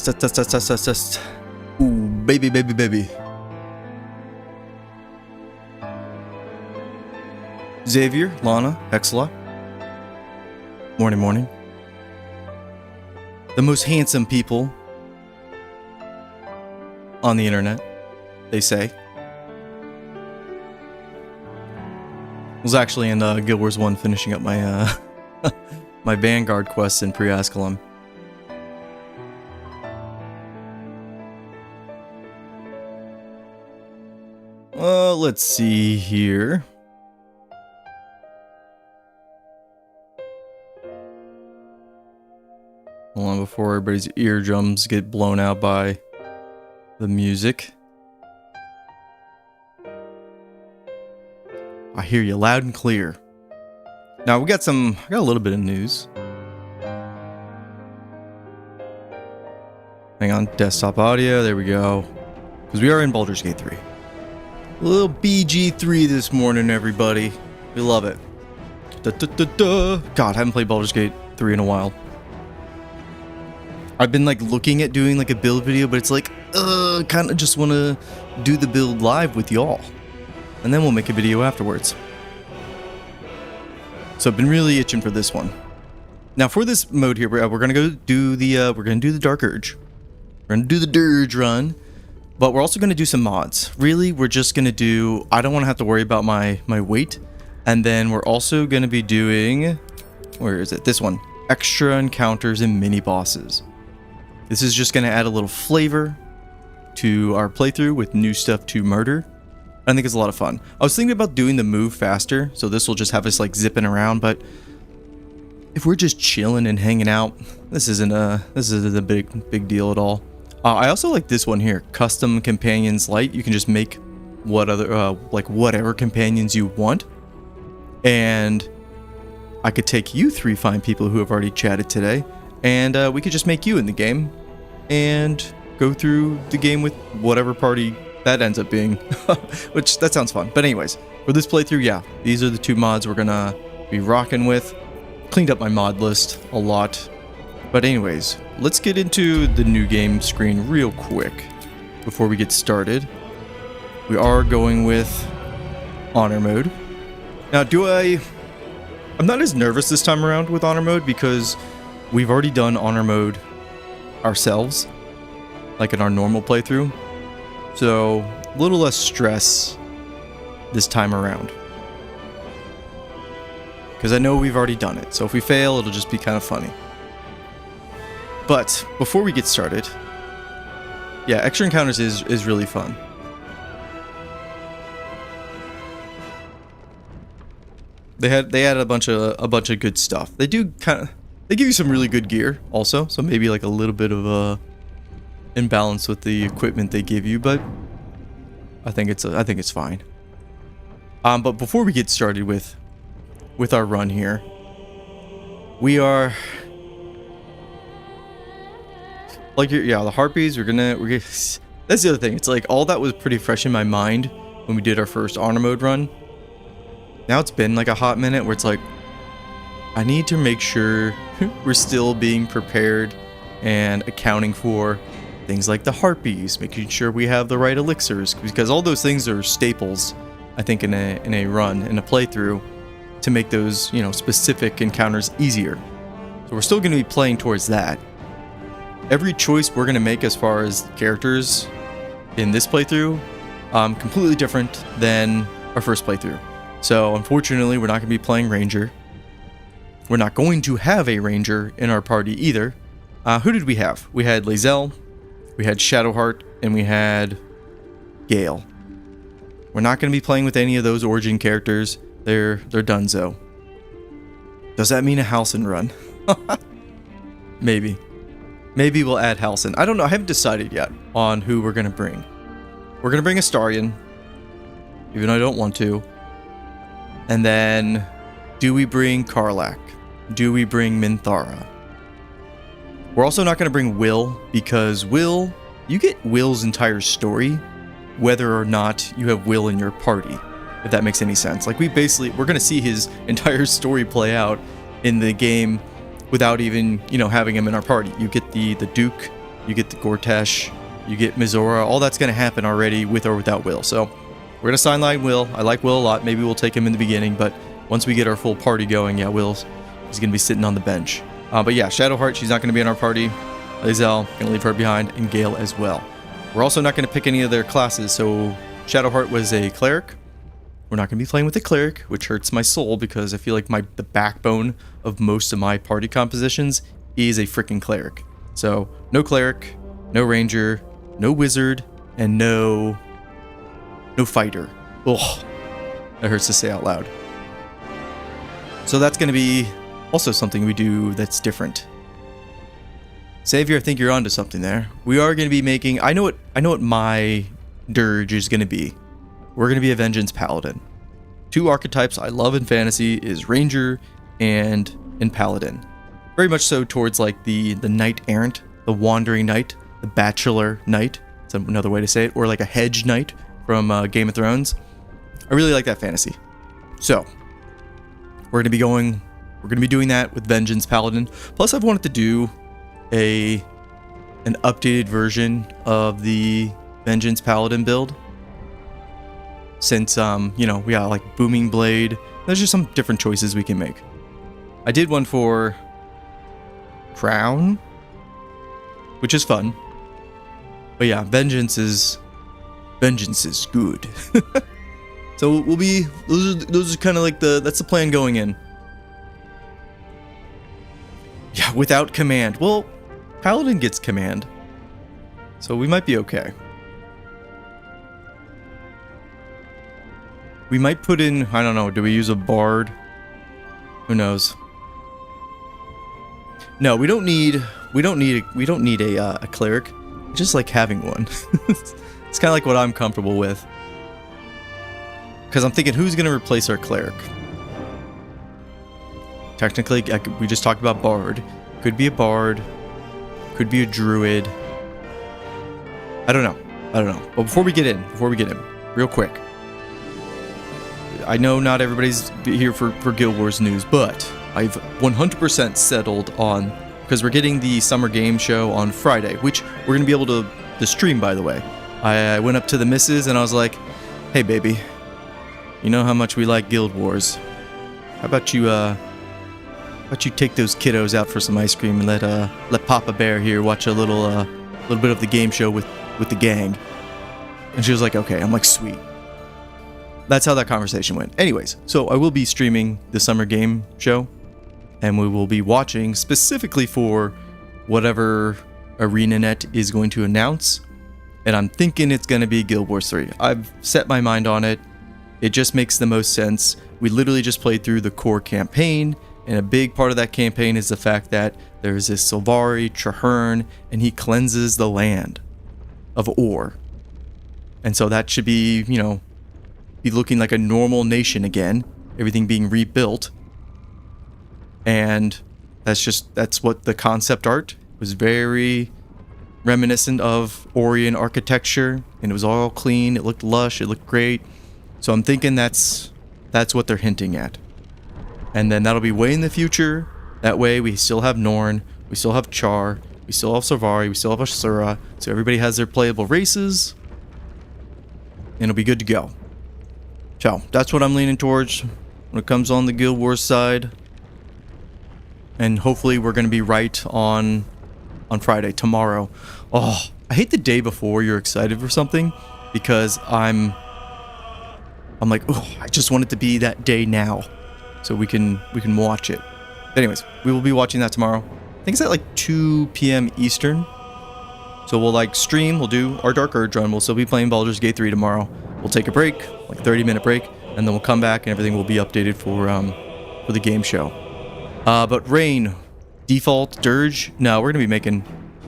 Test. Ooh, baby. Xavier, Lana, Hexla. Morning. The most handsome people on the internet, they say. I was actually in Guild Wars 1 finishing up my my Vanguard quests in Pre-Ascalon. Let's see here. Hold on before everybody's eardrums get blown out by the music. I hear you loud and clear. Now I got a little bit of news. Hang on, desktop audio, there we go. Because we are in Baldur's Gate 3. A little BG3 this morning, everybody. We love it. God, I haven't played Baldur's Gate 3 in a while. I've been like looking at doing like a build video, but it's like, kind of just want to do the build live with y'all. And then we'll make a video afterwards. So I've been really itching for this one. Now for this mode here, we're gonna go do the Dark Urge. We're gonna do the Dirge run, but we're also gonna do some mods. Really, we're just gonna do. I don't want to have to worry about my weight, and then we're also gonna be doing. Where is it? This one. Extra encounters and mini bosses. This is just gonna add a little flavor to our playthrough with new stuff to murder. I think it's a lot of fun. I was thinking about doing the move faster, so this will just have us like zipping around, but if we're just chilling and hanging out, this isn't a big deal at all. I also like this one here, custom companions light. You can just make whatever companions you want, and I could take you three fine people who have already chatted today, and we could just make you in the game and go through the game with whatever party that ends up being. Which, that sounds fun. But anyways, for this playthrough, yeah, these are the two mods we're gonna be rocking with. Cleaned up my mod list a lot. But anyways, let's get into the new game screen real quick before we get started. We are going with Honor Mode. Now, I'm not as nervous this time around with Honor Mode because we've already done Honor Mode ourselves, like in our normal playthrough. So, a little less stress this time around. Because I know we've already done it, so if we fail, it'll just be kind of funny. But, before we get started, yeah, Extra Encounters is really fun. They added a bunch of good stuff. They give you some really good gear also, so maybe like a little bit of a imbalance with the equipment they give you, but I think it's fine. But before we get started with our run here, we are like, yeah, the harpies. We're gonna that's the other thing. It's like all that was pretty fresh in my mind when we did our first Honor Mode run. Now it's been like a hot minute where it's like I need to make sure we're still being prepared and accounting for things like the harpies, making sure we have the right elixirs, because all those things are staples, I think, in a run, in a playthrough, to make those, specific encounters easier. So we're still going to be playing towards that. Every choice we're going to make as far as characters in this playthrough, completely different than our first playthrough. So unfortunately, we're not going to be playing Ranger. We're not going to have a Ranger in our party either. Who did we have? We had Lae'zel, we had Shadowheart, and we had Gale. We're not going to be playing with any of those origin characters. They're donezo. Does that mean a Halsin run? Maybe. Maybe we'll add Halsin. I don't know. I haven't decided yet on who we're going to bring. We're going to bring Astarion, even though I don't want to. And then, do we bring Karlach? Do we bring Minthara? We're also not going to bring Will, because Will, you get Will's entire story, whether or not you have Will in your party, if that makes any sense. Like, we're going to see his entire story play out in the game without even, having him in our party. You get the Duke you get the Gortash, you get Mizora. All that's going to happen already with or without Will. So we're going to sideline Will. I like Will a lot. Maybe we'll take him in the beginning, but once we get our full party going, yeah, he's going to be sitting on the bench. But yeah, Shadowheart, she's not going to be in our party. Lae'zel, going to leave her behind, and Gale as well. We're also not going to pick any of their classes, so Shadowheart was a cleric. We're not going to be playing with a cleric, which hurts my soul because I feel like the backbone of most of my party compositions is a freaking cleric. So no cleric, no ranger, no wizard, and no fighter. Ugh, that hurts to say out loud. So that's going to be also something we do that's different. Savior, I think you're onto something there. We are going to be making... I know what my dirge is going to be. We're going to be a Vengeance Paladin. Two archetypes I love in fantasy is Ranger and Paladin. Very much so towards like the Knight Errant, the Wandering Knight, the Bachelor Knight. That's another way to say it. Or like a Hedge Knight from Game of Thrones. I really like that fantasy. So, we're going to be doing that with Vengeance Paladin. Plus, I've wanted to do an updated version of the Vengeance Paladin build. Since, we got like Booming Blade. There's just some different choices we can make. I did one for Crown, which is fun. But yeah, Vengeance is good. So we'll be, those are kind of like that's the plan going in. Yeah, without command. Well, Paladin gets command. So we might be okay. We might put in, I don't know, do we use a bard? Who knows? No, we don't need a cleric. I just like having one. It's kind of like what I'm comfortable with. Because I'm thinking, who's going to replace our cleric? Technically, we just talked about bard. Could be a bard. Could be a druid. I don't know. But before we get in, real quick. I know not everybody's here for Guild Wars news, but I've 100% settled on, because we're getting the summer game show on Friday, which we're going to be able to stream, by the way. I went up to the missus and I was like, hey baby, you know how much we like Guild Wars. How about you take those kiddos out for some ice cream and let Papa Bear here watch a little bit of the game show with the gang. And she was like, okay. I'm like, sweet. That's how that conversation went. Anyways, so I will be streaming the summer game show, and we will be watching specifically for whatever ArenaNet is going to announce, and I'm thinking it's going to be Guild Wars 3. I've set my mind on it. It just makes the most sense. We literally just played through the core campaign, and a big part of that campaign is the fact that there's this Sylvari, Traherne, and he cleanses the land of Or. And so that should be, be looking like a normal nation again, everything being rebuilt. And that's what the concept art was, very reminiscent of Orion architecture, and it was all clean, it looked lush, it looked great. So I'm thinking that's what they're hinting at. And then that'll be way in the future. That way we still have Norn, we still have Char, we still have Sylvari, we still have Asura, so everybody has their playable races, and it'll be good to go. So that's what I'm leaning towards when it comes on the Guild Wars side. And hopefully we're going to be right on Friday, tomorrow. Oh, I hate the day before you're excited for something, because I'm like, oh, I just want it to be that day now, so we can watch it. Anyways, we will be watching that tomorrow. I think it's at like 2 p.m. Eastern. So we'll stream, we'll do our Dark Urge run, we'll still be playing Baldur's Gate 3 tomorrow. We'll take a break, like 30-minute break, and then we'll come back and everything will be updated for the game show. But Rain, default, Dirge, no, we're going to be making...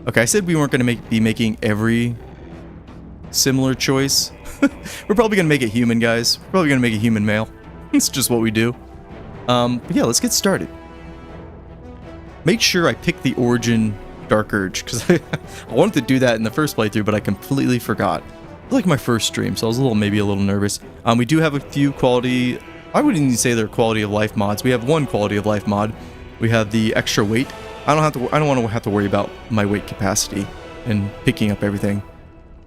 Okay, I said we weren't going to be making every similar choice. We're probably going to make it human, guys. We're probably going to make it human male. It's just what we do. But yeah, let's get started. Make sure I pick the Origin Dark Urge, because I wanted to do that in the first playthrough, but I completely forgot. It was like my first stream, so I was maybe a little nervous. We do have a few quality... I wouldn't even say they're quality of life mods. We have one quality of life mod. We have the extra weight. I don't want to have to worry about my weight capacity, and picking up everything.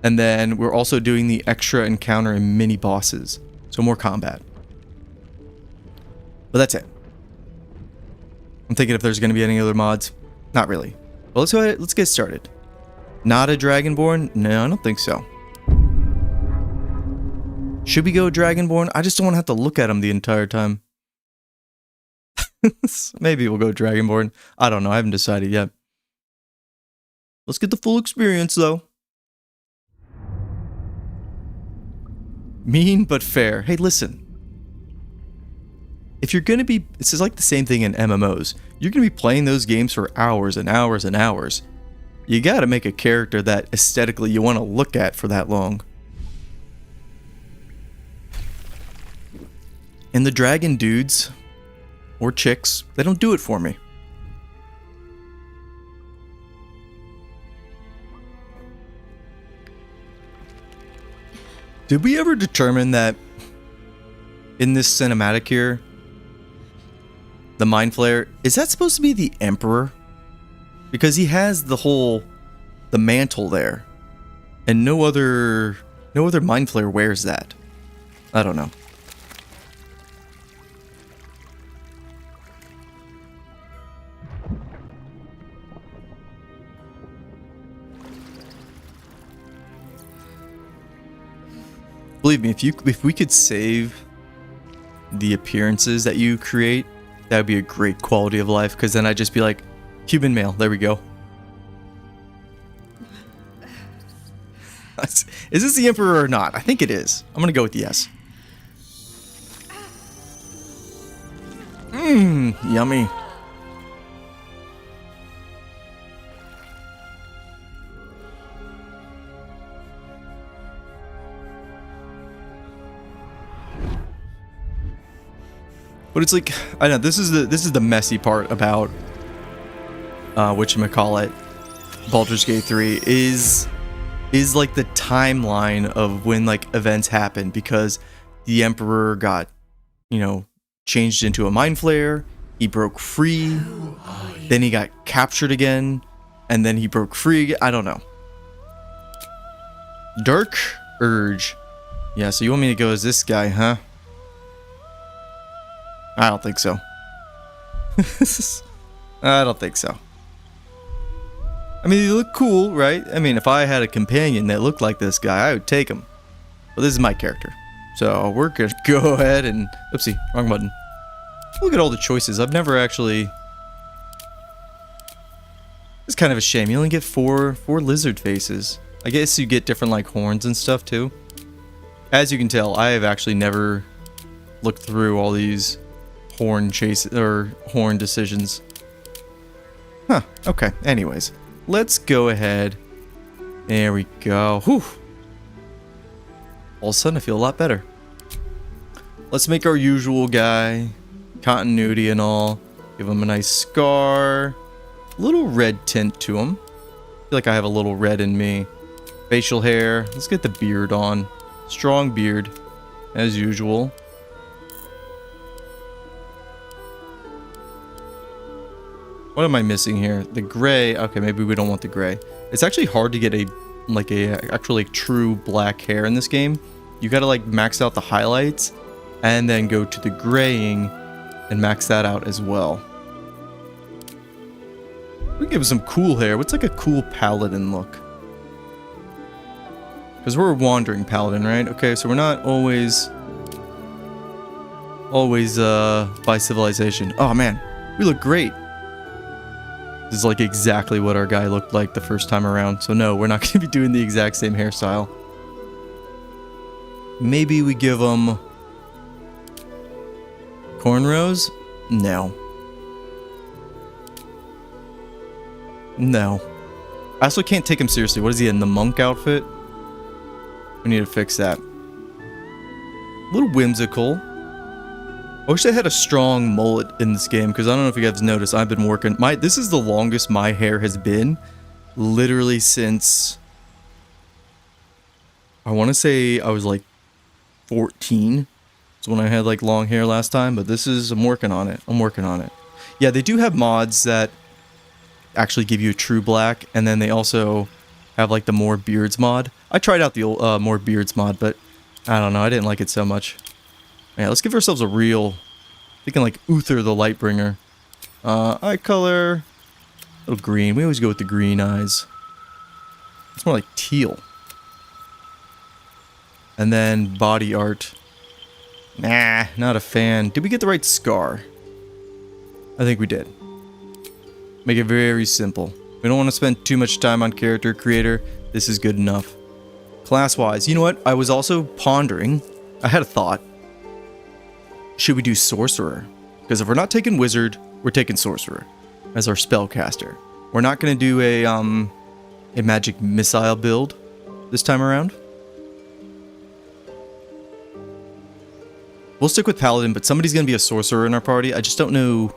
And then we're also doing the extra encounter and mini bosses. So more combat. But that's it. I'm thinking if there's going to be any other mods. Not really. Well, let's go ahead. Let's get started. Not a Dragonborn? No, I don't think so. Should we go Dragonborn? I just don't want to have to look at him the entire time. Maybe we'll go Dragonborn. I don't know. I haven't decided yet. Let's get the full experience, though. Mean but fair. Hey, listen. If you're going to be... This is like the same thing in MMOs. You're going to be playing those games for hours and hours and hours. You got to make a character that aesthetically you want to look at for that long. And the dragon dudes, or chicks, they don't do it for me. Did we ever determine that in this cinematic here, the Mind Flayer, is that supposed to be the Emperor? Because he has the mantle there. And no other Mind Flayer wears that. I don't know. Believe me, if we could save the appearances that you create, that would be a great quality of life, because then I'd just be like, human male, there we go. Is this the Emperor or not? I think it is. I'm gonna go with yes. Yummy. But it's like, I know this is the messy part about whatchamacallit, Baldur's Gate 3 is like the timeline of when like events happen, because the Emperor got, changed into a Mind Flayer, he broke free, then he got captured again, and then he broke free. I don't know. Dark Urge. Yeah, so you want me to go as this guy, huh? I don't think so. I don't think so. I mean, they look cool, right? I mean, if I had a companion that looked like this guy, I would take him. But this is my character. So we're going to go ahead and... Oopsie, wrong button. Look at all the choices. I've never actually... It's kind of a shame. You only get four lizard faces. I guess you get different, like, horns and stuff, too. As you can tell, I have actually never looked through all these... horn decisions. Huh, okay. Anyways, let's go ahead. There we go. Whew. All of a sudden, I feel a lot better. Let's make our usual guy. Continuity and all. Give him a nice scar. Little red tint to him. I feel like I have a little red in me. Facial hair. Let's get the beard on. Strong beard, as usual. What am I missing here? The gray. Okay, maybe we don't want the gray. It's actually hard to get actually true black hair in this game. You gotta like max out the highlights and then go to the graying and max that out as well. We can give him some cool hair. What's like a cool paladin look? Because we're a wandering paladin, right? Okay, so we're not always by civilization. Oh man, we look great. This is like exactly what our guy looked like the first time around. So no, we're not going to be doing the exact same hairstyle. Maybe we give him cornrows? No. No. I also can't take him seriously. What is he in? The monk outfit? We need to fix that. A little whimsical. I wish I had a strong mullet in this game, because I don't know if you guys noticed, I've been working... This is the longest my hair has been, literally since... I want to say I was like 14. That's when I had like long hair last time, but this is... I'm working on it. Yeah, they do have mods that actually give you a true black, and then they also have like the more beards mod. I tried out the old, more beards mod, but I don't know. I didn't like it so much. Yeah, let's give ourselves a real, thinking like Uther the Lightbringer. Eye color, a little green. We always go with the green eyes. It's more like teal. And then body art. Nah, not a fan. Did we get the right scar? I think we did. Make it very simple. We don't want to spend too much time on character creator. This is good enough. Class-wise, you know what? I was also pondering. I had a thought. Should we do sorcerer? Because if we're not taking wizard, we're taking sorcerer as our spellcaster. We're not going to do a magic missile build this time around. We'll stick with paladin, but somebody's going to be a sorcerer in our party. I just don't know.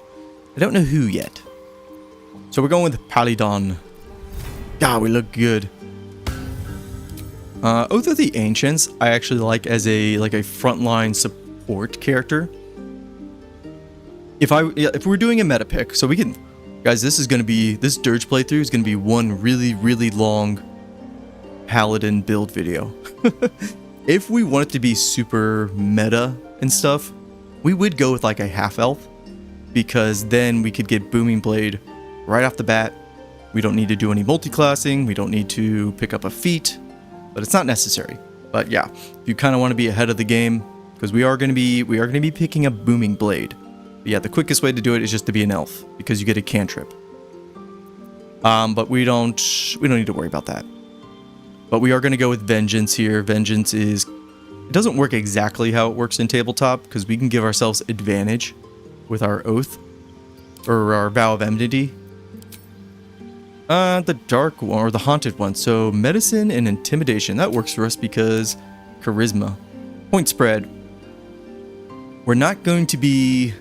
I don't know who yet. So we're going with Paladin. God, we look good. Oath of the Ancients, I actually like as a frontline support character. If we're doing a meta pick, so we can, guys, this Dirge playthrough is gonna be one really long Paladin build video. If we want it to be super meta and stuff, we would go with like a half elf, because then we could get Booming Blade right off the bat. We don't need to do any multi-classing. We don't need to pick up a feat, but it's not necessary. But yeah, if you kind of want to be ahead of the game, because we are going to be picking up Booming Blade. But yeah, the quickest way to do it is just to be an elf, because you get a cantrip. But we don't need to worry about that. But we are going to go with Vengeance here. Vengeance it doesn't work exactly how it works in tabletop, because we can give ourselves advantage with our oath or our vow of enmity. The dark one or the haunted one. So medicine and intimidation, that works for us because charisma. Point spread. We're not going to be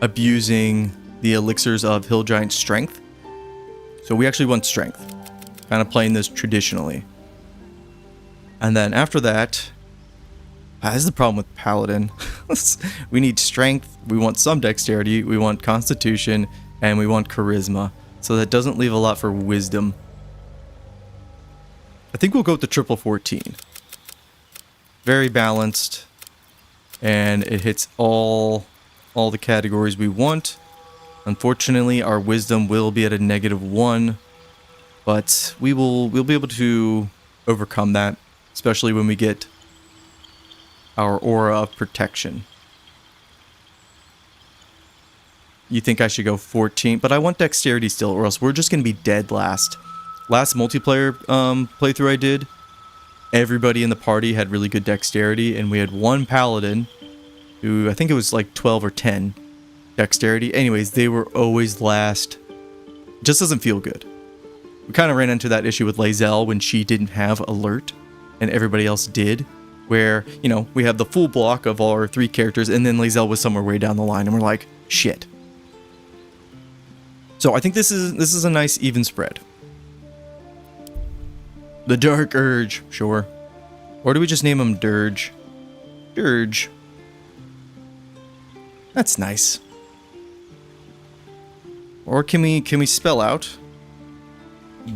abusing the elixirs of Hill Giant strength. So we actually want strength. Kind of playing this traditionally. And then after that, this is the problem with Paladin. We need strength, we want some dexterity, we want constitution, and we want charisma. So that doesn't leave a lot for wisdom. I think we'll go with the triple 14. Very balanced. And it hits all the categories we want. Unfortunately, our wisdom will be at a -1. But we'll be able to overcome that, especially when we get our aura of protection. You think I should go 14, but I want dexterity still, or else we're just going to be dead last. Last multiplayer playthrough I did, everybody in the party had really good dexterity, and we had one paladin who, I think it was like 12 or 10 dexterity. Anyways, they were always last. It just doesn't feel good. We kind of ran into that issue with Lae'zel when she didn't have alert, and everybody else did. Where, you know, we have the full block of all our 3 characters, and then Lae'zel was somewhere way down the line, and we're like, shit. So I think this is a nice even spread. The Dark Urge, sure. Or do we just name him Dirge? Dirge. That's nice. Or can we spell out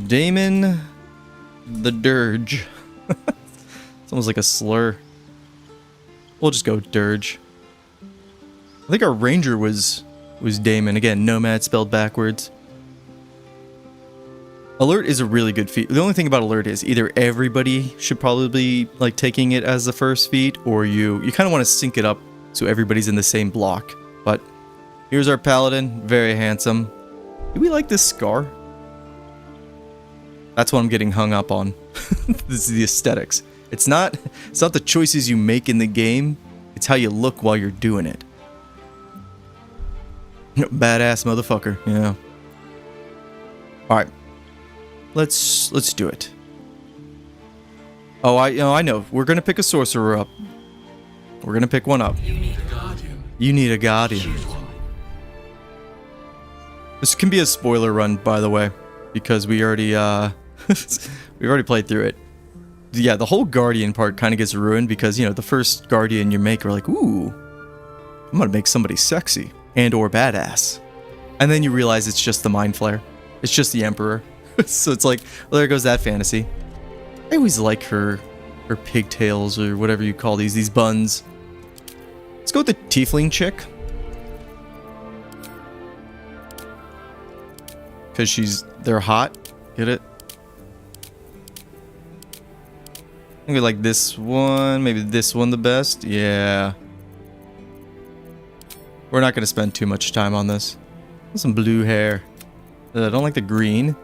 Damon the Dirge? It's almost like a slur. We'll just go Dirge. I think our ranger was Damon. Again, nomad spelled backwards. Alert is a really good feat. The only thing about alert is either everybody should probably be like taking it as the first feat, or you kind of want to sync it up so everybody's in the same block. But here's our paladin, very handsome. Do we like this scar? That's what I'm getting hung up on. This is the aesthetics. It's not the choices you make in the game, it's how you look while you're doing it. Badass motherfucker, yeah. Alright. Let's do it. Oh, I know. We're gonna pick a sorcerer up. We're gonna pick one up. You need a guardian. You need a guardian. This can be a spoiler run, by the way, because we already we've already played through it. Yeah, the whole guardian part kind of gets ruined because, you know, the first guardian you make, we're like, ooh, I'm gonna make somebody sexy and or badass, and then you realize it's just the mind flare. It's just the Emperor. So it's like, well, there goes that fantasy. I always like her pigtails or whatever you call these buns. Let's go with the tiefling chick. Because they're hot. Get it? Maybe like this one, maybe this one the best. Yeah. We're not going to spend too much time on this. Some blue hair. I don't like the green.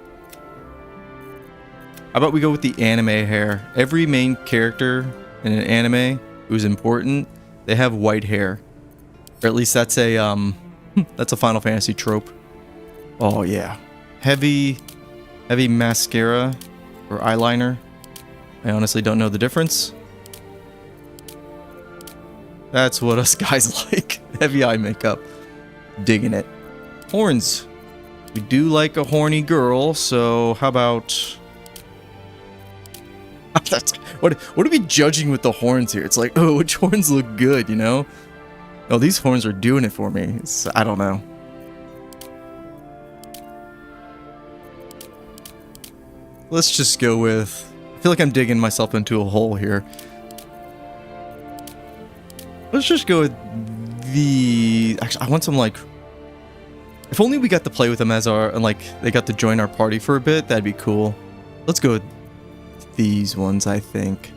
How about we go with the anime hair? Every main character in an anime who's important, they have white hair. Or at least that's a Final Fantasy trope. Oh yeah. Heavy mascara or eyeliner. I honestly don't know the difference. That's what us guys like. Heavy eye makeup. Digging it. Horns. We do like a horny girl, so how about... what are we judging with the horns here? It's like, oh, which horns look good, you know? Oh, these horns are doing it for me. I don't know. Let's just go with... I feel like I'm digging myself into a hole here. Let's just go with the... Actually, I want some, like... If only we got to play with them as our... And, like, they got to join our party for a bit. That'd be cool. Let's go with these ones, I think.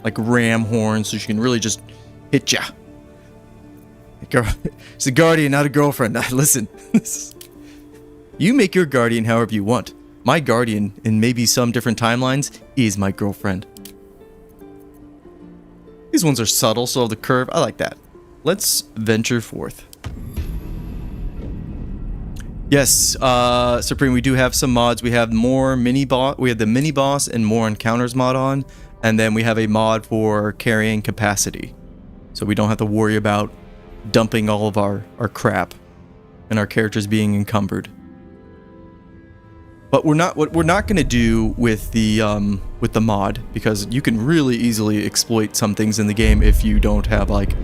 Like ram horns, so she can really just hit ya. She's a guardian, not a girlfriend. Listen. You make your guardian however you want. My guardian, in maybe some different timelines, is my girlfriend. These ones are subtle, so the curve, I like that. Let's venture forth. Yes, Supreme, we do have some mods. We have more mini-boss. We have the mini-boss and more encounters mod on. And then we have a mod for carrying capacity. So we don't have to worry about dumping all of our crap and our characters being encumbered. But what we're not going to do with the mod, because you can really easily exploit some things in the game if you don't have like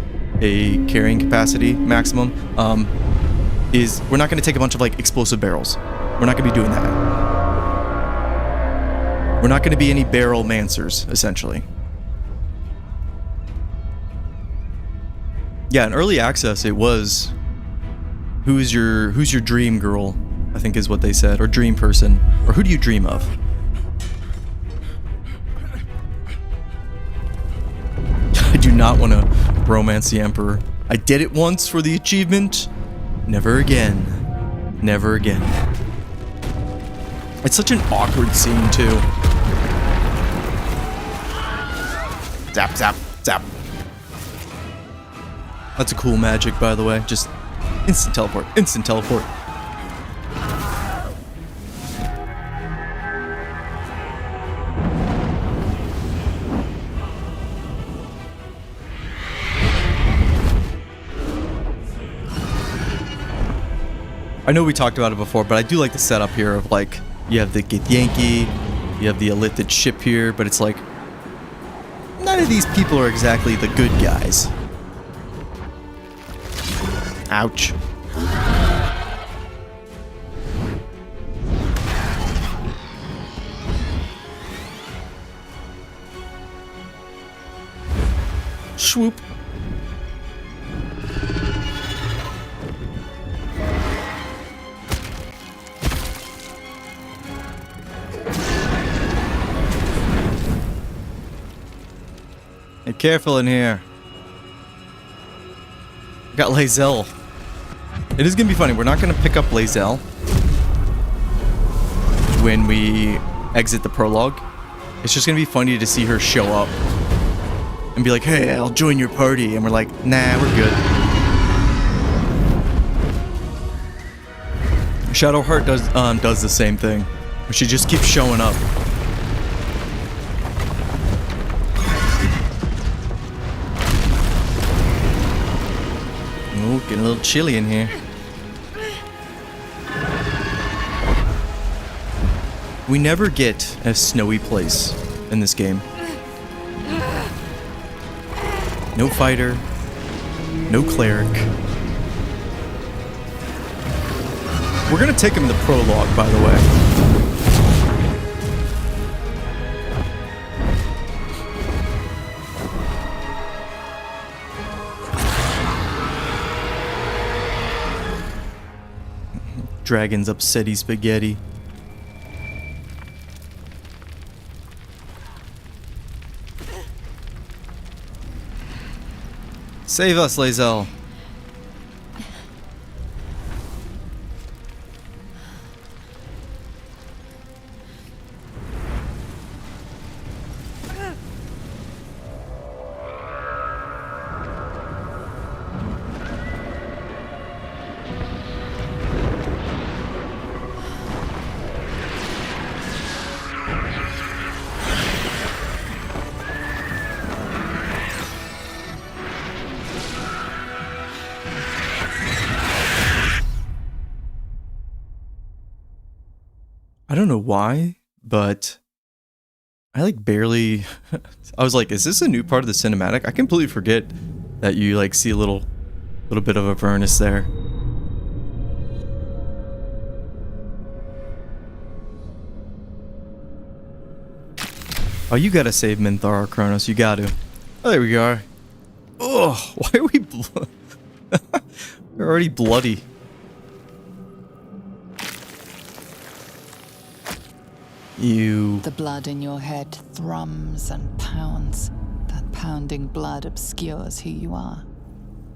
a carrying capacity maximum. Is we're not going to take a bunch of like explosive barrels. We're not going to be doing that. We're not going to be any barrel mancers, essentially. Yeah, in early access, it was who's your dream girl, I think is what they said, or dream person, or who do you dream of? I do not want to romance the Emperor. I did it once for the achievement. Never again. Never again. It's such an awkward scene, too. Zap, zap, zap. That's a cool magic, by the way. Just instant teleport. Instant teleport. I know we talked about it before, but I do like the setup here of like, you have the Githyanki, you have the Elithid ship here, but it's like, none of these people are exactly the good guys. Ouch. Swoop. Be careful in here. We got Lae'zel. It is going to be funny. We're not going to pick up Lae'zel when we exit the prologue. It's just going to be funny to see her show up and be like, hey, I'll join your party. And we're like, nah, we're good. Shadowheart does the same thing. She just keeps showing up. Ooh, getting a little chilly in here. We never get a snowy place in this game. No fighter. No cleric. We're gonna take him the prologue, by the way. Dragon's upsetty spaghetti. Save us, Lae'zel. I don't know why, but I like barely I was like, is this a new part of the cinematic? I completely forget that you like see a little bit of Avernus there. Oh, you gotta save Minthara, Kronos. You gotta. Oh, there we are. Oh, why are we we're already bloody. You. The blood in your head thrums and pounds. That pounding blood obscures who you are.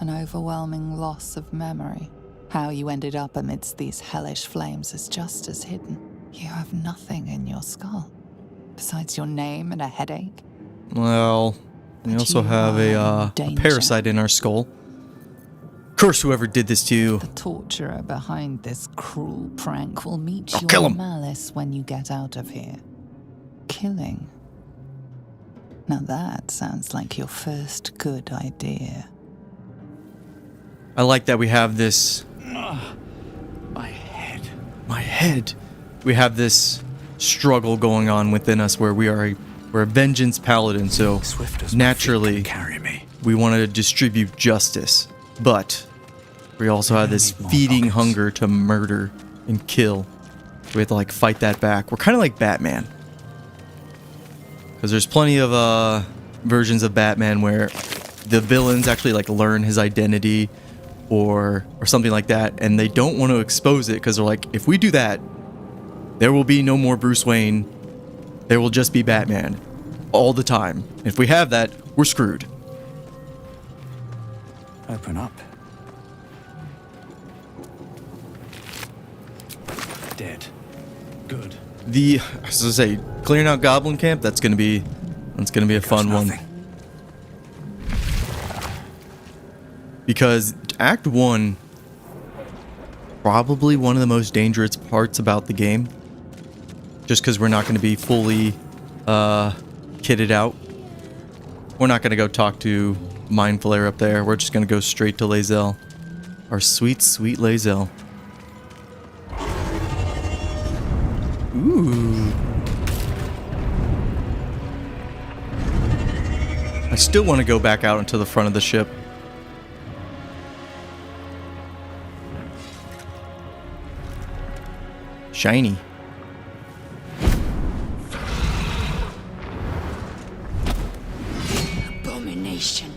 An overwhelming loss of memory. How you ended up amidst these hellish flames is just as hidden. You have nothing in your skull. Besides your name and a headache. Well, we also have a parasite in our skull. Curse whoever did this to you. The torturer behind this cruel prank will meet I'll kill your him. malice when you get out of here. Killing. Now that sounds like your first good idea. I like that we have this. My head. My head. We have this struggle going on within us where we're a vengeance paladin, so Swift as my naturally feet can carry me. we want to distribute justice, but we also have this need more feeding pockets. hunger to murder and kill. We have to like fight that back. We're kind of like Batman, because there's plenty of versions of Batman where the villains actually like learn his identity or something like that, and they don't want to expose it because they're like, if we do that, there will be no more Bruce Wayne. There will just be Batman all the time. If we have that, we're screwed. Open up. Dead. Good. I was gonna say, clearing out Goblin Camp, that's gonna be a fun one. Nothing. Because Act 1, probably one of the most dangerous parts about the game. Just because we're not going to be fully kitted out. We're not going to go talk to Mind Flayer up there. We're just going to go straight to Lae'zel. Our sweet, sweet Lae'zel. Ooh. I still want to go back out into the front of the ship. Shiny. Abomination.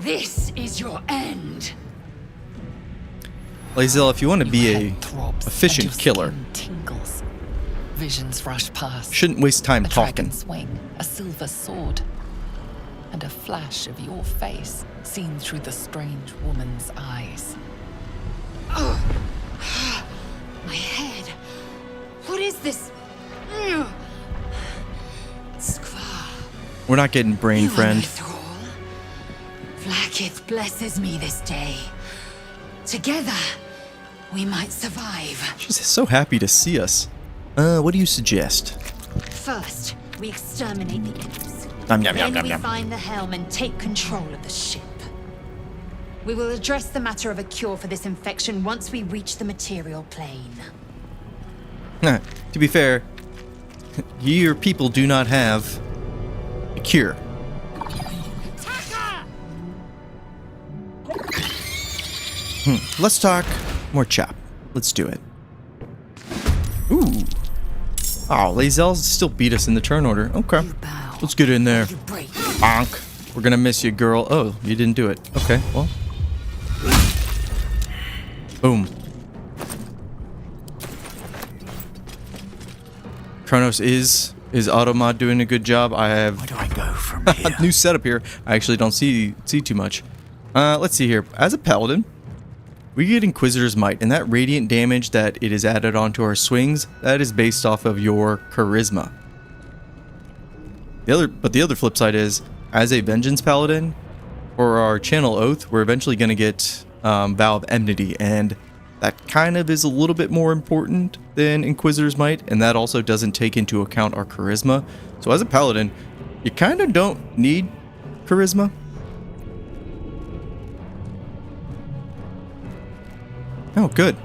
This is your end. Lae'zel, if you want to be Your a head throbs efficient and your killer, skin tingles. Visions rush past. shouldn't waste time A talking. dragon's wing, a silver sword, and a flash of your face seen through the strange woman's eyes. My head. What is this? Skvar. We're not getting brain You are friend. my thrall. Vlaakith blesses me this day. Together, we might survive. She's so happy to see us. What do you suggest? First, we exterminate the imps. Yum, yum, Then yum, yum, we yum. find the helm and take control of the ship. We will address the matter of a cure for this infection once we reach the material plane. To be fair, your people do not have a cure. Let's talk more chop. Let's do it. Ooh. Oh, Lae'zel still beat us in the turn order. Okay. Let's get in there. Bonk. We're gonna miss you, girl. Oh, you didn't do it. Okay, well. Boom. Kronos is Automod doing a good job? I have Where do I go from here? new setup here. I actually don't see too much. Let's see here. As a paladin, we get Inquisitor's Might, and that radiant damage that it is added onto our swings, that is based off of your charisma. But the other flip side is, as a Vengeance Paladin, for our Channel Oath, we're eventually going to get Vow of Enmity, and that kind of is a little bit more important than Inquisitor's Might, and that also doesn't take into account our charisma. So as a Paladin, you kind of don't need charisma. Oh, good.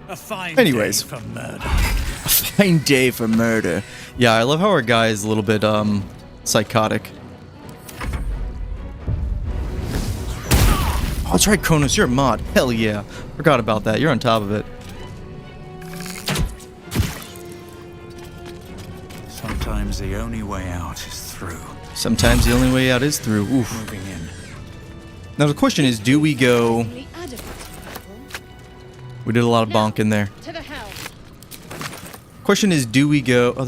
A fine Anyways. day for murder. Fine day for murder. Yeah, I love how our guy is a little bit psychotic. Oh, that's right, Kronos, you're a mod. Hell yeah. Forgot about that. You're on top of it. Sometimes the only way out is through. Sometimes the only way out is through. Oof. Moving in. Now the question is, do we go... We did a lot of bonk in there. To the house. Question is, do we go... Oh,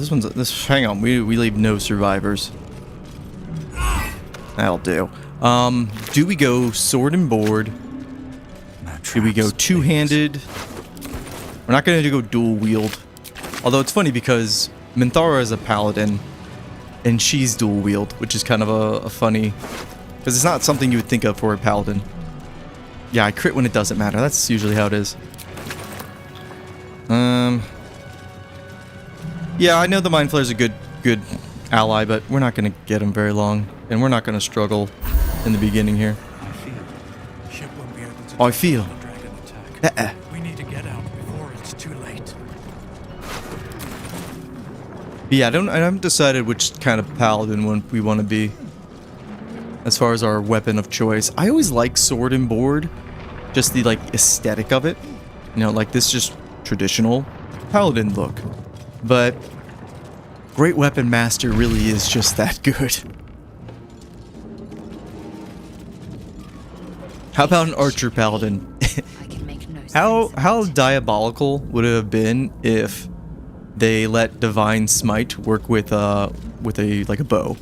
hang on. We leave no survivors. That'll do. Do we go sword and board? No Do we go traps, two-handed? We're not going to go dual wield. Although it's funny because Minthara is a paladin and she's dual wield, which is kind of a funny... Because it's not something you would think of for a paladin. Yeah, I crit when it doesn't matter. That's usually how it is. Yeah, I know the Mind Flayer's a good ally, but we're not going to get him very long. And we're not going to struggle in the beginning here. I feel. Ship won't be able to Oh, I feel. the dragon attack. Uh-uh. We need to get out before it's too late. Yeah, I haven't decided which kind of paladin we want to be. As far as our weapon of choice. I always like sword and board. Just the, like, aesthetic of it. You know, like this just traditional paladin look. But Great Weapon Master really is just that good. How about an Archer Paladin? I can make no sense. How diabolical would it have been if they let Divine Smite work with a bow?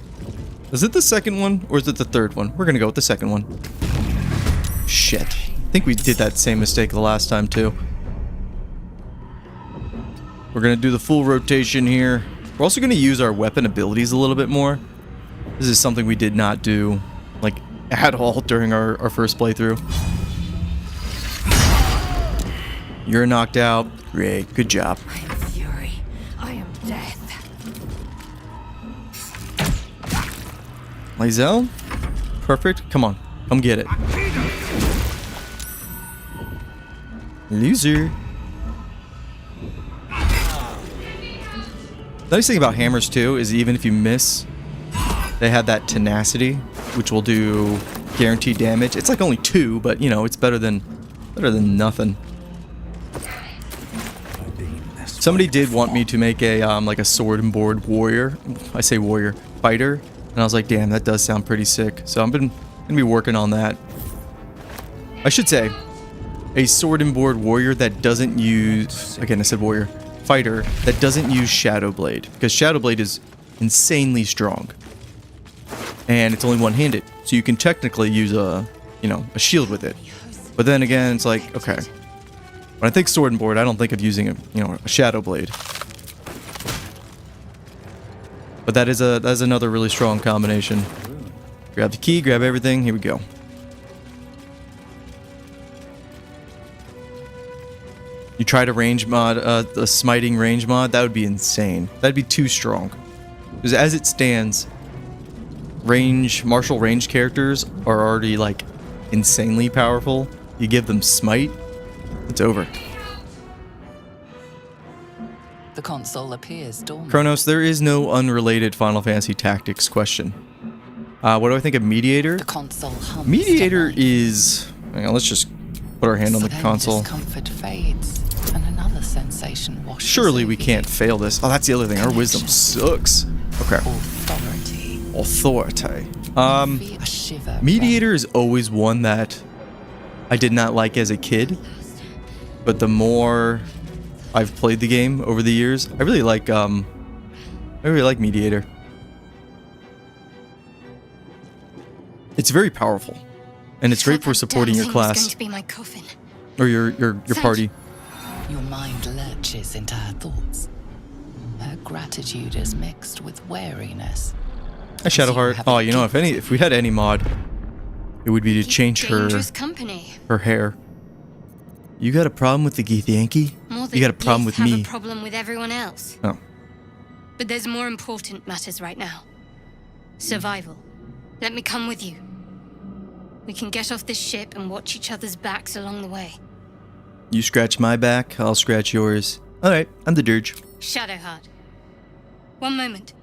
Is it the second one or is it the third one? We're gonna go with the second one. Shit. I think we did that same mistake the last time too. We're gonna do the full rotation here. We're also gonna use our weapon abilities a little bit more. This is something we did not do, like, at all during our first playthrough. You're knocked out. Great. Good job. I am fury. I am death. Lae'zel? Perfect. Come on. Come get it. Loser. The nice thing about hammers too is even if you miss, they have that tenacity, which will do guaranteed damage. It's like only 2, but you know, it's better than nothing. Somebody did want me to make a like a sword and board warrior. I say warrior, fighter, and I was like, damn, that does sound pretty sick. So I'm gonna be working on that. I should say a sword and board warrior that doesn't use, again I said warrior, fighter that doesn't use Shadow Blade, because Shadow Blade is insanely strong. And it's only one-handed, so you can technically use a shield with it. But then again, it's like, okay, when I think sword and board, I don't think of using a Shadow Blade. But that is another really strong combination. Grab the key, grab everything. Here we go. You try to range mod, the smiting range mod, that would be insane. That'd be too strong. Because as it stands, martial range characters are already like insanely powerful. You give them smite, it's over. The console appears dormant. Kronos, there is no unrelated Final Fantasy Tactics question. What do I think of Mediator? The console hums Mediator steadily. is... Hang on, let's just put our hand on the Then console. discomfort fades, and another sense conversation washes Surely we over can't fail this. Oh, that's the other thing. Our wisdom sucks. Okay. Authority. Authority. A shiver Mediator is always one that I did not like as a kid, but the more I've played the game over the years, I really like Mediator. It's very powerful, and it's great for supporting your class Going to be my coffin. or your party. Your mind lurches into her thoughts. Her gratitude is mixed with wariness. A Shadowheart. Oh, you know, if we had any mod, it would be to change Dangerous company. her hair. You got a problem with the Githyanki? More than You got a problem with have me? a problem with everyone else. Oh. But there's more important matters right now. Survival. Let me come with you. We can get off this ship and watch each other's backs along the way. You scratch my back, I'll scratch yours. Alright, I'm the Dirge. Shadowheart. One moment.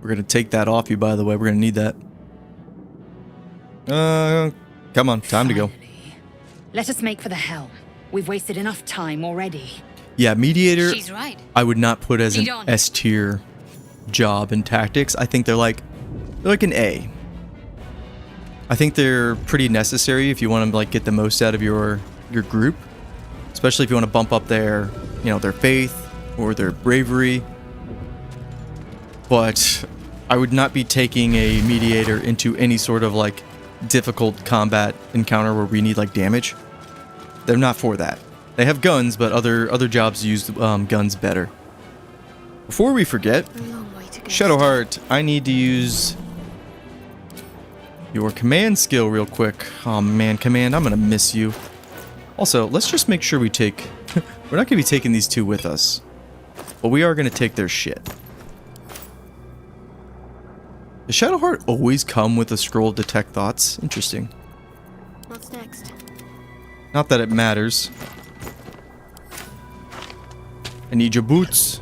We're gonna take that off you, by the way. We're gonna need that. Come on, time to go. Let us make for the helm. We've wasted enough time already. Yeah, Mediator, She's right. I would not put as an Lead on. S tier job in tactics. I think they're like an A. I think they're pretty necessary if you want to like get the most out of your group, especially if you want to bump up their faith or their bravery. But I would not be taking a Mediator into any sort of like difficult combat encounter where we need like damage. They're not for that. They have guns, but other jobs use guns better. Before we forget, A long way to go. Shadowheart, I need to use your command skill real quick. Oh man, command, I'm gonna miss you. Also, let's just make sure we take... We're not gonna be taking these two with us, but we are gonna take their shit. Does Shadowheart always come with a scroll detect thoughts? Interesting. What's next? Not that it matters. I need your boots,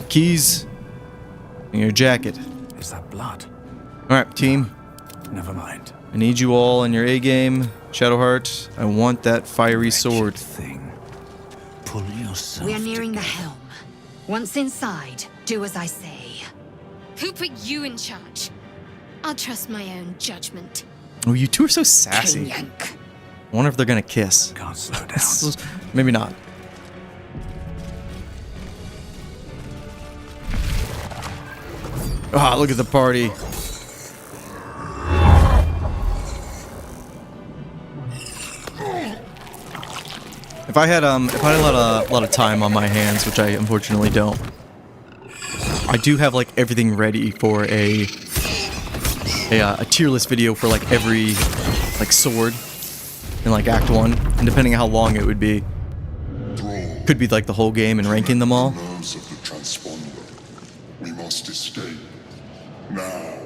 keys, and your jacket. Is that blood? Alright, team. Never mind. I need you all in your A game. Shadowheart, I want that fiery sword. Thing. Pull yourself. We are nearing the together. helm. Once inside, do as I say. Who put you in charge? I'll trust my own judgment. Oh, you two are so sassy. Yank. I wonder if they're gonna kiss. Can't slow down. Maybe not. Ah, look at the party. If I had a lot of time on my hands, which I unfortunately don't, I do have like everything ready for a tier list video for like every like sword in like Act 1, and depending on how long it would be, could be like the whole game and ranking them all. Nerves of the transponder. We must escape. Now.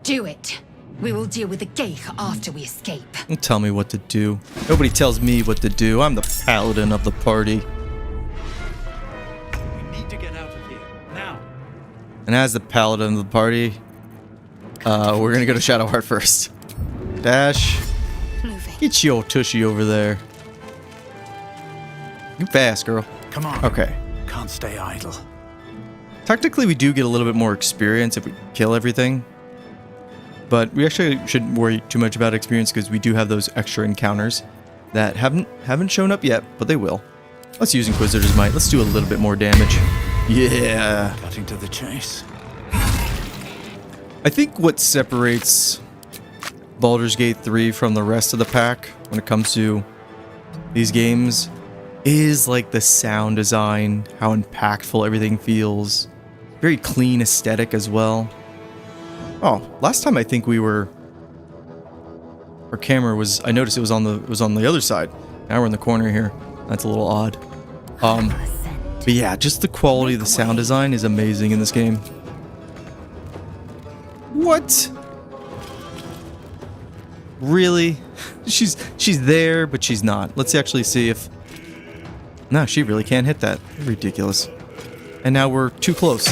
Do it. We will deal with the Geich after we escape. Don't tell me what to do. Nobody tells me what to do. I'm the paladin of the party. We need to get out of here now. And as the paladin of the party, we're gonna go to Shadowheart first. Dash, Moving. get your tushy over there. You fast, girl. Come on. Okay. Can't stay idle. Technically, we do get a little bit more experience if we kill everything. But we actually shouldn't worry too much about experience because we do have those extra encounters that haven't shown up yet, but they will. Let's use Inquisitor's Might. Let's do a little bit more damage. Yeah. Cutting to the chase. I think what separates Baldur's Gate 3 from the rest of the pack when it comes to these games is like the sound design, how impactful everything feels. Very clean aesthetic as well. Oh, last time I think our camera was, I noticed it was on the other side. Now we're in the corner here. That's a little odd. But yeah, just the quality of the sound design is amazing in this game. What? Really? She's there, but she's not. Let's actually see if... No, she really can't hit that. Ridiculous. And now we're too close.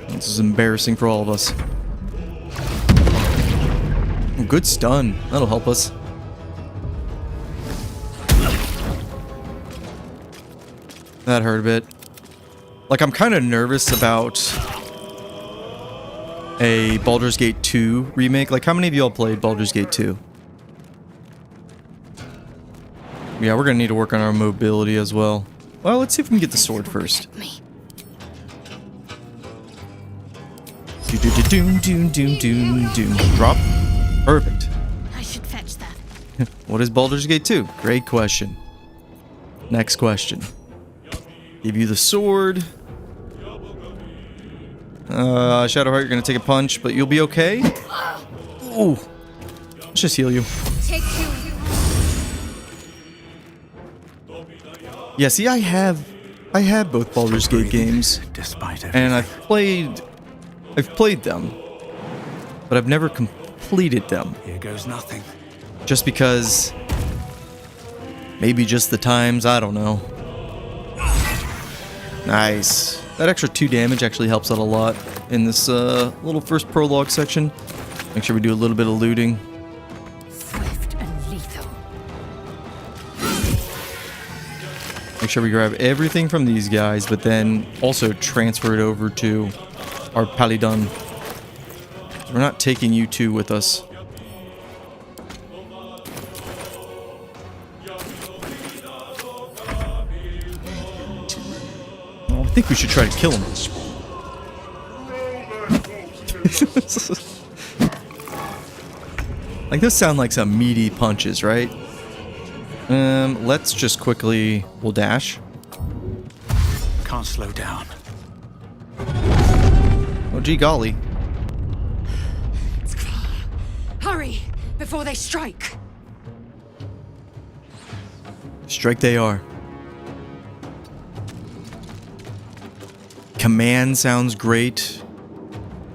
This is embarrassing for all of us. Oh, good stun. That'll help us. That hurt a bit. Like, I'm kind of nervous about a Baldur's Gate 2 remake. Like, how many of y'all played Baldur's Gate 2? Yeah, we're gonna need to work on our mobility as well. Well, let's see if we can get the sword first. Me. Doom, doom, doom, doom, doom. Drop. Perfect. I should fetch that. What is Baldur's Gate 2? Great question. Next question. Give you the sword. Shadowheart, you're gonna take a punch, but you'll be okay. Ooh. Let's just heal you. Take two. Yeah, see, I have both Baldur's Gate games, Despite everything. and I've played them, but I've never completed them. Here goes nothing. Just because, maybe just the times, I don't know. Nice. That extra 2 damage actually helps out a lot in this little first prologue section. Make sure we do a little bit of looting. Swift and lethal. Make sure we grab everything from these guys, but then also transfer it over to our Paladin. We're not taking you two with us. Well, I think we should try to kill him. Like, those sound like some meaty punches, right? Let's just quickly... We'll dash. Can't slow down. Oh, gee golly. Hurry, before they strike. Strike they are. Command sounds great.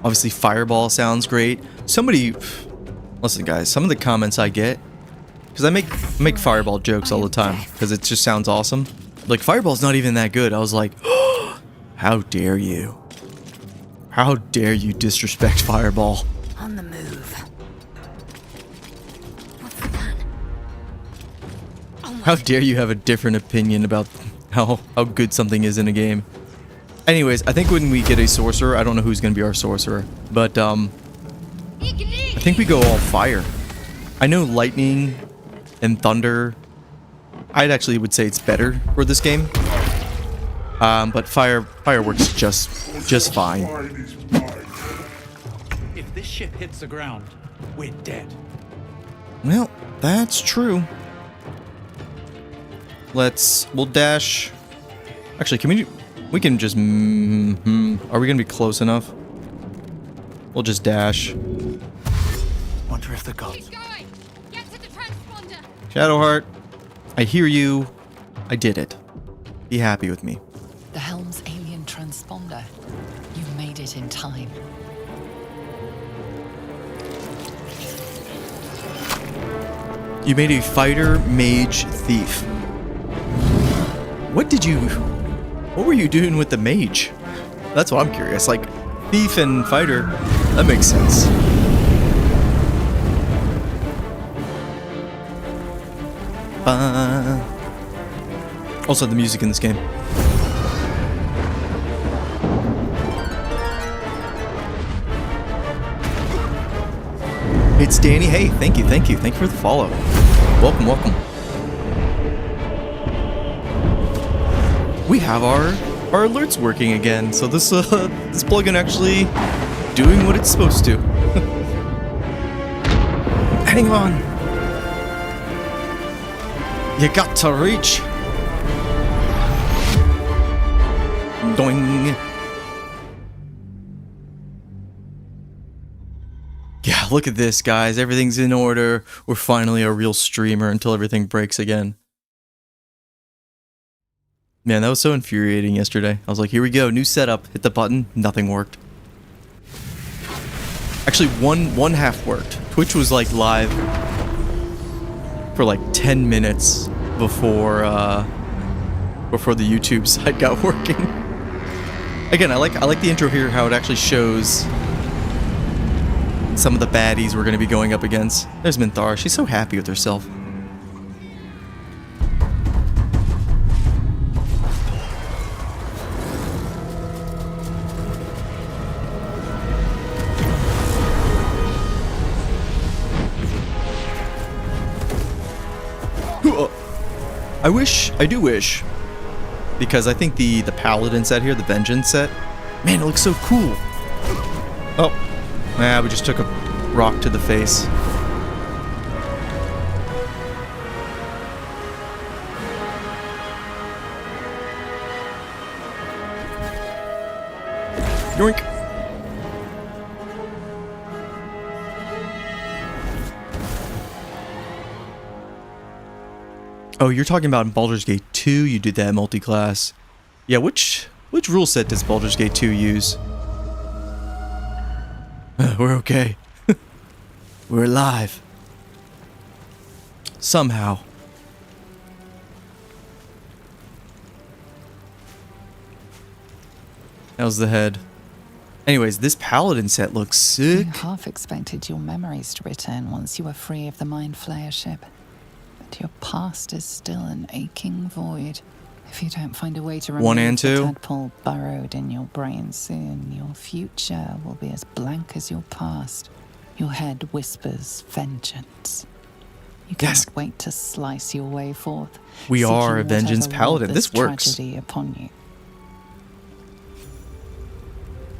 Obviously, Fireball sounds great. Somebody... Listen, guys, some of the comments I get... Because I make Fireball jokes all the time. Because it just sounds awesome. Like, Fireball's not even that good. I was like, oh, how dare you? How dare you disrespect Fireball? On the move. What's the plan? How dare you have a different opinion about how good something is in a game? Anyways, I think when we get a sorcerer, I don't know who's going to be our sorcerer, but I think we go all fire. I know lightning and thunder, I'd actually would say it's better for this game. But fire works just fine. If this ship hits the ground, we're dead. Well, that's true. We'll dash. Actually, we can just, are we gonna be close enough? We'll just dash. Wonder if the gods... Going. Get to the transponder. Shadowheart, I hear you. I did it. Be happy with me. The Helm's alien transponder. You've made it in time. You made a fighter, mage, thief. What were you doing with the mage? That's what I'm curious. Like, thief and fighter, that makes sense. Also, the music in this game. It's Danny. Hey, thank you for the follow. Welcome. We have our alerts working again, so this plugin actually doing what it's supposed to. Hang on. You got to reach. Doing. Yeah, look at this, guys. Everything's in order. We're finally a real streamer until everything breaks again. Man, that was so infuriating yesterday. I was like, here we go, new setup. Hit the button, nothing worked. Actually, one half worked. Twitch was like live for like 10 minutes before the YouTube side got working. Again, I like the intro here, how it actually shows some of the baddies we're going to be going up against. There's Minthara. She's so happy with herself. I do wish, because I think the Paladin set here, the Vengeance set, man, it looks so cool. Oh, we just took a rock to the face. Yoink. Oh, you're talking about in Baldur's Gate 2, you did that multi-class. Yeah, which rule set does Baldur's Gate 2 use? We're okay. We're alive. Somehow. How's the head? Anyways, this Paladin set looks sick. You half expected your memories to return once you were free of the Mind Flayer ship. But your past is still an aching void. If you don't find a way to remove 1 and 2. the tadpole burrowed in your brain soon, your future will be as blank as your past. Your head whispers vengeance. You cannot Yes. wait to slice your way forth. We are a seeking vengeance whatever paladin. wrought This works. tragedy upon you.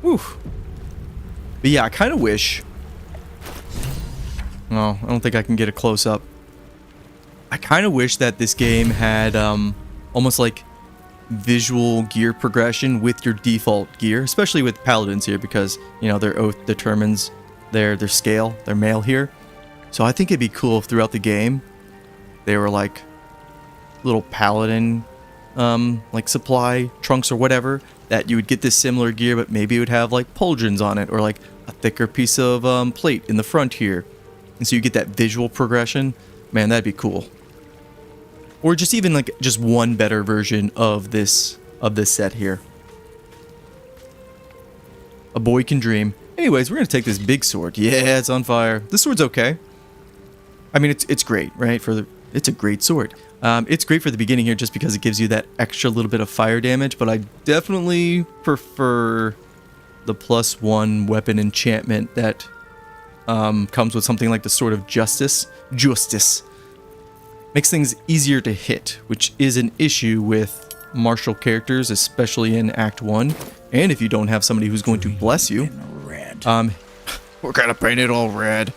Woof. But yeah, I kind of wish... No, I don't think I can get a close-up. I kind of wish that this game had almost like visual gear progression with your default gear, especially with paladins here, because, you know, their oath determines their scale, their mail here. So I think it'd be cool if throughout the game they were like little paladin like supply trunks or whatever, that you would get this similar gear, but maybe it would have like pauldrons on it, or like a thicker piece of plate in the front here, and so you get that visual progression. Man, that'd be cool. Or just even like just one better version of this set here. A boy can dream. Anyways, we're gonna take this big sword. Yeah, it's on fire. This sword's okay. I mean, it's great, right? It's a great sword. It's great for the beginning here just because it gives you that extra little bit of fire damage, but I definitely prefer the +1 weapon enchantment that comes with something like the Sword of Justice. Makes things easier to hit, which is an issue with martial characters, especially in Act 1. And if you don't have somebody who's going to bless you. Red. We're gonna paint it all red.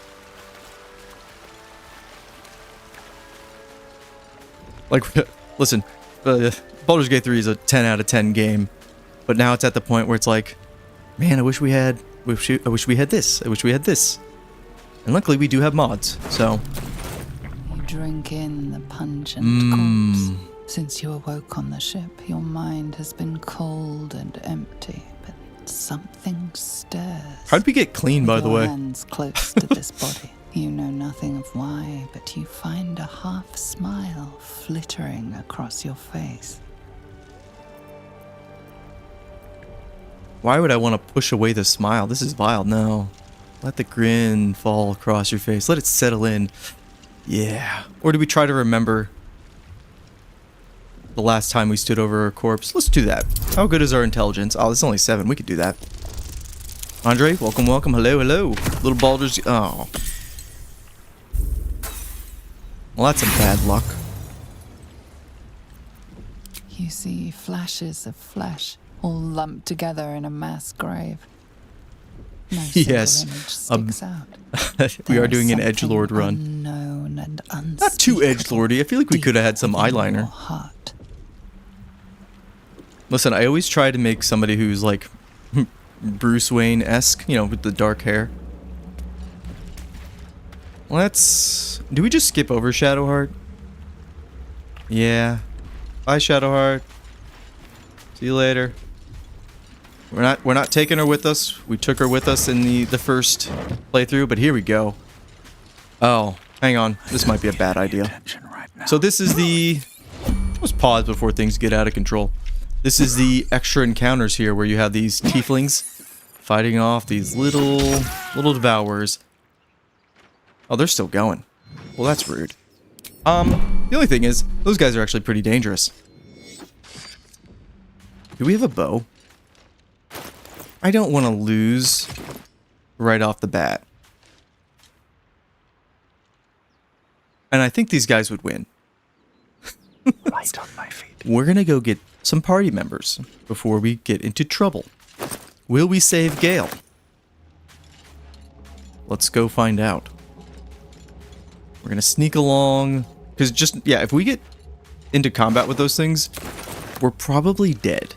Like, listen, Baldur's Gate 3 is a 10 out of 10 game, but now it's at the point where it's like, man, I wish we had this. I wish we had this. And luckily we do have mods, so. You drink in the pungent corpse. Since you awoke on the ship, your mind has been cold and empty, but something stirs. How'd we get clean, by the Your way? hands close to this body. You know nothing of why, but you find a half smile flittering across your face. Why would I want to push away the smile? This is vile. No. Let the grin fall across your face. Let it settle in. Yeah. Or do we try to remember the last time we stood over a corpse? Let's do that. How good is our intelligence? Oh, this is only 7. We could do that. Andre, welcome, welcome. Hello, hello. Little Baldur's... Oh. Well, that's some bad luck. You see flashes of flesh, all lumped together in a mass grave. No Yes, single image sticks out. We There are is doing an something edgelord run. Unknown and Not too unspeakable edgelordy. I feel like we could have had some deep within eyeliner. your heart. Listen, I always try to make somebody who's like Bruce Wayne-esque, you know, with the dark hair. Let's... Do we just skip over Shadowheart? Yeah. Bye, Shadowheart. See you later. We're not taking her with us. We took her with us in the first playthrough, but here we go. Oh, hang on. This might be a bad idea. Right now. So this is the... Let's pause before things get out of control. This is the extra encounters here where you have these tieflings fighting off these little devourers. Oh, they're still going. Well, that's rude. The only thing is, those guys are actually pretty dangerous. Do we have a bow? I don't want to lose right off the bat. And I think these guys would win. Light on my feet. We're gonna go get some party members before we get into trouble. Will we save Gale? Let's go find out. We're gonna sneak along, because if we get into combat with those things, we're probably dead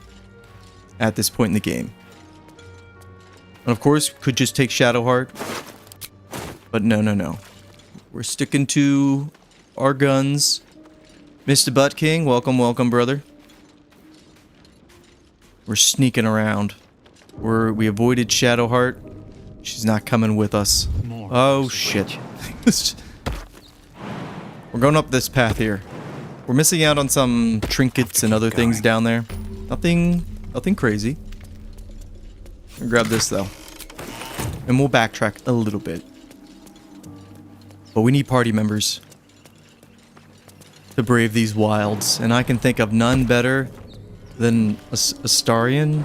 at this point in the game. And of course, could just take Shadowheart, but no. We're sticking to our guns. Mr. Butt King, welcome, brother. We're sneaking around. We avoided Shadowheart. She's not coming with us. Oh shit. We're going up this path here. We're missing out on some trinkets and other things down there. Nothing crazy. I'll grab this though. And we'll backtrack a little bit. But we need party members to brave these wilds, and I can think of none better than Astarion.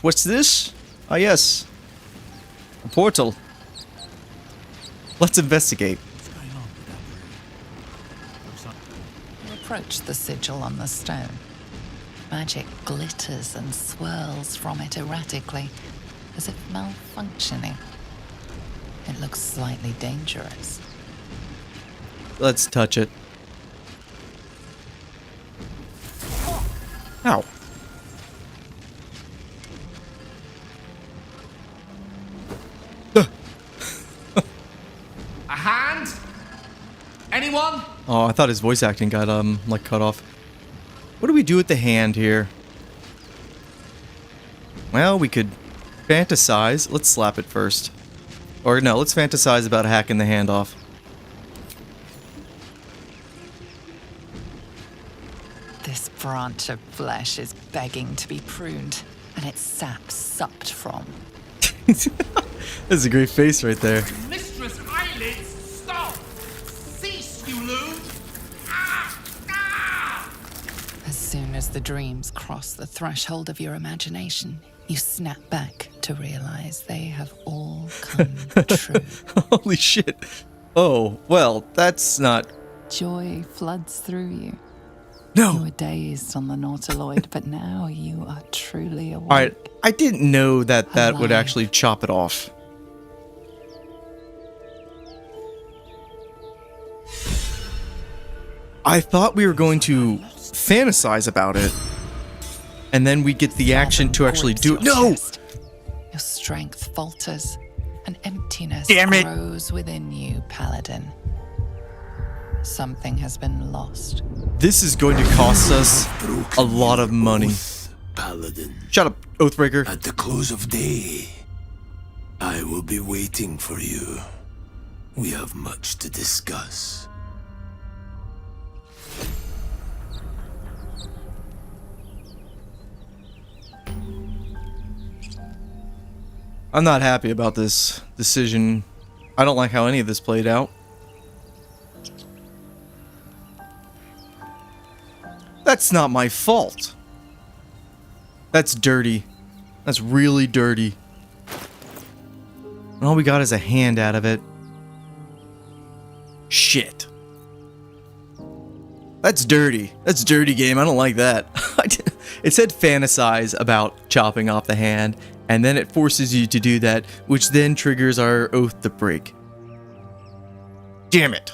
What's this? Ah, yes. A portal. Let's investigate. You approach the sigil on the stone. Magic glitters and swirls from it erratically, as if malfunctioning. It looks slightly dangerous. Let's touch it. Ow. A hand? Anyone? Oh, I thought his voice acting got like cut off. What do we do with the hand here? Well, we could fantasize. Let's slap it first. Or no, let's fantasize about hacking the hand off. This branch of flesh is begging to be pruned, and its sap sucked from. That's a great face right there. Mistress Eyelids, stop! Cease, you loon! As soon as the dreams cross the threshold of your imagination, you snap back to realize they have all come true. Holy shit. Oh, well, that's not... Joy floods through you. No! You were dazed on the Nautiloid, but now you are truly awake. Alright, I didn't know that would Alive. actually chop it off. I thought we were going to fantasize about it, and then we get the action to actually do it. No! Your strength falters, and emptiness Damn it. grows within you, Paladin. Something has been lost. This is going to cost us a lot of money. Paladin. Shut up, Oathbreaker. At the close of day, I will be waiting for you. We have much to discuss. I'm not happy about this decision. I don't like how any of this played out. That's not my fault. That's dirty. That's really dirty. And all we got is a hand out of it. Shit. That's dirty. That's dirty game. I don't like that. It said fantasize about chopping off the hand, and then it forces you to do that, which then triggers our oath to break. Damn it.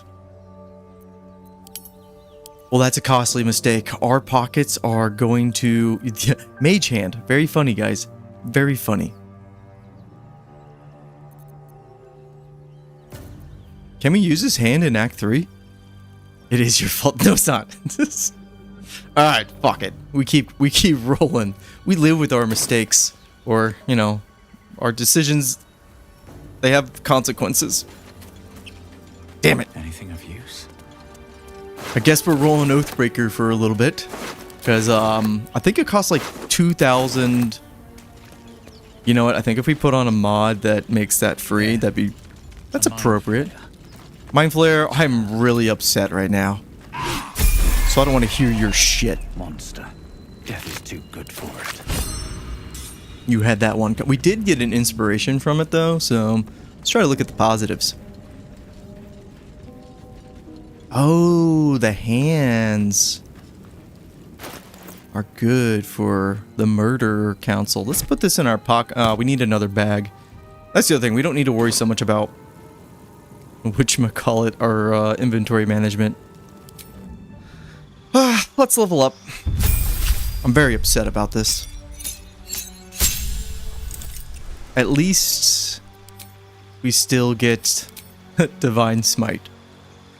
Well, that's a costly mistake. Our pockets are going to... Mage hand. Very funny, guys. Very funny. Can we use this hand in Act 3? It is your fault. No, it's not. Alright, fuck it. We keep rolling. We live with our mistakes. Or, you know, our decisions. They have consequences. Damn it. Anything of use? I guess we're rolling Oathbreaker for a little bit. Because I think it costs like 2,000. You know what? I think if we put on a mod that makes that free, that's appropriate. Mind Flare, I'm really upset right now. So I don't want to hear your shit. Monster. Death is too good for it. You had that one. We did get an inspiration from it though, so let's try to look at the positives. Oh, the hands are good for the murder council. Let's put this in our pocket. We need another bag. That's the other thing. We don't need to worry so much about whatchamacallit, our inventory management. Let's level up. I'm very upset about this. At least we still get Divine Smite.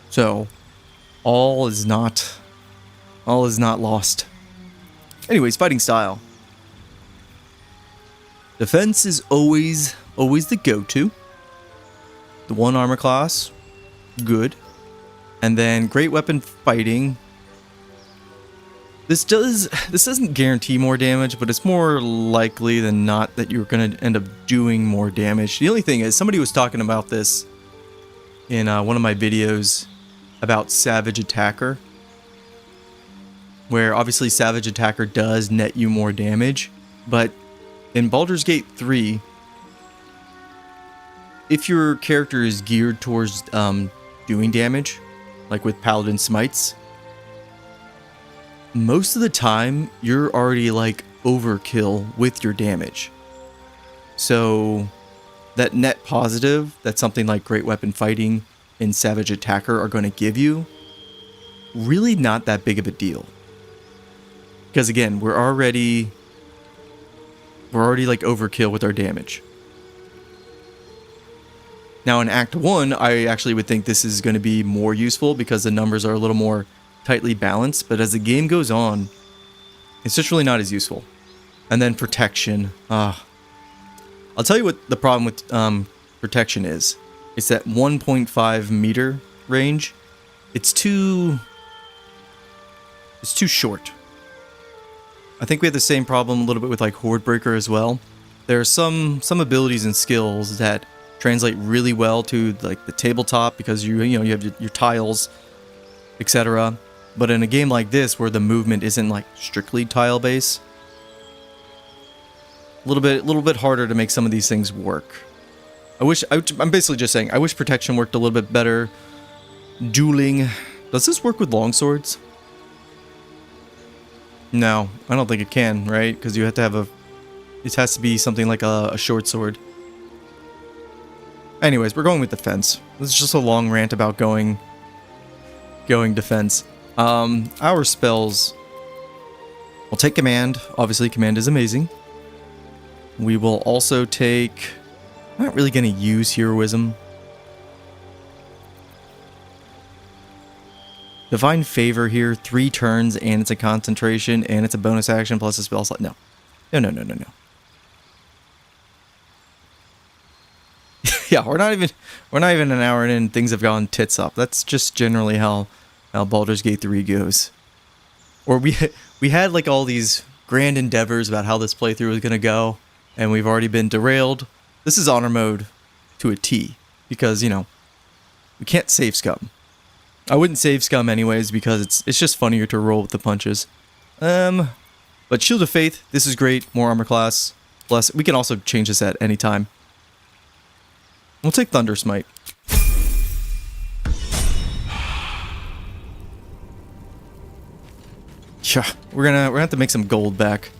So all is not lost. Anyways, fighting style. Defense is always the go-to. The 1 armor class, good. And then great weapon fighting. This doesn't guarantee more damage, but it's more likely than not that you're going to end up doing more damage. The only thing is, somebody was talking about this in one of my videos about Savage Attacker, where obviously Savage Attacker does net you more damage, but in Baldur's Gate 3, if your character is geared towards doing damage, like with Paladin Smites, most of the time you're already like overkill with your damage. So that net positive that something like Great Weapon Fighting and Savage Attacker are going to give you, really not that big of a deal. Because again, we're already like overkill with our damage. Now in Act 1, I actually would think this is going to be more useful because the numbers are a little more tightly balanced, but as the game goes on, it's just really not as useful. And then protection. I'll tell you what the problem with protection is. It's that 1.5 meter range. It's too short. I think we have the same problem a little bit with like Horde Breaker as well. There are some abilities and skills that translate really well to like the tabletop because you have your tiles, etc. But in a game like this where the movement isn't like strictly tile based, a little bit harder to make some of these things work. I'm basically just saying I wish protection worked a little bit better. Dueling, does this work with longswords? No, I don't think it can, right? Because you have to have it has to be something like a short sword. Anyways, we're going with defense. This is just a long rant about going defense. Our spells, we'll take command. Obviously, command is amazing. We will also take, I'm not really going to use heroism. Divine Favor here, 3 turns, and it's a concentration, and it's a bonus action plus a spell slot. No. Yeah, we're not even an hour in and things have gone tits up. That's just generally how Baldur's Gate 3 goes. Or we had like all these grand endeavors about how this playthrough was going to go, and we've already been derailed. This is honor mode to a T, because, we can't save scum. I wouldn't save scum anyways, because it's just funnier to roll with the punches. But Shield of Faith, this is great. More armor class. Plus, we can also change this at any time. We'll take Thunder Smite. Yeah, we're gonna have to make some gold back.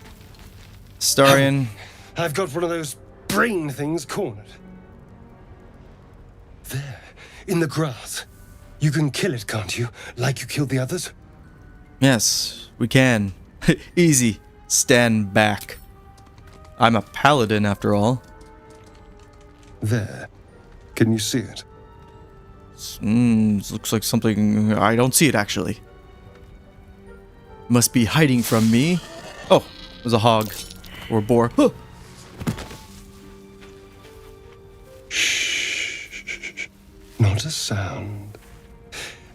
Starion. I've got one of those brain things cornered. There, in the grass. You can kill it, can't you? Like you killed the others? Yes, we can. Easy. Stand back. I'm a paladin after all. There. Can you see it? Looks like something... I don't see it, actually. Must be hiding from me. Oh, there's a hog. Or a boar. Huh. Shh. Not a sound.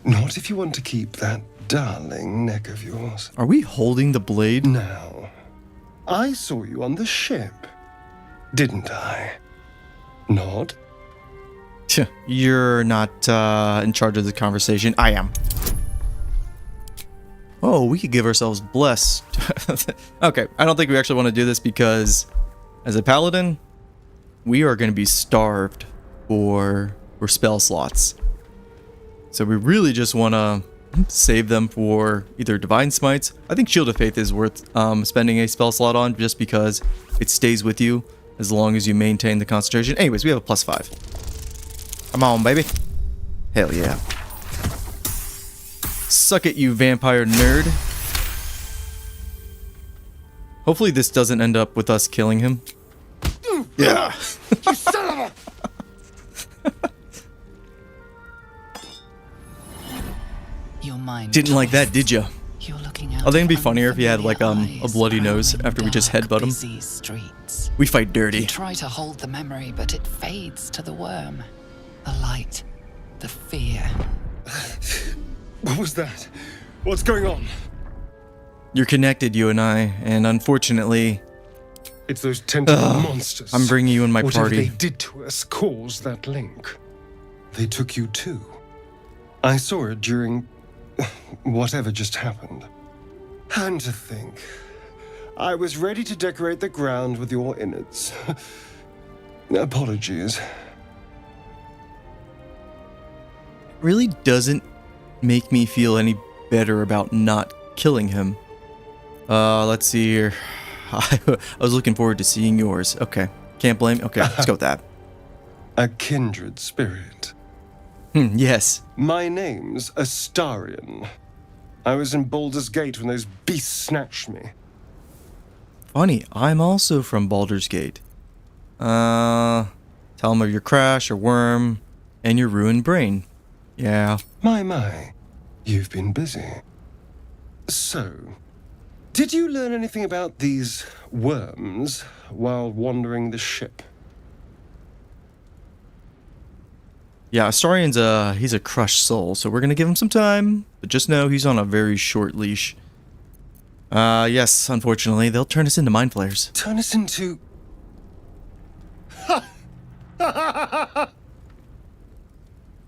Not if you want to keep that darling neck of yours. Are we holding the blade? Now, I saw you on the ship, didn't I? Nod? You're not in charge of the conversation. I am. Oh, we could give ourselves blessed. Okay, I don't think we actually want to do this because as a paladin, we are going to be starved for spell slots. So we really just want to save them for either Divine Smites. I think Shield of Faith is worth spending a spell slot on just because it stays with you as long as you maintain the concentration. Anyways, we have a +5. Come on, baby. Hell yeah. Suck it, you vampire nerd. Hopefully this doesn't end up with us killing him. Yeah. You son of a... Your mind Didn't like that, did ya? You're looking out. I think it'd be funnier if he had like a bloody nose after we just headbutt him. Streets. We fight dirty. You try to hold the memory, but it fades to the worm. The light. The fear. What was that? What's going on? You're connected, you and I, and unfortunately, It's those tentacle monsters. I'm bringing you in my Whatever party. they did to us caused that link. They took you too. I saw it during whatever just happened. And to think, I was ready to decorate the ground with your innards. Apologies. Really doesn't make me feel any better about not killing him. Let's see here. I was looking forward to seeing yours. Okay. Can't blame. Okay, let's go with that. A kindred spirit. Yes. My name's Astarion. I was in Baldur's Gate when those beasts snatched me. Funny, I'm also from Baldur's Gate. Tell him of your crash, your worm, and your ruined brain. Yeah. My. You've been busy. So, did you learn anything about these worms while wandering the ship? Yeah, Astarion's he's a crushed soul, so we're gonna give him some time, but just know he's on a very short leash. Yes, unfortunately, they'll turn us into mind flayers. Turn us into...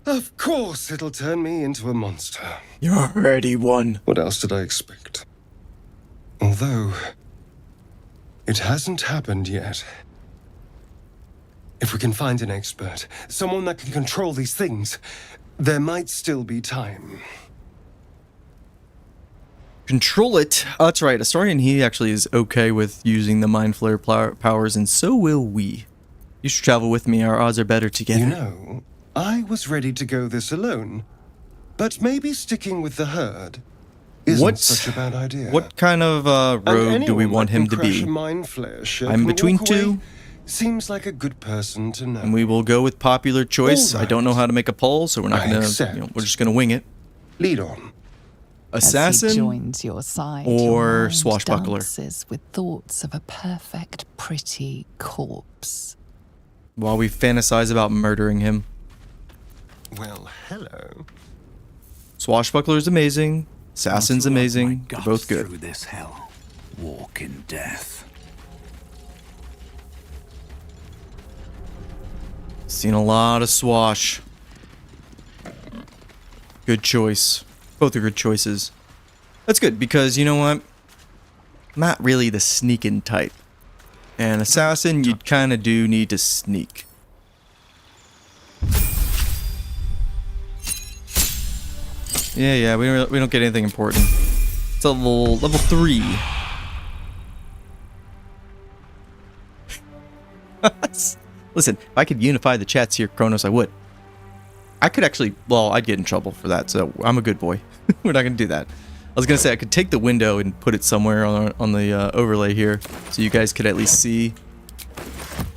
Of course it'll turn me into a monster. You're already one. What else did I expect? Although, it hasn't happened yet. If we can find an expert, someone that can control these things, there might still be time. Control it. Oh, that's right. Astarion, he actually is okay with using the mind flare powers, and so will we. You should travel with me. Our odds are better together. You know, I was ready to go this alone, but maybe sticking with the herd isn't such a bad idea. What kind of rogue do we want him to be? I'm between two. Seems like a good person to know. And we will go with popular choice. Right. I don't know how to make a poll, so we're not gonna. We're just gonna wing it. Lead on. Assassin As he joins your side, or your mind swashbuckler? dances with thoughts of a perfect, pretty corpse. While we fantasize about murdering him. Well, hello. Swashbuckler is amazing. Assassin's amazing. They're both good. Through this hell, walk in death. Seen a lot of swash. Good choice. Both are good choices. That's good because you know what? I'm not really the sneaking type. And assassin, you kind of do need to sneak. Yeah, we don't get anything important. It's a level 3. Listen, if I could unify the chats here, Kronos, I would. I could actually, well, I'd get in trouble for that, so I'm a good boy. We're not going to do that. I was going to say I could take the window and put it somewhere on the overlay here, so you guys could at least see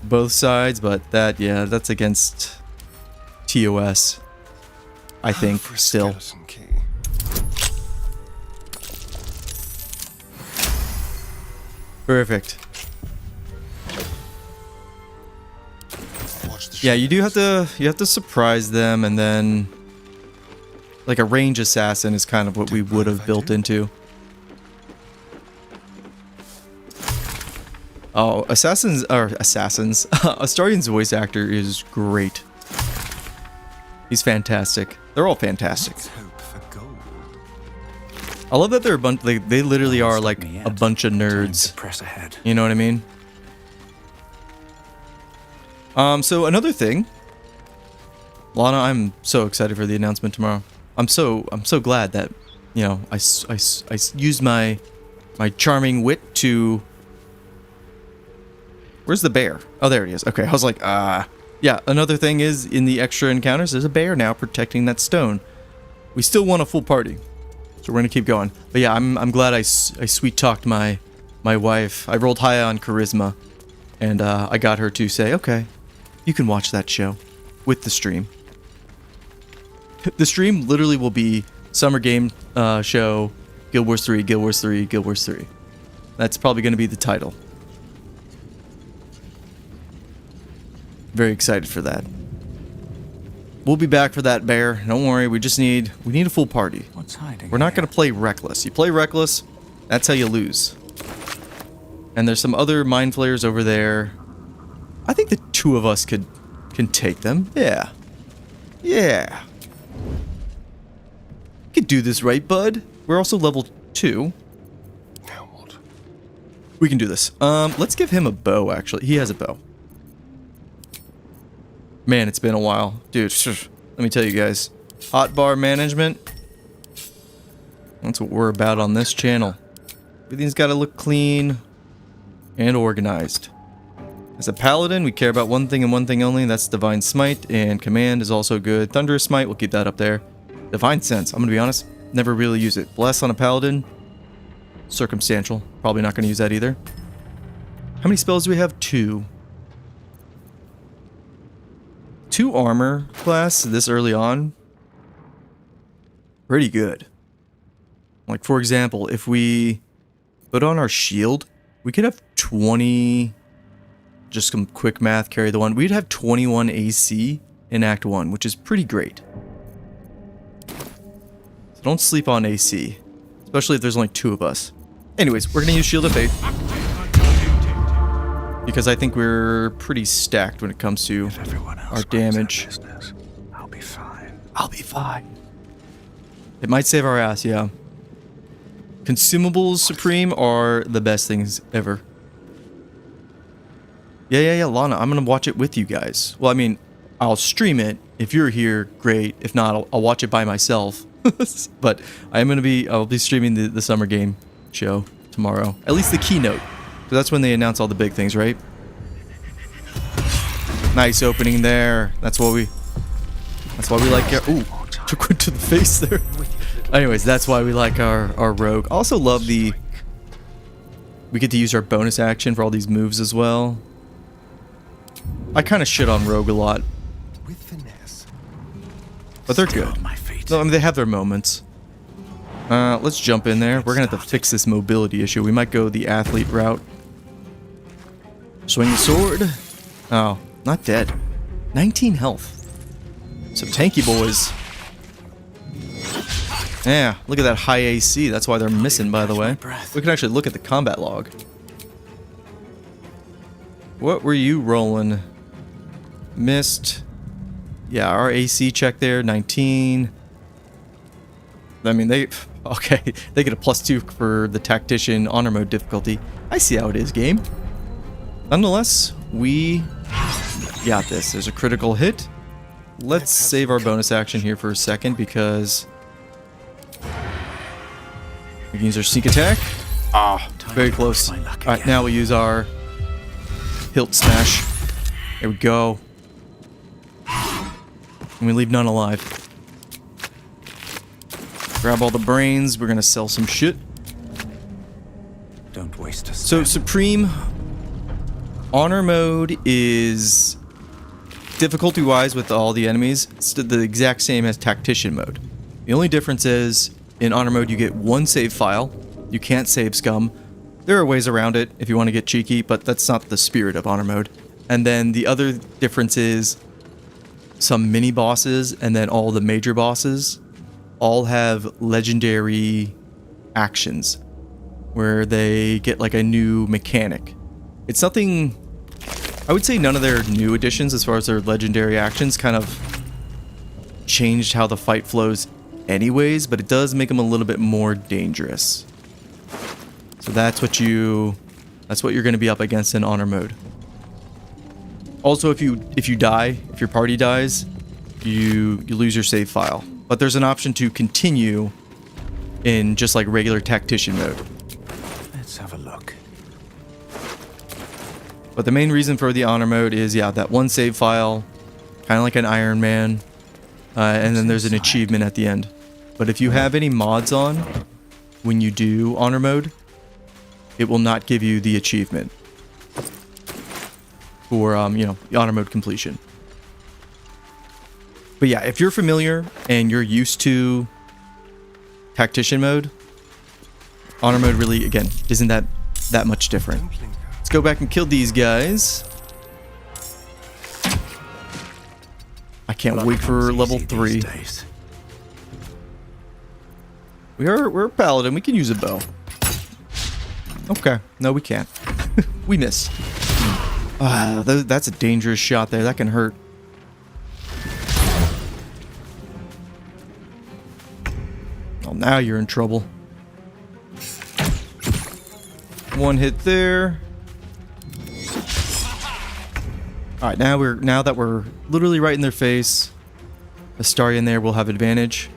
both sides, but that, yeah, that's against TOS, I think, still. Perfect. Yeah, you do have to surprise them and then Like a range assassin is kind of what we would have built into. Oh, assassins. Astarion's voice actor is great. He's fantastic. They're all fantastic. I love that they're a bunch. They literally are like a bunch of nerds. Press ahead. You know what I mean? So another thing, Lana, I'm so excited for the announcement tomorrow. I'm so glad that, you know, I used my charming wit to. Where's the bear? Oh, there it is. Okay, I was like, yeah. Another thing is in the extra encounters, there's a bear now protecting that stone. We still want a full party, so we're gonna keep going. But yeah, I'm glad I sweet talked my wife. I rolled high on charisma, and I got her to say, okay, you can watch that show with the stream. The stream literally will be Summer Game Show, Guild Wars 3, Guild Wars 3, Guild Wars 3. That's probably going to be the title. Very excited for that. We'll be back for that, bear. Don't worry, we need a full party. What's hiding? We're not going to play reckless. You play reckless, that's how you lose. And there's some other mind flayers over there. I think the two of us can take them. Yeah. Yeah. We can do this, right, bud? We're also level 2. Now what? We can do this. Let's give him a bow, actually. He has a bow. Man, it's been a while. Dude, let me tell you guys. Hotbar management. That's what we're about on this channel. Everything's got to look clean and organized. As a paladin, we care about one thing and one thing only, and that's Divine Smite, and Command is also good. Thunderous Smite, we'll keep that up there. Divine Sense, I'm going to be honest, never really use it. Bless on a paladin, circumstantial. Probably not going to use that either. How many spells do we have? 2. 2 armor class this early on. Pretty good. Like, for example, if we put on our shield, we could have 20... Just some quick math, carry the 1. We'd have 21 AC in Act 1, which is pretty great. So don't sleep on AC. Especially if there's only 2 of us. Anyways, we're going to use Shield of Faith. Because I think we're pretty stacked when it comes to our damage. I'll be fine. I'll be fine. It might save our ass, yeah. Consumables Supreme are the best things ever. Yeah, Lana, I'm going to watch it with you guys. Well, I mean, I'll stream it. If you're here, great. If not, I'll watch it by myself. But I'll be streaming the Summer Game Show tomorrow. At least the keynote. So that's when they announce all the big things, right? Nice opening there. That's why we like our... Ooh, took one to the face there. Anyways, that's why we like our rogue. I also love we get to use our bonus action for all these moves as well. I kind of shit on rogue a lot. With finesse. But they're good. No, I mean, they have their moments. Let's jump in there. We're going to have to fix this mobility issue. We might go the athlete route. Swing the sword. Oh, not dead. 19 health. Some tanky boys. Yeah, look at that high AC. That's why they're missing, by the way. We can actually look at the combat log. What were you rolling? Missed. Yeah, our AC check there, 19. I mean, they get a +2 for the tactician honor mode difficulty. I see how it is, game. Nonetheless, we got this. There's a critical hit. Let's save our bonus action here for a second because we can use our sneak attack. Ah, very close. All right, now we use our hilt smash. There we go. And we leave none alive. Grab all the brains. We're gonna sell some shit. Don't waste us. So Supreme honor mode is difficulty-wise with all the enemies. It's the exact same as tactician mode. The only difference is in honor mode you get 1 save file. You can't save scum. There are ways around it if you want to get cheeky, but that's not the spirit of honor mode. And then the other difference is some mini bosses and then all the major bosses all have legendary actions where they get like a new mechanic. It's nothing, I would say none of their new additions as far as their legendary actions kind of changed how the fight flows anyways, but it does make them a little bit more dangerous. So that's what you're going to be up against in honor mode. Also, if you die, if your party dies, you lose your save file. But there's an option to continue in just like regular tactician mode. Let's have a look. But the main reason for the honor mode is, yeah, that one save file, kind of like an Iron Man, and then there's an achievement at the end. But if you have any mods on when you do honor mode, it will not give you the achievement for, the honor mode completion. But yeah, if you're familiar and you're used to tactician mode, honor mode really, again, isn't that much different. Let's go back and kill these guys. I can't wait for level 3. We're a paladin. We can use a bow. Okay. No, we can't. We missed. That's a dangerous shot there. That can hurt. Oh, now you're in trouble. One hit there. All right, now that we're literally right in their face, Astarion there will have advantage,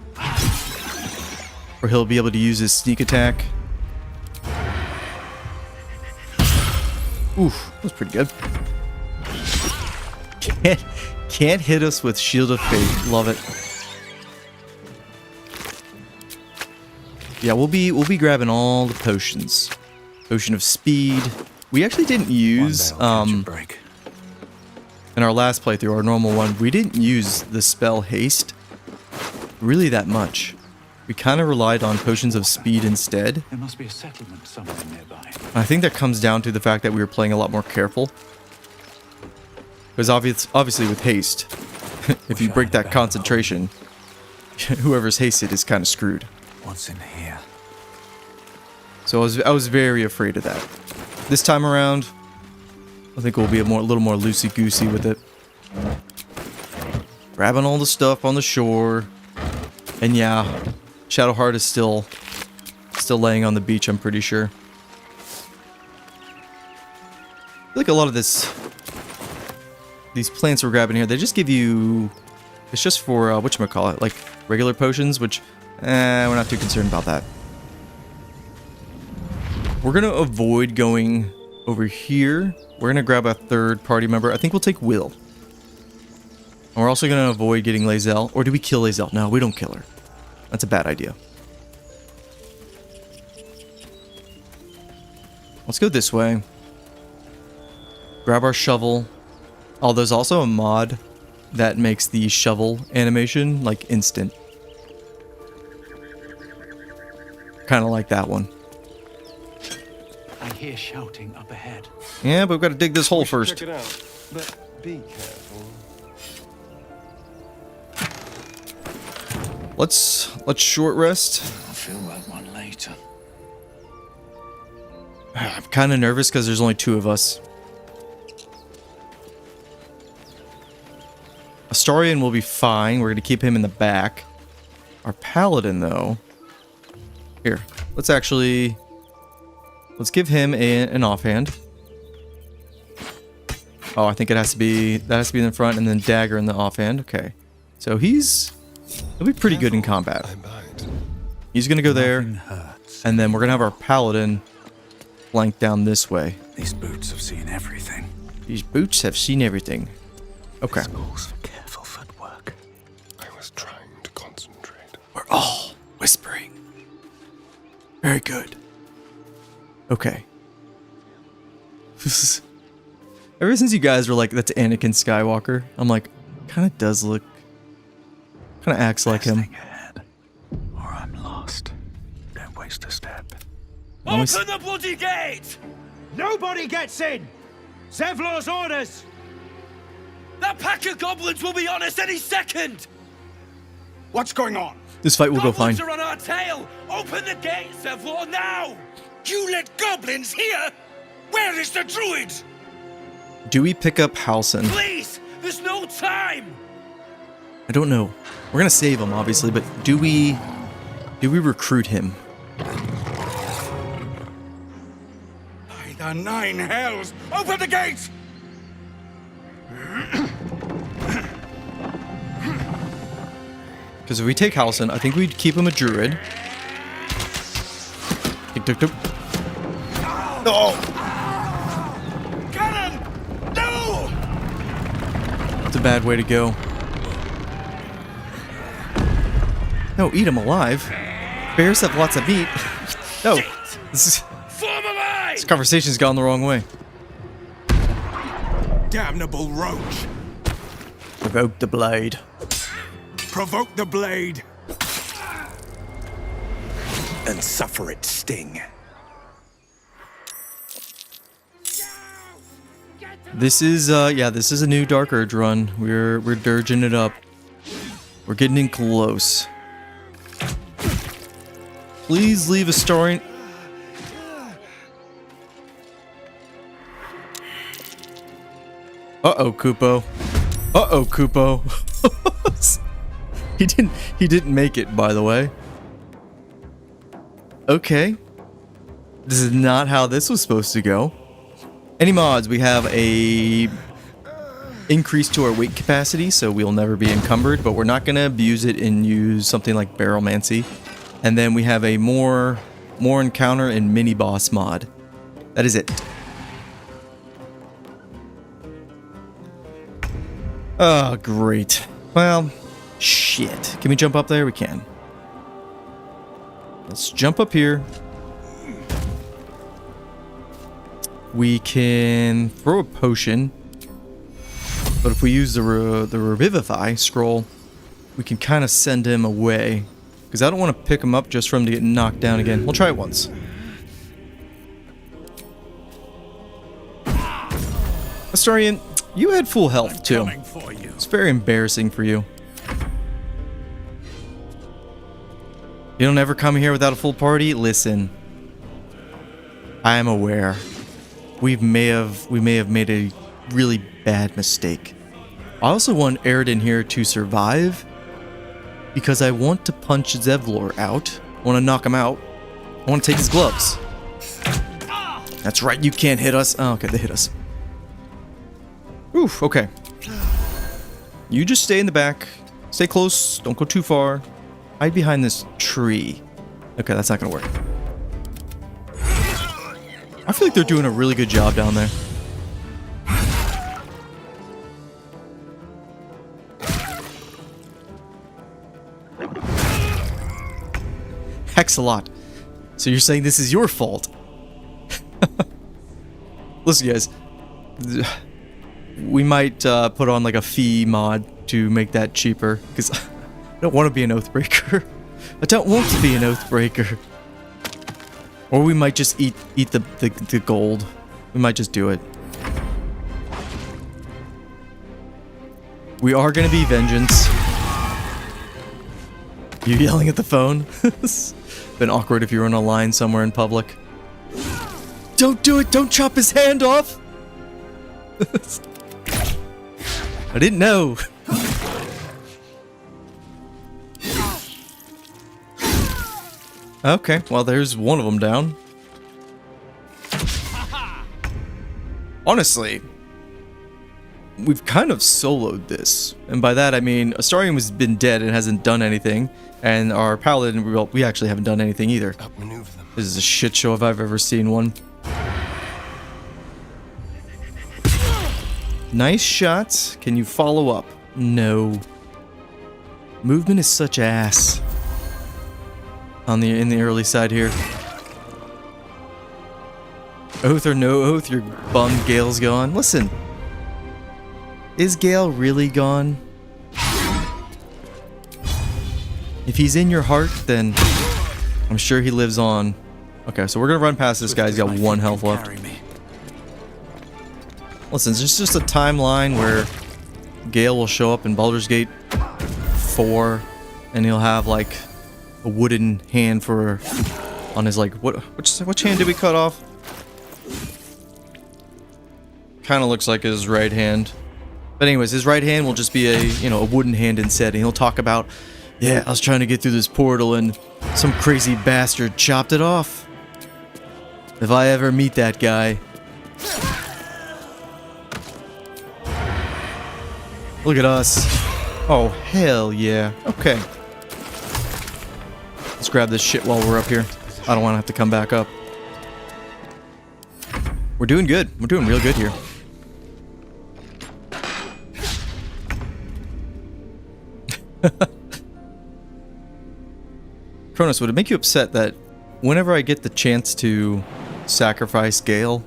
or he'll be able to use his sneak attack. Oof, that was pretty good. Can't hit us with Shield of Fate. Love it. Yeah, we'll be grabbing all the potions. Potion of Speed. We actually didn't use in our last playthrough, our normal one, we didn't use the spell Haste really that much. We kind of relied on Potions of Speed instead. There must be a settlement somewhere nearby. I think that comes down to the fact that we were playing a lot more careful. Because obviously with Haste, if you break that concentration, whoever's hasted is kind of screwed. What's in here? So I was very afraid of that. This time around, I think we'll be a little more loosey-goosey with it. Grabbing all the stuff on the shore. And yeah, Shadowheart is still laying on the beach, I'm pretty sure. I feel like a lot of these plants we're grabbing here, they just give you, it's just for, whatchamacallit, like regular potions, which, we're not too concerned about that. We're going to avoid going over here. We're going to grab a third party member. I think we'll take Will. And we're also going to avoid getting Lae'zel. Or do we kill Lae'zel? No, we don't kill her. That's a bad idea. Let's go this way. Grab our shovel. Oh, there's also a mod that makes the shovel animation like instant. Kind of like that one. I hear shouting up ahead. Yeah, but we've got to dig this hole first. Check it out, but be careful. Let's short rest. I'll feel that one later. I'm kind of nervous because there's only 2 of us. Astarion will be fine. We're going to keep him in the back. Our paladin, though. Here, let's give him an offhand. Oh, I think that has to be in the front and then dagger in the offhand. Okay, so he'll be pretty good in combat. He's gonna go there, and then we're gonna have our paladin flank down this way. These boots have seen everything. These boots have seen everything. Okay. This calls for careful footwork. I was trying to concentrate. We're all whispering. Very good. Okay. Ever since you guys were like, that's Anakin Skywalker, I'm like, kind of does look, kind of acts like him. Ahead, or I'm lost. Don't waste a step. Open the bloody gate! Nobody gets in! Zevlor's orders! That pack of goblins will be on us any second! What's going on? This fight will go fine. Goblins are on our tail! Open the gate, Zevlor, now! You let goblins here? Where is the druid? Do we pick up Halsin? Please! There's no time! I don't know. We're gonna save him, obviously, but do we recruit him? By the 9 hells! Open the gate! Because if we take Halsin, I think we'd keep him a druid. Tick, tick, tick. Oh! Cannon! No! That's a bad way to go. No, eat him alive. Bears have lots of meat. No, this conversation's gone the wrong way. Damnable roach! Provoke the blade. Provoke the blade! And suffer its sting. This is this is a new Dark Urge run. We're dirging it up. We're getting in close. Please leave a story. Uh-oh, Kupo. Uh-oh, Kupo. He didn't make it, by the way. Okay. This is not how this was supposed to go. Any mods, we have a increase to our weight capacity, so we'll never be encumbered, but we're not going to abuse it and use something like Barrelmancy. And then we have a more encounter and mini boss mod. That is it. Oh, great. Well, shit. Can we jump up there? We can. Let's jump up here. We can throw a potion. But if we use the Revivify scroll, we can kind of send him away. Because I don't want to pick him up just for him to get knocked down again. We'll try it once. Astarion, you had full health too. It's very embarrassing for you. You don't ever come here without a full party? Listen. I am aware. We may have made a really bad mistake. I also want Aridin here to survive. Because I want to punch Zevlor out. I want to knock him out. I want to take his gloves. That's right, you can't hit us. Oh, okay, they hit us. Oof, okay. You just stay in the back. Stay close. Don't go too far. Hide behind this tree. Okay, that's not going to work. I feel like they're doing a really good job down there. Hex-a-lot. So you're saying this is your fault? Listen, guys. We might put on like a fee mod to make that cheaper. Because I don't want to be an Oathbreaker. I don't want to be an Oathbreaker. Or we might just eat the gold. We might just do it. We are going to be Vengeance. You yelling at the phone? It's been awkward if you're on a line somewhere in public. Don't do it! Don't chop his hand off! I didn't know. Okay, well there's one of them down. Honestly, we've kind of soloed this. And by that I mean Astarion has been dead and hasn't done anything. And our paladin, well, we actually haven't done anything either. Outmaneuver them. This is a shit show if I've ever seen one. Nice shots. Can you follow up? No. Movement is such ass. In the early side here. Oath or no oath, you're bummed Gale's gone. Listen. Is Gale really gone? If he's in your heart, then I'm sure he lives on. Okay, so we're gonna run past this guy. He's got 1 health left. Listen, there's just a timeline where Gale will show up in Baldur's Gate 4, and he'll have like a wooden hand for on his like which hand did we cut off? Kind of looks like his right hand. But anyways, his right hand will just be a wooden hand instead, and he'll talk about, yeah, I was trying to get through this portal and some crazy bastard chopped it off. If I ever meet that guy. Look at us. Oh, hell yeah. Okay. Let's grab this shit while we're up here. I don't want to have to come back up. We're doing good. We're doing real good here. Cronus, would it make you upset that whenever I get the chance to sacrifice Gale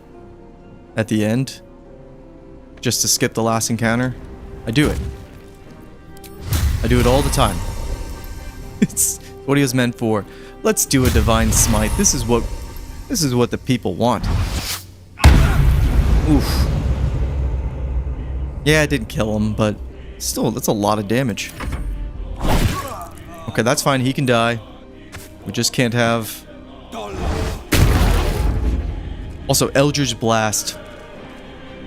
at the end, just to skip the last encounter, I do it. I do it all the time. It's what he was meant for. Let's do a divine smite. This is what the people want. Oof. Yeah, I didn't kill him, but still, that's a lot of damage. Okay, that's fine. He can die. We just can't have... Also, Eldritch Blast.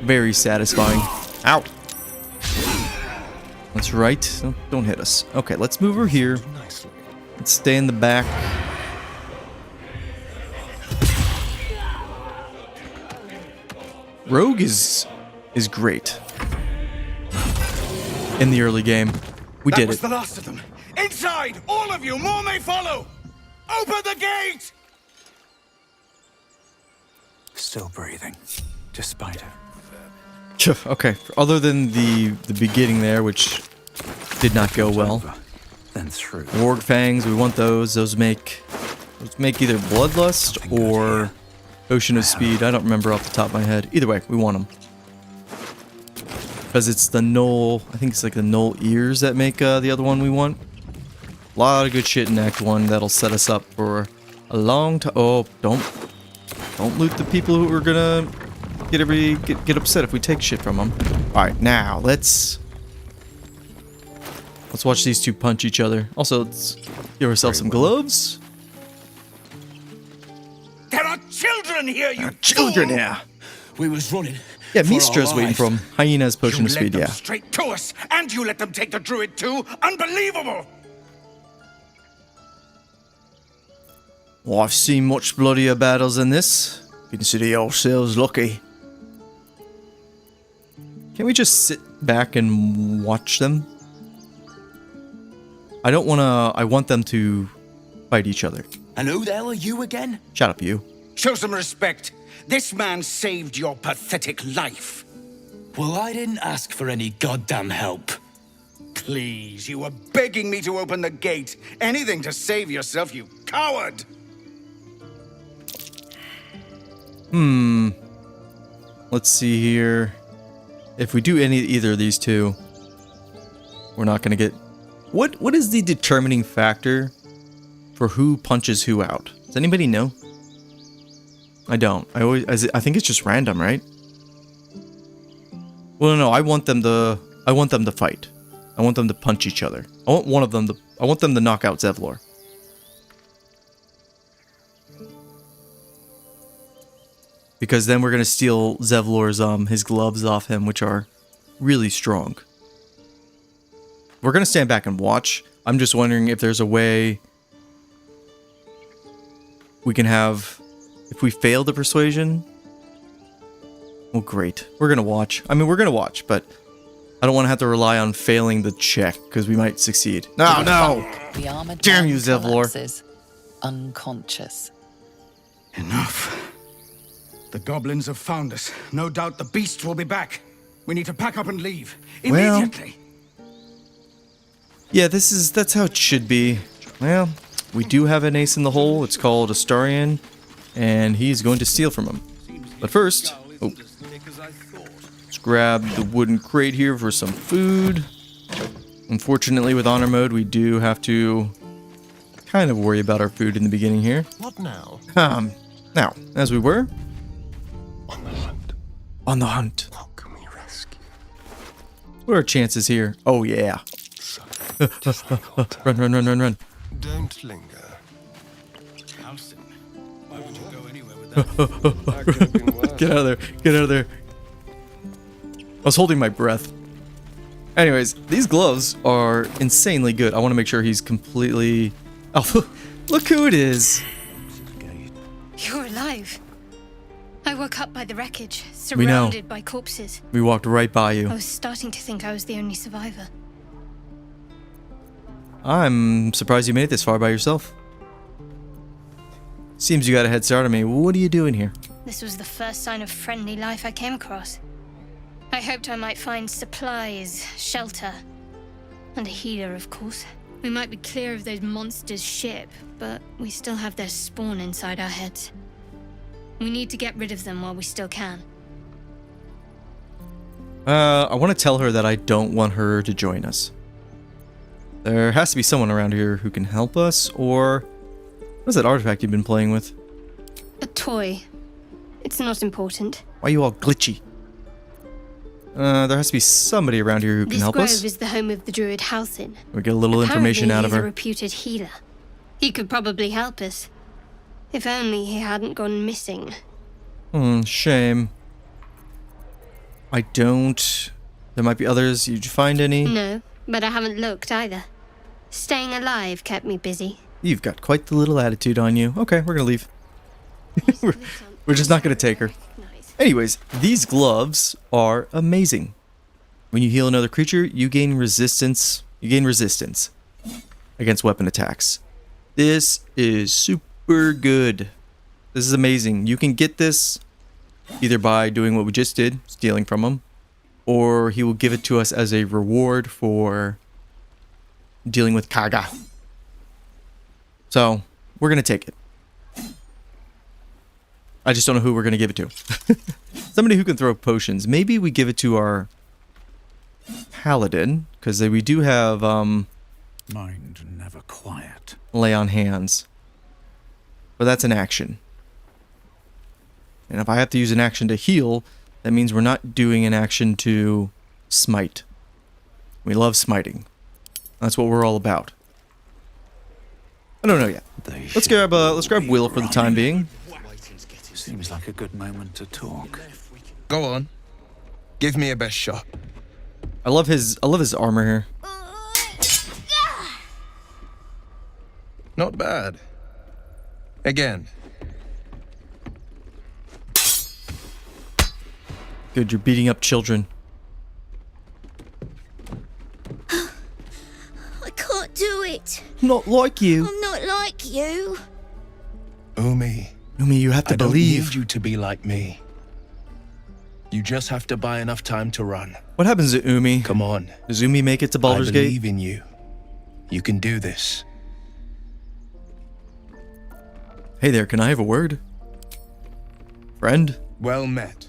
Very satisfying. Ow! That's right. Don't hit us. Okay, let's move over here. Let's stay in the back. Rogue is great. In the early game. We did it. That was the last of them. Inside! All of you! More may follow! Open the gate! Still breathing, despite it. Okay, other than the beginning there, which did not go well. Then through. Warg fangs, we want those. Those make either bloodlust or ocean of speed. I don't remember off the top of my head. Either way, we want them. Because it's the Knoll, I think it's like the Knoll ears that make the other one we want. A lot of good shit in Act 1 that'll set us up for a long time. Oh, don't loot the people who are gonna get upset if we take shit from them. Alright, now let's watch these two punch each other. Also, let's give ourselves some gloves. There are children here, you Children, fool! yeah. We was running. Yeah, Mistra's waiting for him. Hyena's potion of speed, You led yeah. them straight to us, and you let them take the druid too? Unbelievable! Well, I've seen much bloodier battles than this. Consider yourselves lucky. Can we just sit back and watch them? I want them to fight each other. And who the hell are you again? Shut up, you. Show some respect. This man saved your pathetic life. Well, I didn't ask for any goddamn help. Please, you were begging me to open the gate. Anything to save yourself, you coward! Let's see here. If we do either of these two, we're not gonna get... What is the determining factor for who punches who out? Does anybody know? I don't. I think it's just random, right? Well, no, I want them to fight. I want them to punch each other. I want them to knock out Zevlor. Because then we're gonna steal Zevlor's his gloves off him, which are really strong. We're gonna stand back and watch. I'm just wondering if there's a way we can have, if we fail the persuasion. Well, great. We're gonna watch. I mean, we're gonna watch, but I don't want to have to rely on failing the check because we might succeed. No, no! The armored Damn you, man Zevlor. collapses, unconscious. Enough. The goblins have found us. No doubt the beasts will be back. We need to pack up and leave. Well- Immediately. Yeah, that's how it should be. Well, we do have an ace in the hole. It's called Astarion, and he's going to steal from him. But first, let's grab the wooden crate here for some food. Unfortunately, with honor mode, we do have to kind of worry about our food in the beginning here. What now? Now, as we were, On the hunt. on the hunt. What can we rescue? What are our chances here? Oh, yeah. Run, run, run, run, run. Don't linger. Halsin, why would you go anywhere with that? That could have been worse. Get out of there. Get out of there. I was holding my breath. Anyways, these gloves are insanely good. I want to make sure he's completely... Oh, look who it is. You're alive. I woke up by the wreckage, We know. surrounded by corpses. We walked right by you. I was starting to think I was the only survivor. I'm surprised you made it this far by yourself. Seems you got a head start on me. What are you doing here? This was the first sign of friendly life I came across. I hoped I might find supplies, shelter, and a healer, of course. We might be clear of those monsters' ship, but we still have their spawn inside our heads. We need to get rid of them while we still can. I want to tell her that I don't want her to join us. There has to be someone around here who can help us, or... What's that artifact you've been playing with? A toy. It's not important. Why are you all glitchy? There has to be somebody around here who can This help grove us. is the home of the druid Halsin. We get a little information out of He's a her. reputed healer. He could probably help us. If only he hadn't gone missing. Shame. I don't... There might be others. Did you find any? No, but I haven't looked either. Staying alive kept me busy. You've got quite the little attitude on you. Okay, we're gonna leave. We're just not gonna take her. Anyways, these gloves are amazing. When you heal another creature, you gain resistance. Against weapon attacks. This is super good. This is amazing. You can get this either by doing what we just did, stealing from him, or he will give it to us as a reward for dealing with Kaga. So, we're going to take it. I just don't know who we're going to give it to. Somebody who can throw potions. Maybe we give it to our paladin, because we do have Mind never quiet. lay on hands. But that's an action. And if I have to use an action to heal, that means we're not doing an action to smite. We love smiting. That's what we're all about. I don't know yet. Let's grab Will for the time being. Seems like a good moment to talk. Go on. Give me a best shot. I love his armor here. Not bad. Again. Good, you're beating up children. I can't do it. Not like you. I'm not like you. Umi. Umi, you have to I don't believe. need you to be like me. You just have to buy enough time to run. What happens to Umi? Come on. Does Umi make it to Baldur's I Gate? believe in you. You can do this. Hey there, can I have a word? Friend? Well met.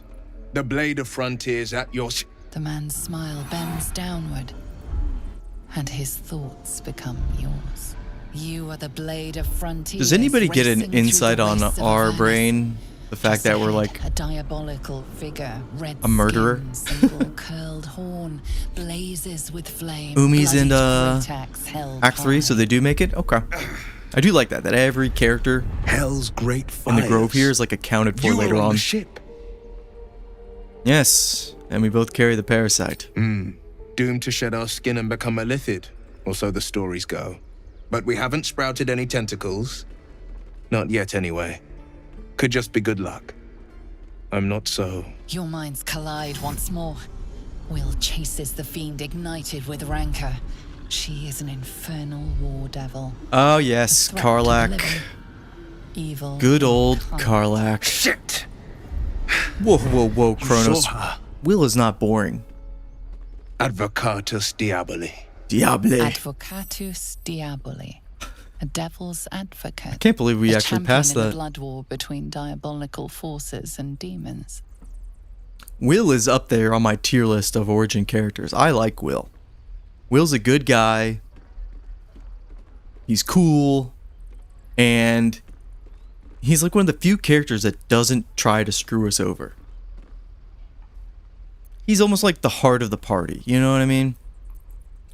The blade of frontiers at your... The man's smile bends downward, and his thoughts become yours. You are the blade of frontiers. Does anybody get an racing through insight the on wastes of our Avernus. brain? The fact that we're like A diabolical figure, red a murderer? skin, single curled horn, blazes with flame. Umi's in bloodied great axe held Act 3, so high. they do make it? Okay. I do like that every character Hell's great in fires. the grove here is like accounted for You later were on on. the ship. Yes, and we both carry the parasite. Doomed to shed our skin and become a lithid, or so the stories go. But we haven't sprouted any tentacles. Not yet, anyway. Could just be good luck. I'm not so... Your minds collide once more. Will chases the fiend ignited with rancor. She is an infernal war devil. Oh yes, Threat to the Karlak. living. Evil. Good old Hunt. Karlak. Shit! Whoa, whoa, whoa, Kronos. saw her. Will is not boring. Advocatus Diaboli. Diable. Advocatus Diaboli. A devil's advocate. I can't believe we A actually champion passed in the that. blood war between diabolical forces and demons. Will is up there on my tier list of origin characters. I like Will. Will's a good guy. He's cool. And he's like one of the few characters that doesn't try to screw us over. He's almost like the heart of the party. You know what I mean?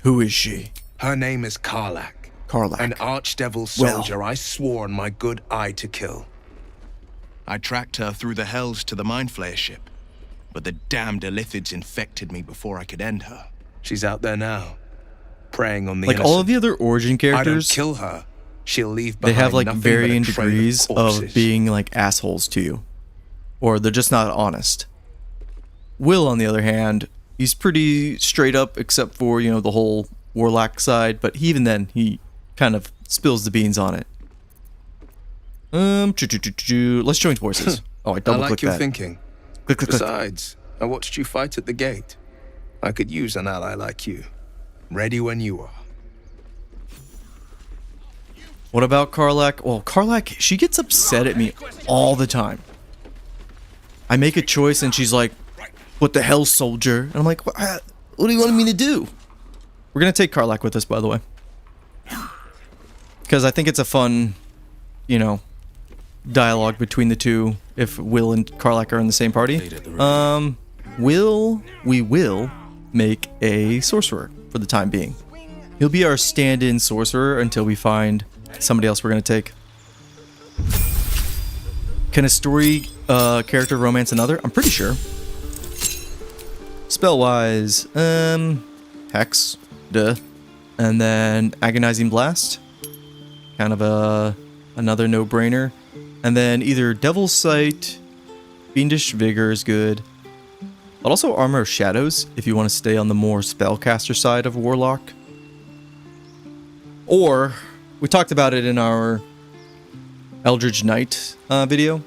Who is she? Her name is Karlak. Karlach. An archdevil soldier I swore on my good eye to kill. I tracked her through the hells to the Mind Flayer ship, but the damned Illithids infected me before I could end her. She's out there now, preying on the Like all of the other origin characters, I don't kill her. She'll leave they behind have like nothing but a varying trail of degrees of corpses. being like assholes to you, or they're just not honest. Will, on the other hand, he's pretty straight up, except for, you know, the whole warlock side, but even then, he kind of spills the beans on it. Let's join forces. Oh, I double I like clicked your that. thinking. Click. Besides, I watched you fight at the gate. I could use an ally like you. Ready when you are. What about Karlach? Well, Karlach, she gets upset at me all the time. I make a choice and she's like, "What the hell, soldier?" And I'm like, "What do you want me to do?" We're gonna take Karlach with us, by the way, because I think it's a fun, you know, dialogue between the two. If Will and Karlach are in the same party, we will make a sorcerer for the time being. He'll be our stand-in sorcerer until we find somebody else we're gonna take. Can a story character romance another? I'm pretty sure. Spell-wise, Hex, duh. And then Agonizing Blast. Kind of another no-brainer. And then either Devil's Sight, Fiendish Vigor is good. But also Armor of Shadows, if you want to stay on the more spellcaster side of Warlock. Or, we talked about it in our Eldritch Knight video.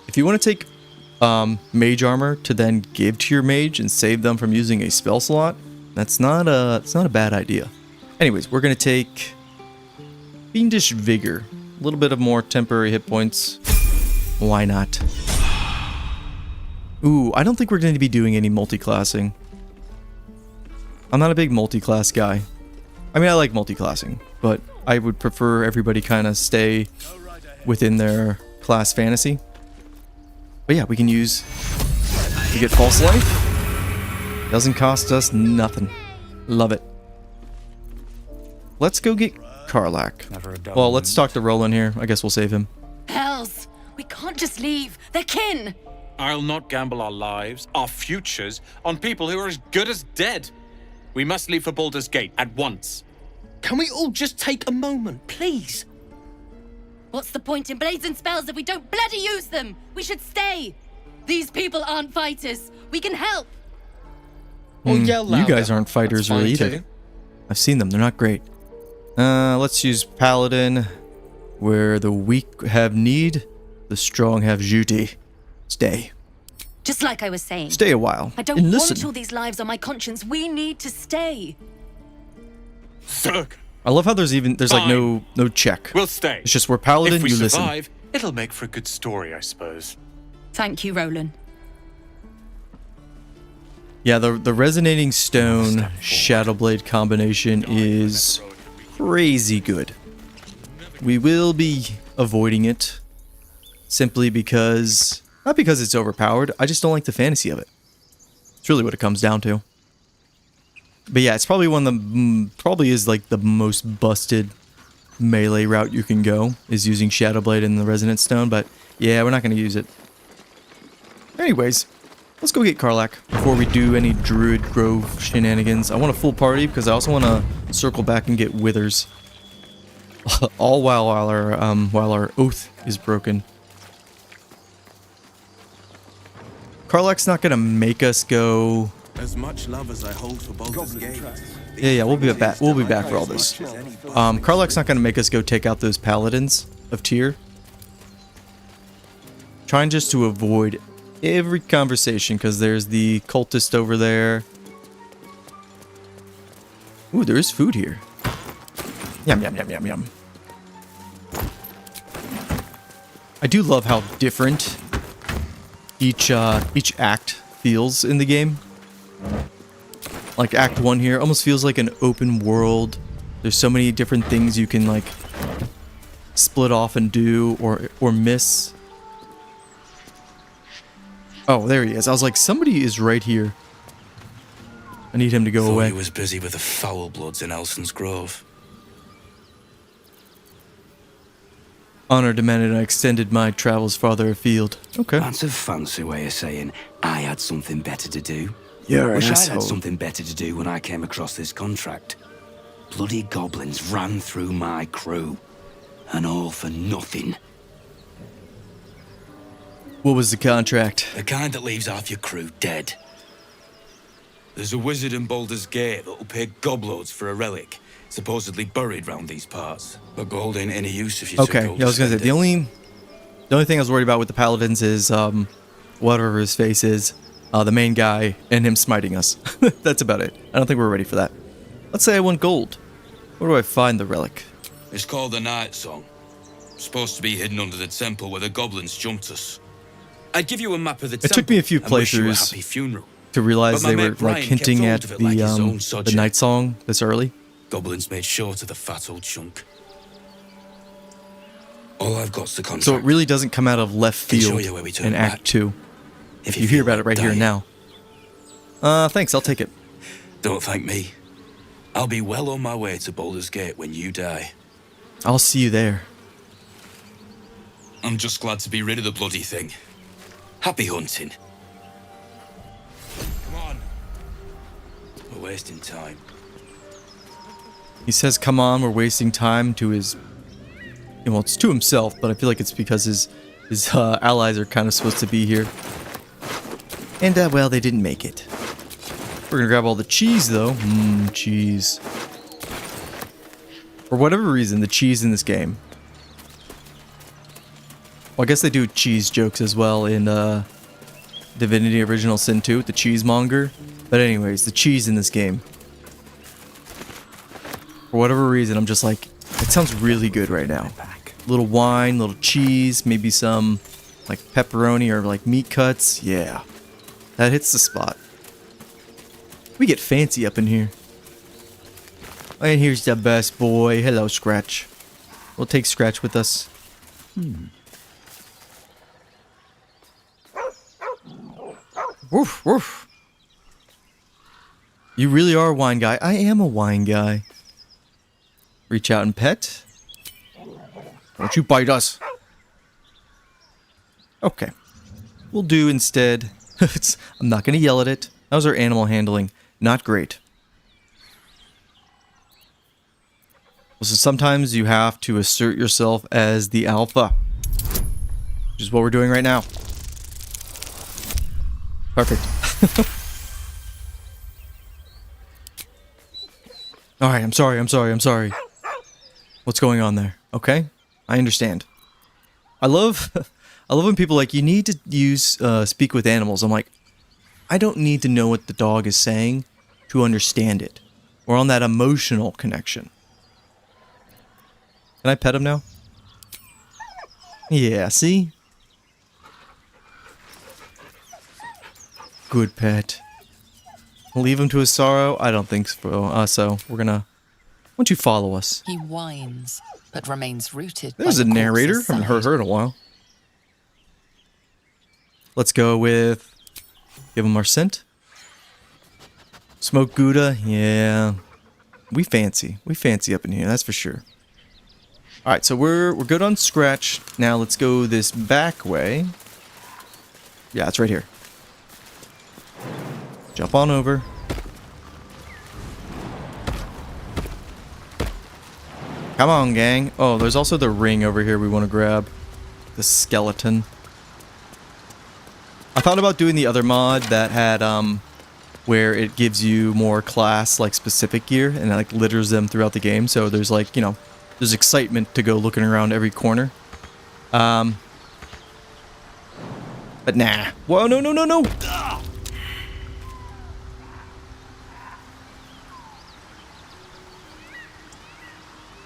If you want to take mage armor to then give to your mage and save them from using a spell slot, it's not a bad idea. Anyways, we're gonna take Fiendish Vigor, a little bit of more temporary hit points. Why not? Ooh, I don't think we're going to be doing any multi-classing. I'm not a big multi-class guy. I mean, I like multi-classing, but I would prefer everybody kind of stay within their class fantasy. But yeah, we can use... We get False Life. Doesn't cost us nothing. Love it. Let's go get Karlach. Well, let's talk to Roland here. I guess we'll save him. Hells! We can't just leave. They're kin! I'll not gamble our lives, our futures, on people who are as good as dead. We must leave for Baldur's Gate at once. Can we all just take a moment, please? What's the point in blades and spells if we don't bloody use them? We should stay. These people aren't fighters. We can help. You guys aren't fighters really either. I've seen them. They're not great. Let's use Paladin. Where the weak have need, the strong have duty. Stay. Just like I was saying. Stay a while. I don't and want listen. all these lives on my conscience. We need to stay. Zerg. I love how there's like no check. We'll stay. It's just we're Paladin, if we you survive, listen. it'll make for a good story, I suppose. Thank you, Roland. Yeah, the Resonating Stone Shadowblade combination is crazy good. We will be avoiding it simply because, not because it's overpowered, I just don't like the fantasy of it. It's really what it comes down to. But yeah, it's probably one of the, probably is like the most busted melee route you can go, is using Shadowblade and the Resonant Stone, but yeah, we're not going to use it. Anyways, let's go get Karlach before we do any Druid Grove shenanigans. I want a full party because I also want to circle back and get Withers. All while our oath is broken. Karlach's not gonna make us go. As much love as I hold for Baldur's Gate. Yeah, we'll be back. We'll be back for all this. Karlach's not gonna make us go take out those paladins of Tyr. Trying just to avoid every conversation because there's the cultist over there. Ooh, there is food here. Yum yum yum yum yum. I do love how different each act feels in the game. Like Act 1 here almost feels like an open world. There's so many different things you can like split off and do or miss. Oh, there he is. I was like, somebody is right here. I need him to go away. He was busy with the foul bloods in Elson's Grove. Honor demanded I extended my travels farther afield. Okay. That's a fancy way of saying I had something better to do. You're an Wish I'd asshole. had something better to do when I came across this contract. Bloody goblins ran through my crew. And all for nothing. What was the contract? The kind that leaves half your crew dead. There's a wizard in Baldur's Gate that'll pay gobloads for a relic, supposedly buried round these parts. But gold ain't any use if you Okay, took gold yeah, I was gonna say to the only thing I was worried about with the paladins is whatever his face is, the main guy and him smiting us. That's about it. I don't think we're ready for that. Let's say I want gold. Where do I find the relic? It's called the Night Song. Supposed to be hidden under the temple where the goblins jumped us. I'd give you a map of the temple. It took me a few and wish you a playthroughs happy funeral. to realize But my they were mate Brian like kept hinting hold at of it like his own the sodger. night song this early. Goblins made short of the fat old chunk. All I've got's the contract. So it really doesn't come out of left Can show field you where we turn in back. Act 2. If You you hear feel about like it right here and dying. now. Thanks, I'll take it. Don't thank me. I'll be well on my way to Baldur's Gate when you die. I'll see you there. I'm just glad to be rid of the bloody thing. Happy hunting. Come on. We're wasting time. He says, come on, we're wasting time to his... Well, it's to himself, but I feel like it's because his allies are kind of supposed to be here. And, well, they didn't make it. We're gonna grab all the cheese, though. Cheese. For whatever reason, the cheese in this game... Well, I guess they do cheese jokes as well in Divinity Original Sin 2, the cheesemonger. But anyways, the cheese in this game. For whatever reason, I'm just like, it sounds really good right now. Little wine, little cheese, maybe some like pepperoni or like meat cuts. Yeah, that hits the spot. We get fancy up in here. And here's the best boy. Hello, Scratch. We'll take Scratch with us. Woof, woof. You really are a wine guy. I am a wine guy. Reach out and pet. Don't you bite us. Okay. We'll do instead. I'm not going to yell at it. How's our animal handling? Not great. So sometimes you have to assert yourself as the alpha. Which is what we're doing right now. Perfect. Alright, I'm sorry. What's going on there? Okay? I understand. I love when people are like, you need to use speak with animals. I'm like, I don't need to know what the dog is saying to understand it. We're on that emotional connection. Can I pet him now? Yeah, see? Good pet. Leave him to his sorrow? I don't think so. So we're gonna... Why don't you follow us? He whines, but remains rooted. There's by a the narrator. corpse's Haven't heard side. her in a while. Let's go with... Give him our scent. Smoke Gouda. Yeah. We fancy. We fancy up in here, that's for sure. Alright, so we're good on Scratch. Now let's go this back way. Yeah, it's right here. Jump on over. Come on, gang. Oh, there's also the ring over here we want to grab. The skeleton. I thought about doing the other mod that had, where it gives you more class, like, specific gear, and it, like, litters them throughout the game. So there's, like, you know, there's excitement to go looking around every corner. But nah. Whoa, no.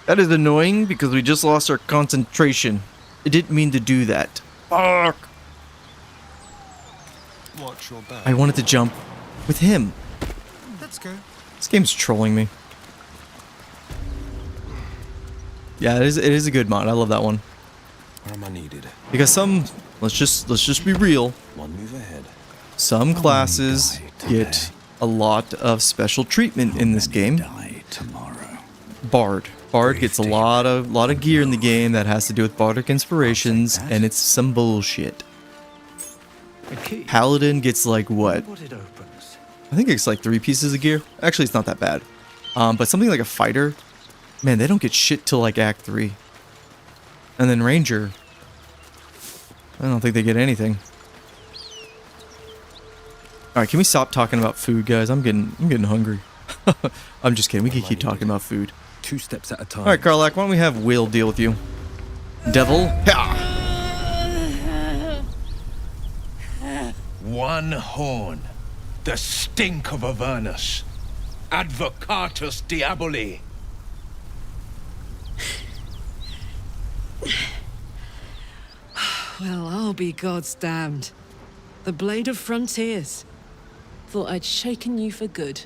That is annoying because we just lost our concentration. It didn't mean to do that. Fuck. Watch your back. I wanted to jump with him. Let's go. This game's trolling me. Yeah, it is a good mod. I love that one. Where am I needed? Because some, let's just be real. One move ahead. Some classes get a lot of special treatment in this game. Tomorrow. Bard. Bard gets a lot of gear in the game that has to do with bardic inspirations, and it's some bullshit. Paladin gets like what? I think it's like 3 pieces of gear. Actually, it's not that bad. But something like a fighter, man, they don't get shit till like Act 3. And then Ranger, I don't think they get anything. All right, can we stop talking about food, guys? I'm getting hungry. I'm just kidding. We can keep talking about food. 2 steps at a time. All right, Karlach, why don't we have Will deal with you? Devil. One horn. The stink of Avernus. Advocatus Diaboli. Well, I'll be God's damned. The Blade of Frontiers. Thought I'd shaken you for good.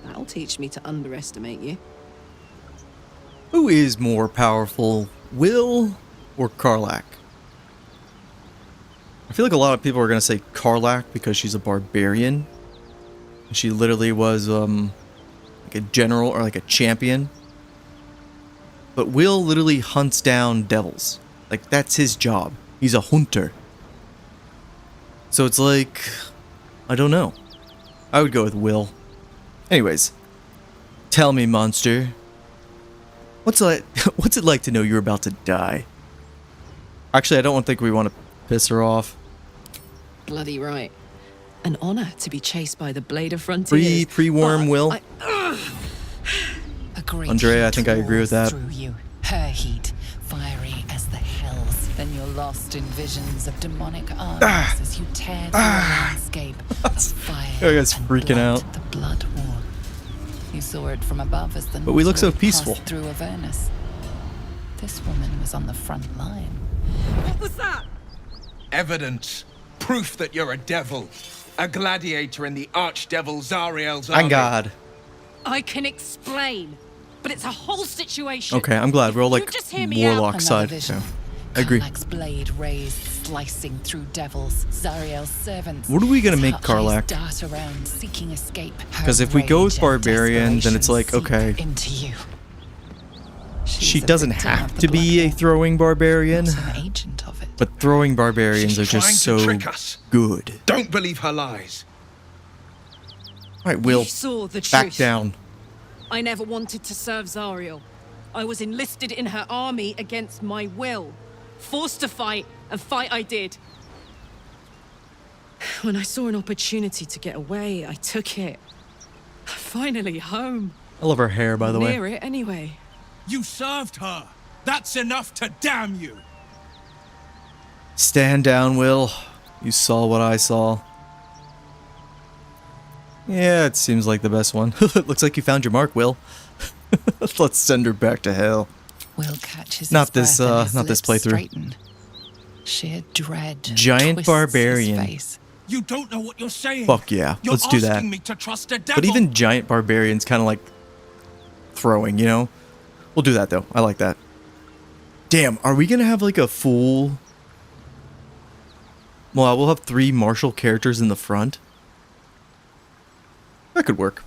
That'll teach me to underestimate you. Who is more powerful, Will or Karlach? I feel like a lot of people are going to say Karlach because she's a barbarian. She literally was like a general or like a champion. But Will literally hunts down devils. Like, that's his job. He's a hunter. So it's like, I don't know. I would go with Will. Anyways, tell me, monster. What's it like to know you're about to die? Actually, I don't think we want to piss her off. Bloody right. An honor to be chased by the Blade of Frontiers. Pre-warm Will. Andrea, I think I agree with that. Through you, her heat, fiery as the hells. Then you're lost in visions of demonic arms as you tear through a landscape of fire. I guy's freaking out. The blood war. You saw it from above as the But we look so Northwood peaceful. passed through Avernus. This woman was on the front line. What was that? Evidence. Proof that you're a devil. A gladiator in the archdevil Zariel's army. Thank God. I can explain, but it's a whole situation. Okay, I'm glad we're all like You just hear me out. warlock side. So, I agree. Karlach's blade raised, slicing through devils, Zariel's servants. What are we gonna make Her eyes Karlach? dart around, seeking escape. Because if we go with barbarian, then it's like, okay, Into you. she doesn't have to be a throwing barbarian, An agent of it. but throwing barbarians are Trying just to so trick us. good. Don't believe her lies. All right, Will, You saw the back truth. down. I never wanted to serve Zariel. I was enlisted in her army against my will. Forced to fight, and fight I did. When I saw an opportunity to get away, I took it. Finally home. I love her hair, by the way. Near it, anyway. You served her. That's enough to damn you. Stand down, Will. You saw what I saw. Yeah, it seems like the best one. Looks like you found your mark, Will. Let's send her back to hell. Will catches Not his this, breath and his not this lips playthrough. straighten. Sheer dread Giant twists barbarian. his face. You don't know what you're saying. Fuck yeah, You're let's do that. asking me to trust a devil. But even giant barbarians kind of like throwing, you know? We'll do that though. I like that. Damn, are we gonna have like a full... Well, we'll have 3 martial characters in the front. That could work.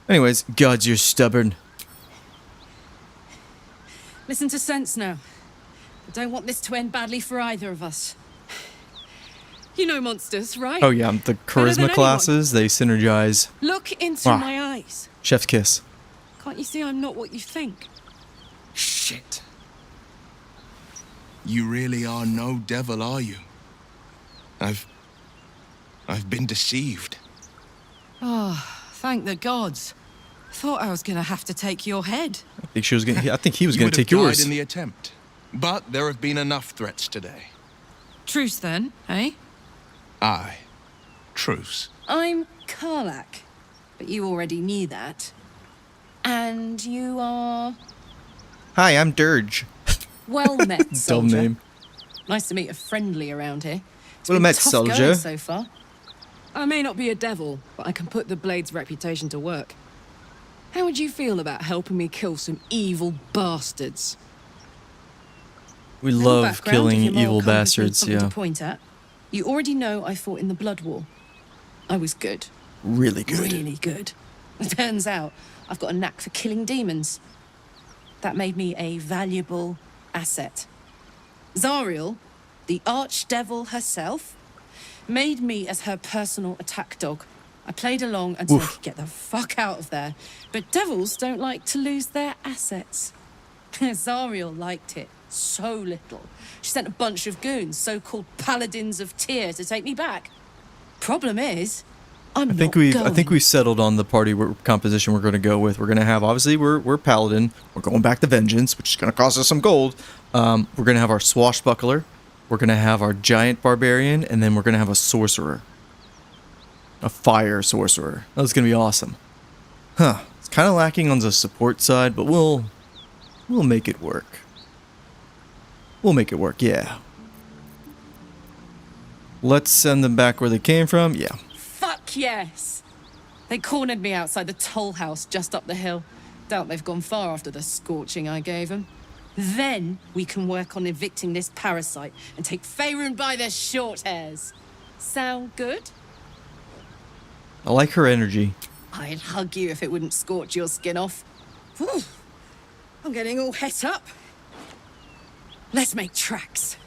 Anyways, gods, you're stubborn. Listen to sense now. I don't want this to end badly for either of us. You know monsters, right? Oh yeah, the Better than charisma anyone. classes, they synergize. Look into Ah. my eyes. Chef's kiss. Can't you see I'm not what you think? Shit. You really are no devil, are you? I've been deceived. Oh, thank the gods. Thought I was gonna have to take your head. I think he was gonna You would take have died yours. in the attempt. But there have been enough threats today. Truce then, eh? Aye. Truce. I'm Karlach, but you already knew that. And you are... Hi, I'm Dirge. Well met, Dumb soldier. name. Nice to meet a friendly around here. It's Well been met, tough soldier. going so far. I may not be a devil, but I can put the Blade's reputation to work. How would you feel about helping me kill some evil bastards? We Little love background, killing if your moral evil compass needs bastards, something yeah. to point at. You already know I fought in the Blood War. I was good. Really good. Really good. It turns out I've got a knack for killing demons. That made me a valuable asset. Zariel, the archdevil herself, made me as her personal attack dog. I played along until I could get the fuck out of there. But devils don't like to lose their assets. Zariel liked it so little. She sent a bunch of goons, so-called paladins of Tyr, to take me back. Problem is, I think we've settled on the party composition we're going to go with. We're going to have, obviously, we're paladin. We're going back to vengeance, which is going to cost us some gold. We're going to have our swashbuckler. We're going to have our giant barbarian, and then we're going to have a sorcerer. A fire sorcerer. That's going to be awesome. Huh. It's kind of lacking on the support side, but we'll make it work. We'll make it work, yeah. Let's send them back where they came from, yeah. Fuck yes! They cornered me outside the toll house just up the hill. Doubt they've gone far after the scorching I gave them. Then we can work on evicting this parasite and take Faerun by the short hairs. Sound good? I like her energy. I'd hug you if it wouldn't scorch your skin off. Whew. I'm getting all het up. Let's make tracks.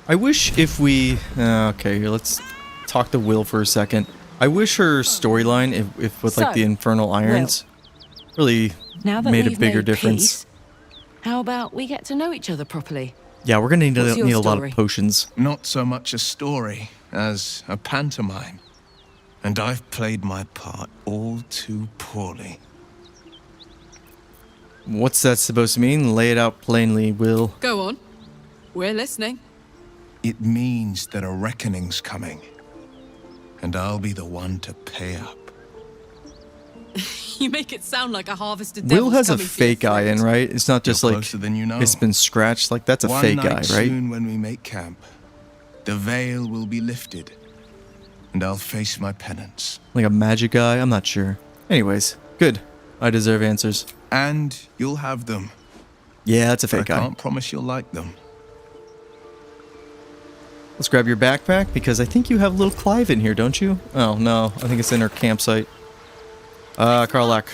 I wish if we... okay, let's talk to Will for a second. I wish her storyline, if with like the Infernal Irons, really made a bigger difference. Peace, how about we get to know each other properly? Yeah, we're going to need a lot of potions. Not so much a story as a pantomime. And I've played my part all too poorly. What's that supposed to mean? Lay it out plainly, Will. Go on. We're listening. It means that a reckoning's coming. And I'll be the one to pay up. You make it sound like a harvested devil. Will has a fake eye in, right? It's not just like than you know. It's been scratched. Like that's a fake eye, right? Soon when we make camp, the veil will be lifted. And I'll face my penance. Like a magic eye? I'm not sure. Anyways, good. I deserve answers. And you'll have them. Yeah, that's a fake eye. I can't promise you'll like them. Let's grab your backpack, because I think you have little Clive in here, don't you? Oh, no. I think it's in our campsite. Karlach.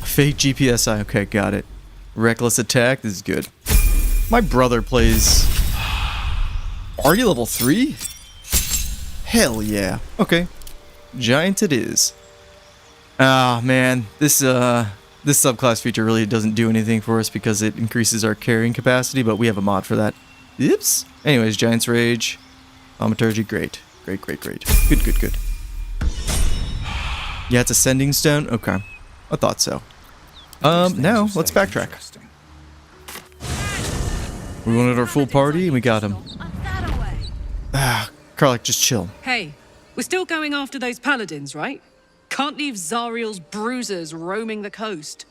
Fake GPS eye. Okay, got it. Reckless attack. This is good. My brother plays... Are you level 3? Hell yeah. Okay. Giant it is. Ah, man. This subclass feature really doesn't do anything for us because it increases our carrying capacity, but we have a mod for that. Oops. Anyways, Giant's Rage. Thaumaturgy, great. Great. Good. Yeah, it's Ascending Stone? Okay. I thought so. Now, let's backtrack. We wanted our full party, and we got him. Ah, Karlach, just chill. Hey, we're still going after those paladins, right? Can't leave Zariel's bruisers roaming the coast.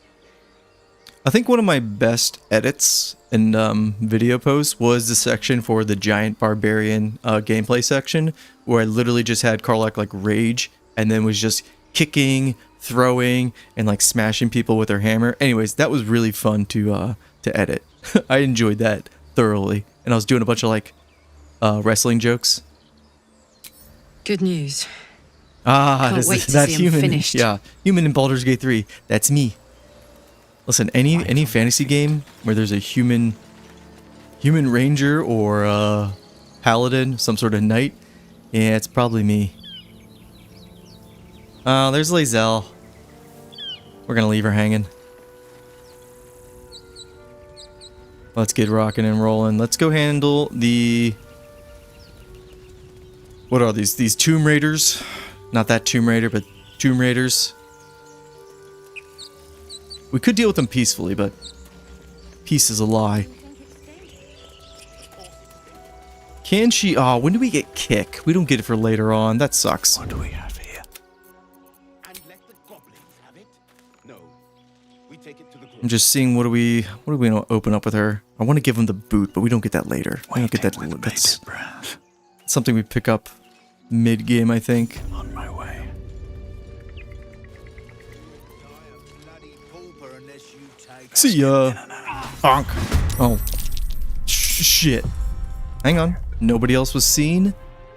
I think one of my best edits in video posts was the section for the Giant Barbarian gameplay section, where I literally just had Karlach like rage, and then was just kicking, throwing, and like smashing people with her hammer. Anyways, that was really fun to edit. I enjoyed that thoroughly, and I was doing a bunch of like wrestling jokes. Good news. Ah, Can't wait to that see 'em human. finished. Yeah, human in Baldur's Gate 3. That's me. Listen, any fantasy game where there's a human ranger or paladin, some sort of knight, yeah, it's probably me. Oh, there's Lae'zel. We're gonna leave her hanging. Let's get rocking and rolling. Let's go handle the... What are these? These Tomb Raiders? Not that Tomb Raider, but Tomb Raiders. We could deal with them peacefully, but peace is a lie. Can she... Oh, when do we get Kick? We don't get it for later on. That sucks. What do we have here? I'm just seeing what do we want to open up with her. I want to give him the boot, but we don't get that later. I don't get that. That's something we pick up mid-game, I think. On my way. See ya. Bonk. Oh. Shit. Hang on. Nobody else was seen.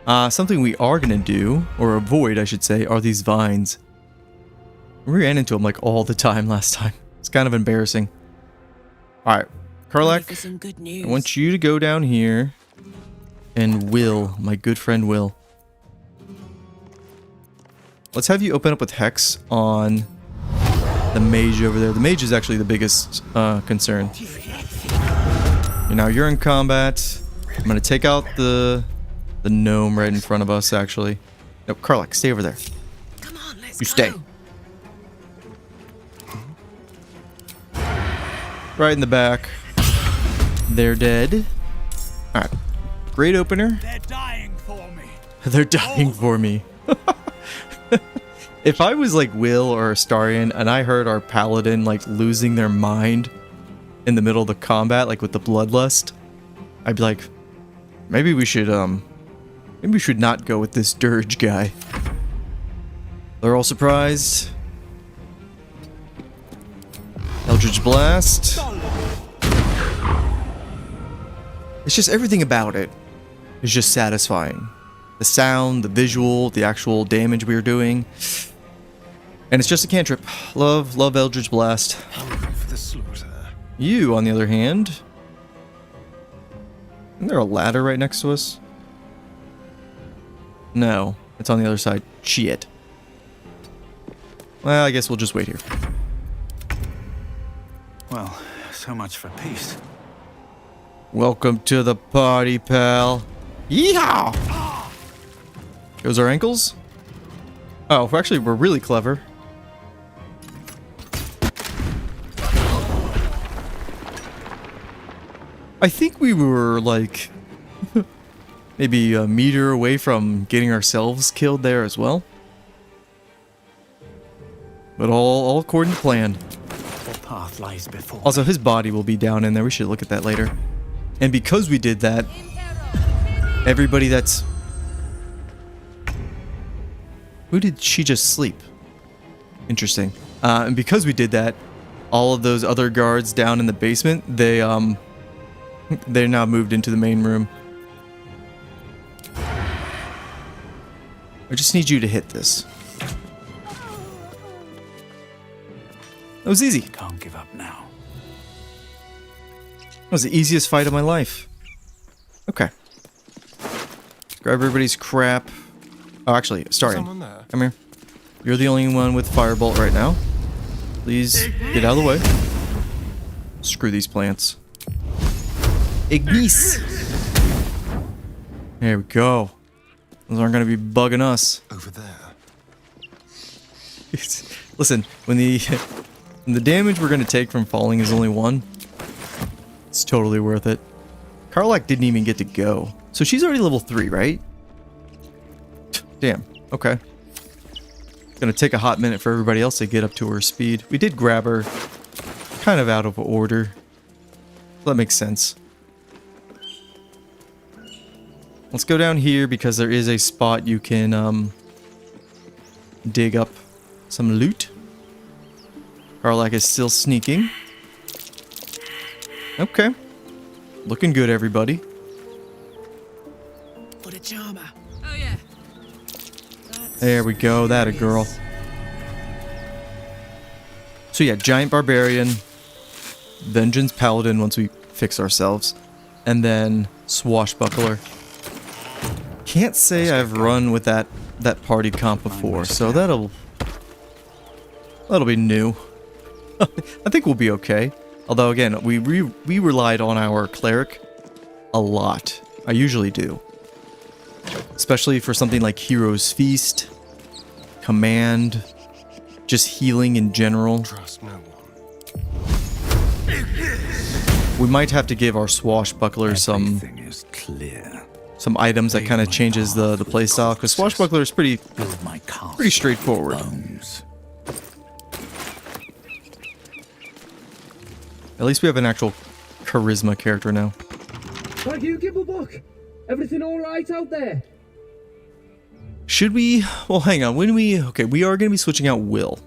Something we are going to do, or avoid, I should say, are these vines. We ran into them like all the time last time. It's kind of embarrassing. Alright, Karlak, I want you to go down here. And Will, my good friend Will. Let's have you open up with Hex on the mage over there. The mage is actually the biggest concern. Now you're in combat. I'm going to take out the gnome right in front of us, actually. No, Karlak, stay over there. Come on, let's You stay. go. Right in the back. They're dead. Alright. Great opener. They're dying for me. They're dying for me. If I was like Will or Astarion and I heard our paladin like losing their mind in the middle of the combat, like with the bloodlust, I'd be like, maybe we should not go with this dirge guy. They're all surprised. Eldritch Blast. It's just everything about it is just satisfying. The sound, the visual, the actual damage we are doing. And it's just a cantrip. Love Eldritch Blast. For the slaughter. You, on the other hand... Isn't there a ladder right next to us? No, it's on the other side. Shit. Well, I guess we'll just wait here. Well, so much for peace. Welcome to the party, pal. Yeehaw! Goes our ankles? Oh, actually, we're really clever. I think we were, like, maybe a meter away from getting ourselves killed there as well. But all according to plan. What path lies before? Also, his body will be down in there. We should look at that later. And because we did that, everybody that's... Who did she just sleep? Interesting. And because we did that, all of those other guards down in the basement, they're now moved into the main room. I just need you to hit this. That was easy. Can't give up now. That was the easiest fight of my life. Okay. Grab everybody's crap. Oh, actually, Astarion, come here. You're the only one with Firebolt right now. Please get out of the way. Screw these plants. Ignis! There we go. Those aren't going to be bugging us. Over there. Listen, when the damage we're going to take from falling is only 1, it's totally worth it. Karlak didn't even get to go. So she's already level 3, right? Damn. Okay. Gonna take a hot minute for everybody else to get up to her speed. We did grab her kind of out of order. That makes sense. Let's go down here because there is a spot you can dig up some loot. Karlak is still sneaking. Okay. Looking good, everybody. For the charmer. Oh yeah. There we go. That a girl. So yeah, Giant Barbarian, Vengeance Paladin once we fix ourselves, and then Swashbuckler. Can't say I've run with that party comp before, so that'll be new. I think we'll be okay. Although again, we relied on our cleric a lot. I usually do. Especially for something like Hero's Feast, Command, just healing in general. Trust no one. We might have to give our Swashbuckler some items that kind of changes the playstyle, because Swashbuckler is pretty straightforward. At least we have an actual charisma character now. Thank you, Gibblebuck. Everything all right out there? Should we? Well, hang on. Okay, we are going to be switching out Will.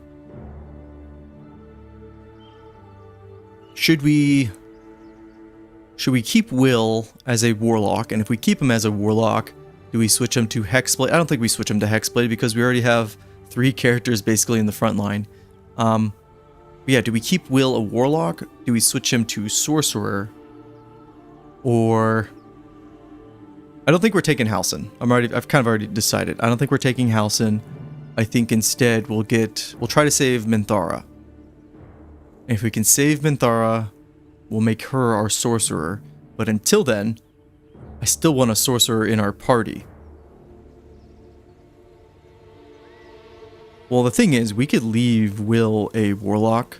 Should we keep Will as a warlock? And if we keep him as a warlock, Do we switch him to Hexblade? I don't think we switch him to Hexblade because we already have 3 characters basically in the front line. Yeah, do we keep Will a Warlock? Do we switch him to Sorcerer? Or... I don't think we're taking Halsin. I've kind of already decided. I don't think we're taking Halsin. I think instead we'll try to save Minthara. And if we can save Minthara, we'll make her our Sorcerer. But until then, I still want a Sorcerer in our party. Well, the thing is, we could leave Will a Warlock.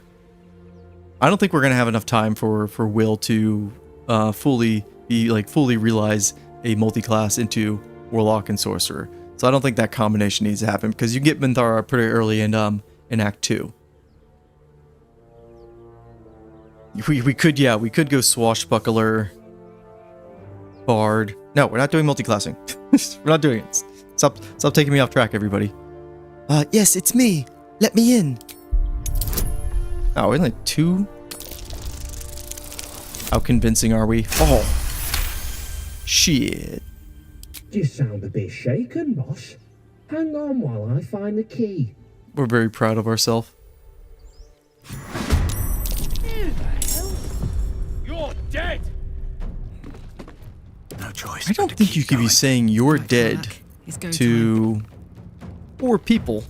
I don't think we're going to have enough time for Will to fully realize a multi-class into Warlock and Sorcerer. So I don't think that combination needs to happen because you get Minthara pretty early in Act 2. We could go Swashbuckler, Bard. No, we're not doing multi-classing. We're not doing it. Stop taking me off track, everybody. Yes, it's me. Let me in. Oh, we're only 2. How convincing are we? Oh. Shit. You sound a bit shaken, boss. Hang on while I find the key. We're very proud of ourselves. You're dead! No choice. I don't think you could be saying you're dead to 4 people.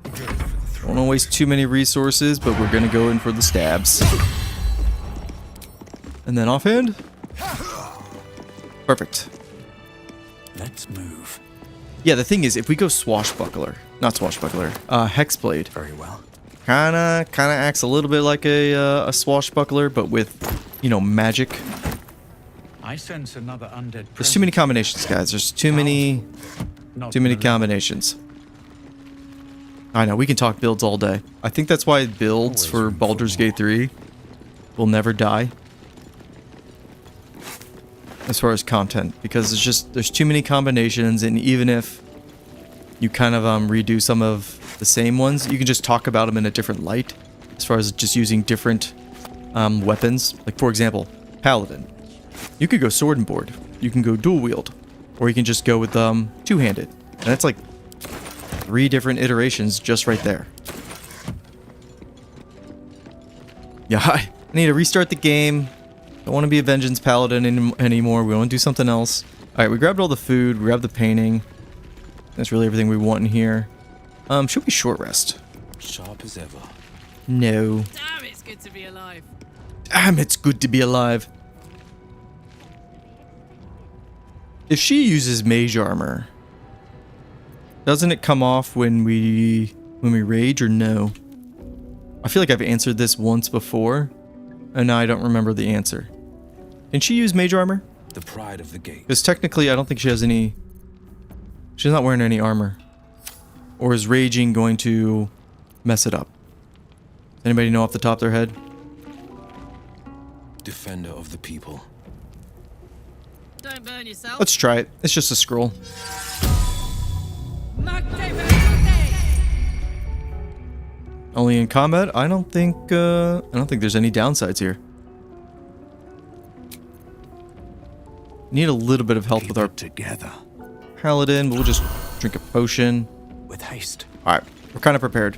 Don't want to waste too many resources, but we're gonna go in for the stabs. And then offhand. Perfect. Let's move. Yeah, the thing is, if we go Swashbuckler, not Swashbuckler, Hexblade. Very well. Kinda acts a little bit like a Swashbuckler, but with, magic. I sense another undead. There's too many combinations, guys. There's too many combinations. I know, we can talk builds all day. I think that's why builds for Baldur's Gate 3 will never die. As far as content, because there's too many combinations, and even if you kind of redo some of the same ones, you can just talk about them in a different light, as far as just using different weapons. Like, for example, Paladin. You could go sword and board, you can go dual wield, or you can just go with two-handed. And that's like 3 different iterations just right there. Yeah, I need to restart the game. Don't want to be a Vengeance Paladin anymore. We want to do something else. Alright, we grabbed all the food. We grabbed the painting. That's really everything we want in here. Should we short rest? Sharp as ever. No. Damn, it's good to be alive. Damn, it's good to be alive. If she uses mage armor, doesn't it come off when we rage or no? I feel like I've answered this once before, and now I don't remember the answer. Can she use mage armor? The pride of the gate. Because technically, I don't think she has any... She's not wearing any armor. Or is raging going to mess it up? Anybody know off the top of their head? Defender of the people. Don't burn yourself. Let's try it. It's just a scroll. Only in combat? I don't think there's any downsides here. Need a little bit of help with our together. Paladin, but we'll just drink a potion. With haste. Alright, we're kind of prepared.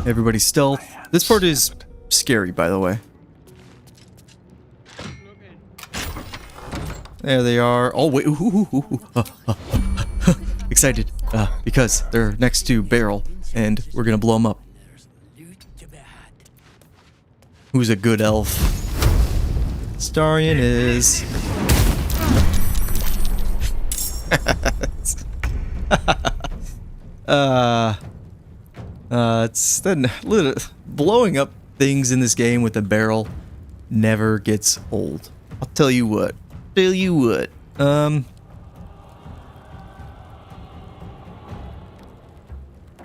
Everybody stealth. This part is scary, by the way. There they are. Oh, wait. Excited. Because they're next to Barrel, and we're gonna blow them up. Who's a good elf? Starion is. It's then blowing up things in this game with a barrel never gets old. I'll tell you what. I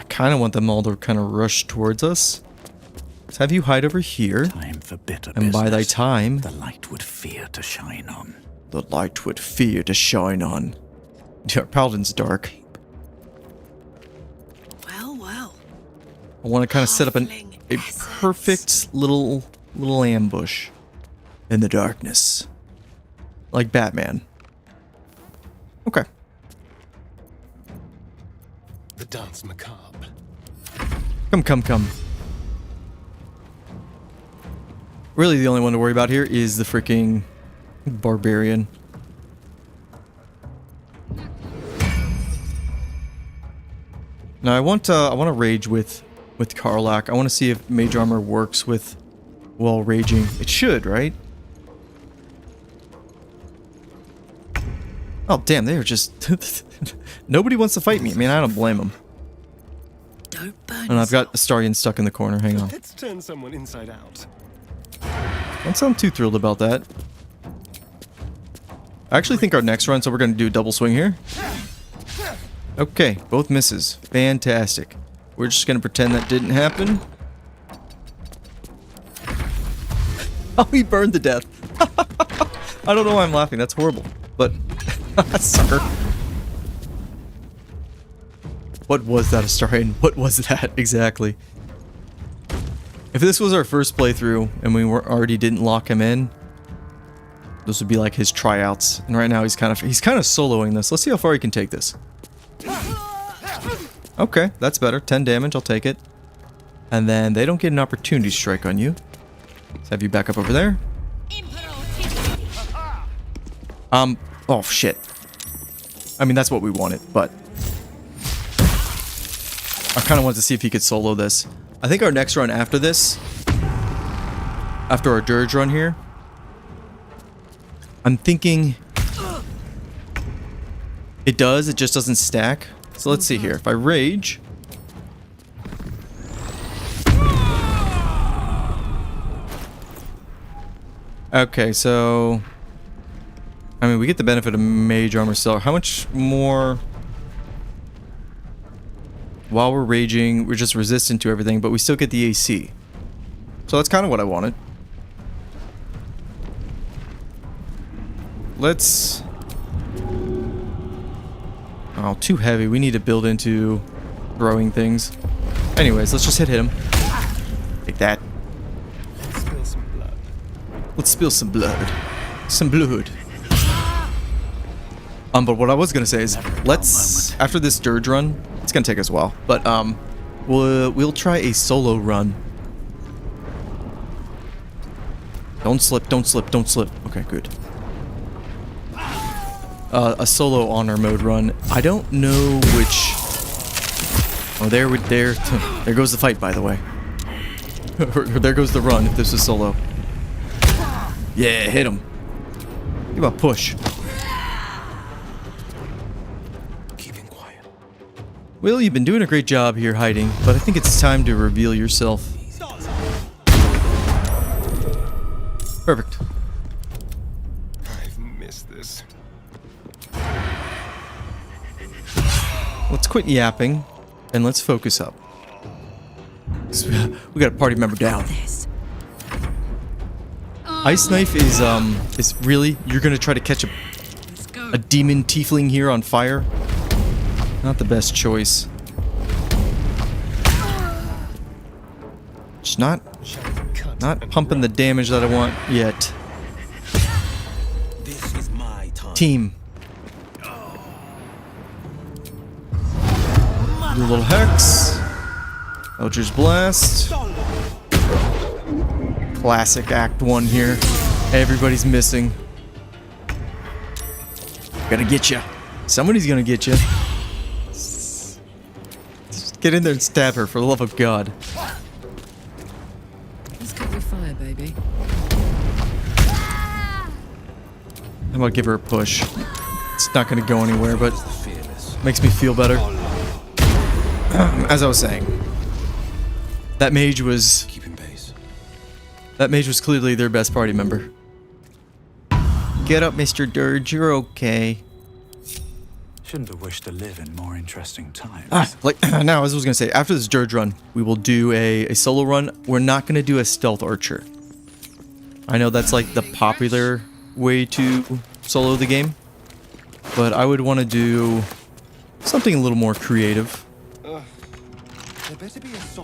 kind of want them all to kind of rush towards us. Let's have you hide over here. Time for bitter and by thy time, the light would fear to shine on. The light would fear to shine on. Yeah, Paladin's dark. Well. I want to kind of set up a perfect little ambush in the darkness. like Batman. Okay. The dance macabre. Come. Really, the only one to worry about here is the freaking barbarian. Now I want to rage with Karlach. I want to see if mage armor works with while raging. It should, right? Oh damn, they are just nobody wants to fight me. I mean, I don't blame them. And I've got Astarion stuck in the corner. Hang on. Let's turn someone inside out. Don't sound too thrilled about that. I actually think our next run, so we're going to do a double swing here. Okay, both misses. Fantastic. We're just going to pretend that didn't happen. Oh, he burned to death. I don't know why I'm laughing. That's horrible. But, sucker. What was that, Astarion? What was that exactly? If this was our first playthrough and we already didn't lock him in, those would be like his tryouts. And right now he's kind of soloing this. Let's see how far he can take this. Okay, that's better. 10 damage, I'll take it. And then they don't get an opportunity strike on you. Let's have you back up over there. Oh shit. I mean, that's what we wanted, but I kind of wanted to see if he could solo this. I think our next run after this, after our dirge run here, I'm thinking it just doesn't stack. So let's see here. If I rage, okay, so I mean, we get the benefit of mage armor still. How much more? While we're raging, we're just resistant to everything, but we still get the AC. So that's kind of what I wanted. Let's... Oh, too heavy. We need to build into throwing things. Anyways, let's just hit him. Take that. Let's spill some blood. Let's spill some blood. Some blood. But what I was gonna say is, let's, after this dirge run, it's gonna take us a while, but we'll try a solo run. Don't slip, don't slip, don't slip. Okay, good. A solo honor mode run. I don't know which. Oh, there goes the fight, by the way. There goes the run. If this is solo. Yeah, hit him. Give a push. Will, you've been doing a great job here hiding, but I think it's time to reveal yourself. Perfect. I've missed this. Let's quit yapping and let's focus up. We got a party member down. Ice Knife is really, you're gonna try to catch a demon tiefling here on fire? Not the best choice. Just not pumping the damage that I want yet. This is my time. Team. Do a little hex. Eldritch Blast. Classic Act 1 here. Everybody's missing. Gonna get you. Somebody's gonna get you. Get in there and stab her, for the love of God. Let's go with fire, baby. How about give her a push? It's not going to go anywhere, but makes me feel better. As I was saying, that mage was clearly their best party member. Get up, Mr. Dirge. You're okay. Shouldn't have wished to live in more interesting times. Now, as I was going to say, after this dirge run, we will do a solo run. We're not going to do a stealth archer. I know that's like the popular way to solo the game, but I would want to do something a little more creative.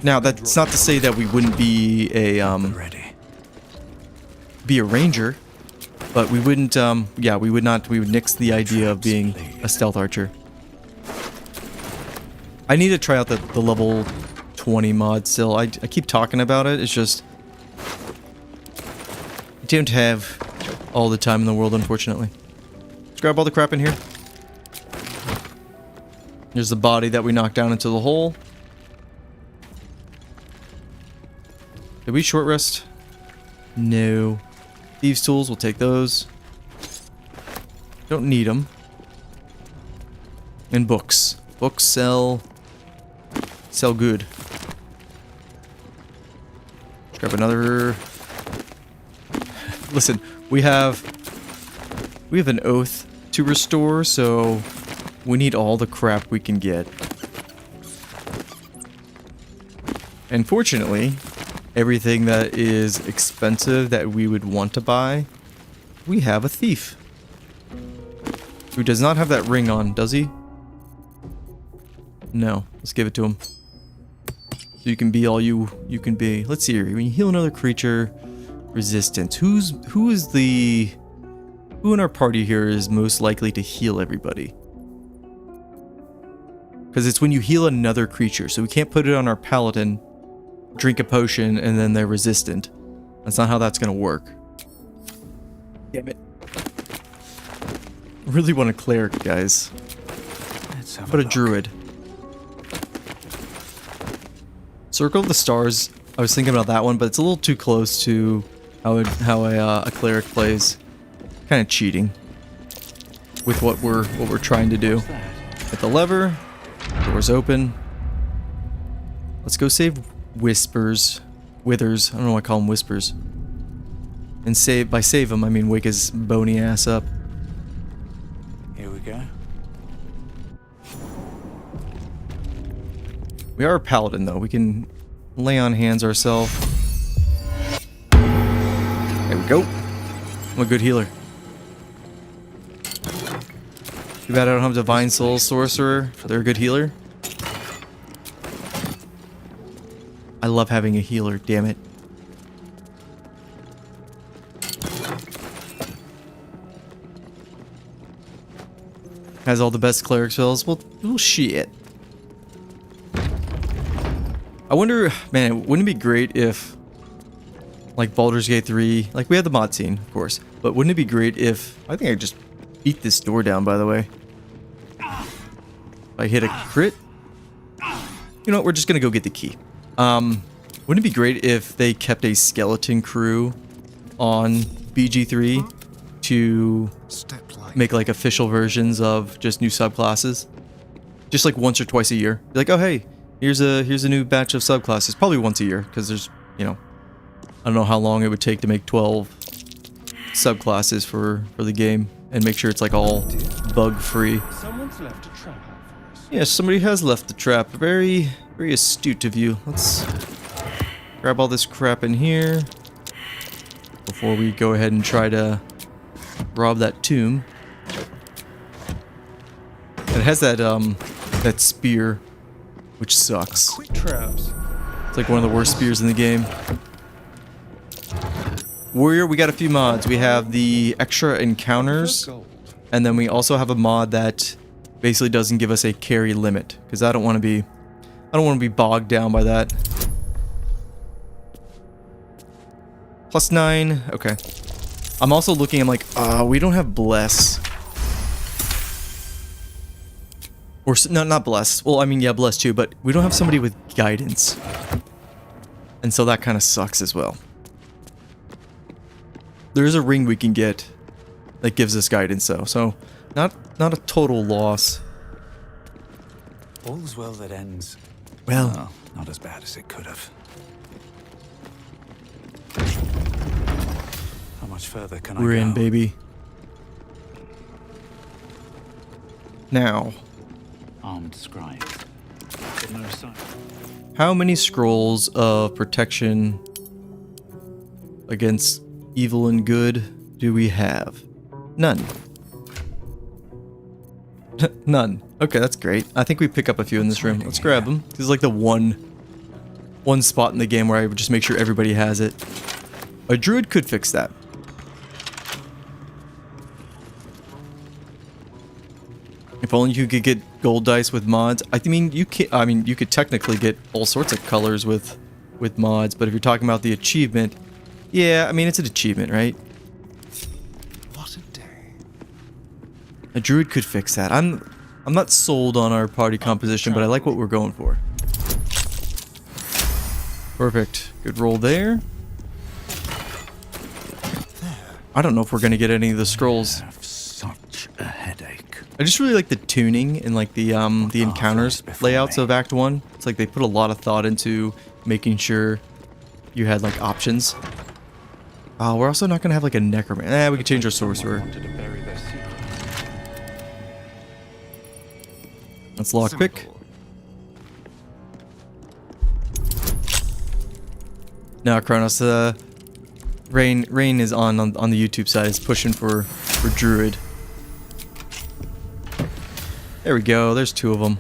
Now, that's not to say that we wouldn't be a ranger. But we wouldn't, yeah, we would nix the idea of being a stealth archer. I need to try out the level 20 mod still. I keep talking about it, it's just... I don't have all the time in the world, unfortunately. Let's grab all the crap in here. Here's the body that we knocked down into the hole. Did we short rest? No. Thieves' tools, we'll take those. Don't need them. And books. Books sell good. Let's grab another. Listen, we have an oath to restore, so we need all the crap we can get. And fortunately, everything that is expensive that we would want to buy, we have a thief. Who does not have that ring on, does he? No. Let's give it to him. So you can be all you can be. Let's see here. When you heal another creature, resistance. Who in our party here is most likely to heal everybody? Because it's when you heal another creature. So we can't put it on our paladin, drink a potion, and then they're resistant. That's not how that's going to work. Damn it. I really want a cleric, guys. But a druid. Circle of the Stars. I was thinking about that one, but it's a little too close to how a cleric plays. Kind of cheating with what we're trying to do. Hit the lever. Doors open. Let's go save Withers. I don't know why I call them Whispers. And by save him, I mean wake his bony ass up. Here we go. We are a paladin, though. We can lay on hands ourselves. There we go. I'm a good healer. Too bad I don't have Divine Soul Sorcerer. They're a good healer. I love having a healer, damn it. Has all the best cleric spells. Well, shit. I wonder, man, wouldn't it be great if, like Baldur's Gate 3, like we had the mod scene, of course, but wouldn't it be great if, I think I just beat this door down, by the way. If I hit a crit, you know what, we're just gonna go get the key. Wouldn't it be great if they kept a skeleton crew on BG3 to make like official versions of just new subclasses? Just like once or twice a year. Be like, oh hey, here's a new batch of subclasses. Probably once a year, because there's, you know, I don't know how long it would take to make 12 subclasses for the game and make sure it's like all bug free. Someone's left a trap out for us. Yes, somebody has left the trap. Very, very astute of you. Let's grab all this crap in here before we go ahead and try to rob that tomb. It has that that spear, which sucks. Quick traps. It's like one of the worst spears in the game. Warrior, we got a few mods. We have the extra encounters, and then we also have a mod that basically doesn't give us a carry limit, because I don't want to be bogged down by that. +9, okay. I'm also looking, I'm like, we don't have Bless. Or, no, not Bless. Well, I mean, yeah, Bless too, but we don't have somebody with Guidance. And so that kind of sucks as well. There is a ring we can get that gives us Guidance, though, so not a total loss. All's well that ends. Well, not as bad as it could have. How much further can I go? We're in, baby. Now, Armed scribes. No sign. how many scrolls of protection against evil and good do we have? None. None. Okay, that's great. I think we pick up a few in this room. Let's grab them. This is like the one spot in the game where I would just make sure everybody has it. A druid could fix that. If only you could get gold dice with mods. I mean, you could technically get all sorts of colors with mods, but if you're talking about the achievement, yeah, I mean, it's an achievement, right? What a day. A druid could fix that. I'm not sold on our party composition, but I like what we're going for. Perfect. Good roll there. I don't know if we're gonna get any of the scrolls. Such a headache. I just really like the tuning and like the encounters layouts of Act 1. It's like they put a lot of thought into making sure you had like options. We're also not gonna have like a necromancer. We could change our sorcerer. Let's lockpick. Now, Kronos, Rain is on the YouTube side. Is pushing for druid. There we go. There's two of them.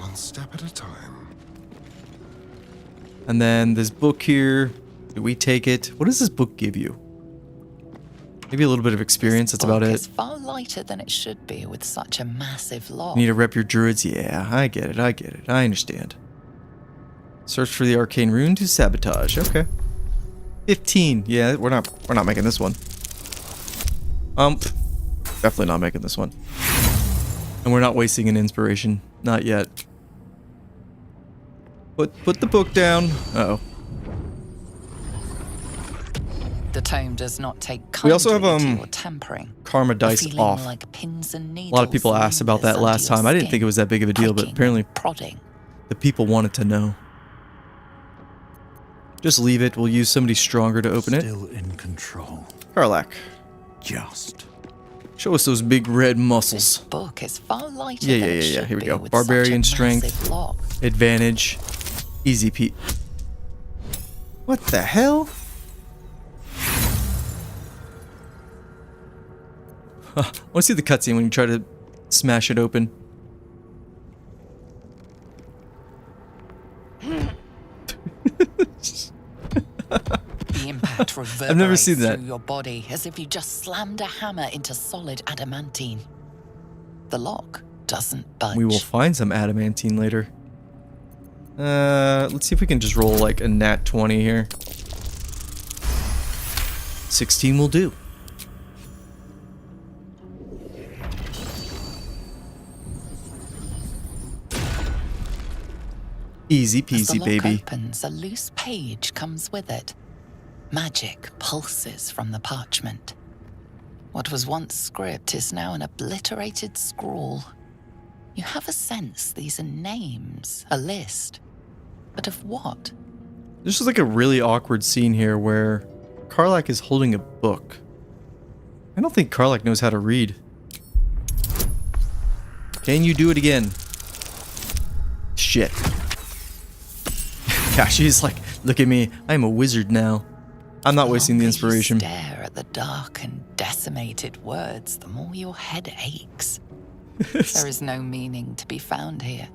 One step at a time. And then this book here. Do we take it? What does this book give you? Maybe a little bit of experience. That's about it. It's far lighter than it should be with such a massive log. You need to rep your druids. Yeah, I get it. I understand. Search for the arcane rune to sabotage. Okay. 15. Yeah, we're not making this one. Definitely not making this one. And we're not wasting an inspiration. Not yet. Put the book down. Uh-oh. The tome does not take We also have kindly to your tampering. karma dice Feeling off. like pins and A lot of people asked about that last time. I didn't think it was that big of a deal, but apparently prodding. the people wanted to know. Just leave it. We'll use somebody stronger to open it. Still in control. Karlak. Just. Show us those big red muscles. Book is far lighter Yeah. than it should Here we be go. with Barbarian such a strength. massive log. Advantage. Easy Pete. What the hell? I want to see the cutscene when you try to smash it open. The impact reverberates I've never seen that. through your body as if you just slammed a hammer into solid adamantine. The lock doesn't budge. We will find some adamantine later. Let's see if we can just roll like a nat 20 here. 16 will do. Easy peasy, As the lock baby. opens, a loose page comes with it. Magic pulses from the parchment. What was once script is now an obliterated scrawl. You have a sense these are names, a list. But of what? This is like a really awkward scene here where Karlak is holding a book. I don't think Karlak knows how to read. Can you do it again? Shit. Yeah, she's like, look at me. I'm a wizard now. I'm not wasting the inspiration. The longer you stare at the dark and decimated words, the more your head aches. There is no meaning to be found here.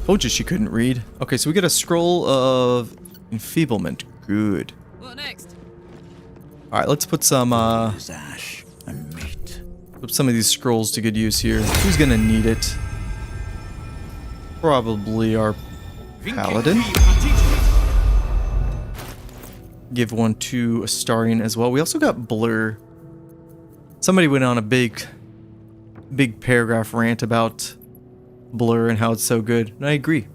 Told you she couldn't read. Okay, so we get a scroll of enfeeblement. Good. What next? All right, let's put some ash and meat. put some of these scrolls to good use here. Who's gonna need it? Probably our paladin. Give one to Astarion as well. We also got Blur. Somebody went on a big paragraph rant about Blur and how it's so good. And I agree.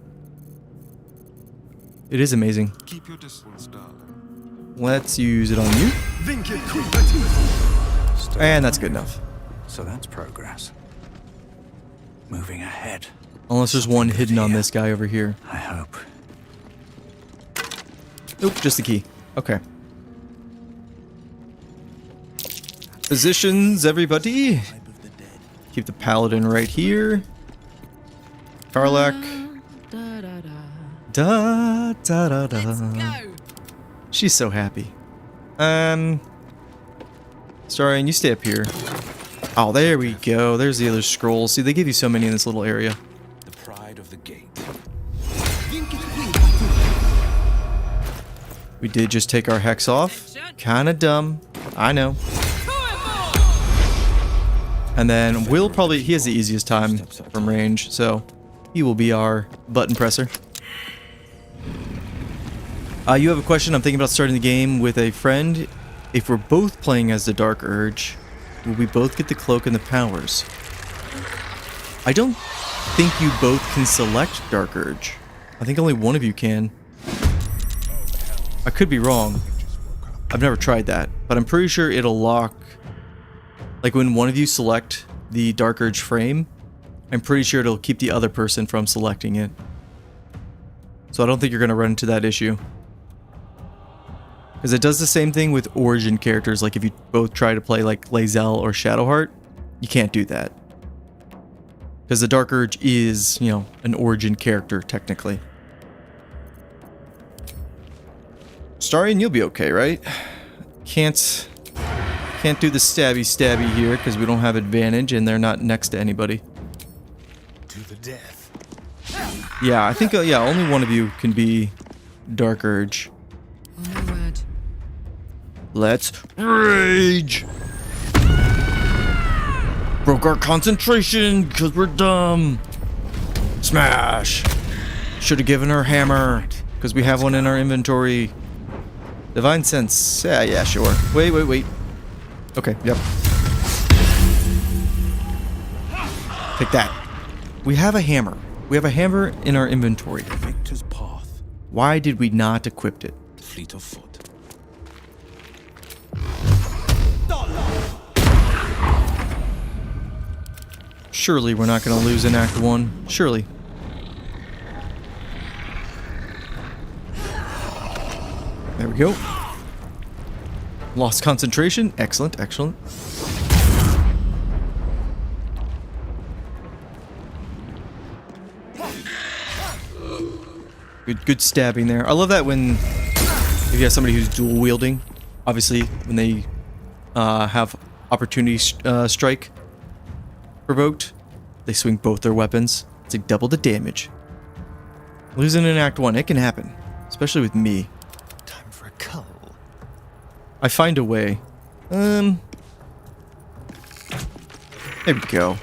It is amazing. Keep your distance, darling. Let's use it on you. And that's good enough. So that's progress. Moving ahead. Unless there's one hidden on this guy over here. I hope. Nope, just the key. Okay. Positions, everybody. Keep the paladin right here. Karlak. Da da da da. She's so happy. Sorry, and you stay up here. Oh, there we go. There's the other scrolls. See, they give you so many in this little area. The pride of the gate. We did just take our hex off. Kinda dumb. I know. And then Will probably, he has the easiest time from range, so he will be our button presser. You have a question? I'm thinking about starting the game with a friend. If we're both playing as the Dark Urge, will we both get the cloak and the powers? I don't think you both can select Dark Urge. I think only one of you can. I could be wrong. I've never tried that, but I'm pretty sure it'll lock. Like when one of you select the Dark Urge frame, I'm pretty sure it'll keep the other person from selecting it. So I don't think you're going to run into that issue. Because it does the same thing with origin characters, like if you both try to play like Lae'zel or Shadowheart, you can't do that. Because the Dark Urge is, you know, an origin character, technically. Starion, you'll be okay, right? Can't do the stabby here, because we don't have advantage, and they're not next to anybody. To the death. Yeah, I think, yeah, only one of you can be Dark Urge. Oh my word. Let's rage! Broke our concentration because we're dumb. Smash! Should have given her hammer because we have one in our inventory. Divine Sense. Yeah, sure. Wait. Okay, yep. Take that. We have a hammer. We have a hammer in our inventory. Victor's path. Why did we not equip it? Fleet of foot. Surely we're not going to lose in Act 1. Surely. There we go. Lost concentration. Excellent. Good stabbing there. I love that when if you have somebody who's dual wielding, obviously when they have opportunity strike provoked, they swing both their weapons. It's like double the damage. Losing in Act 1, it can happen, especially with me. Time for a cull. I find a way. There we go.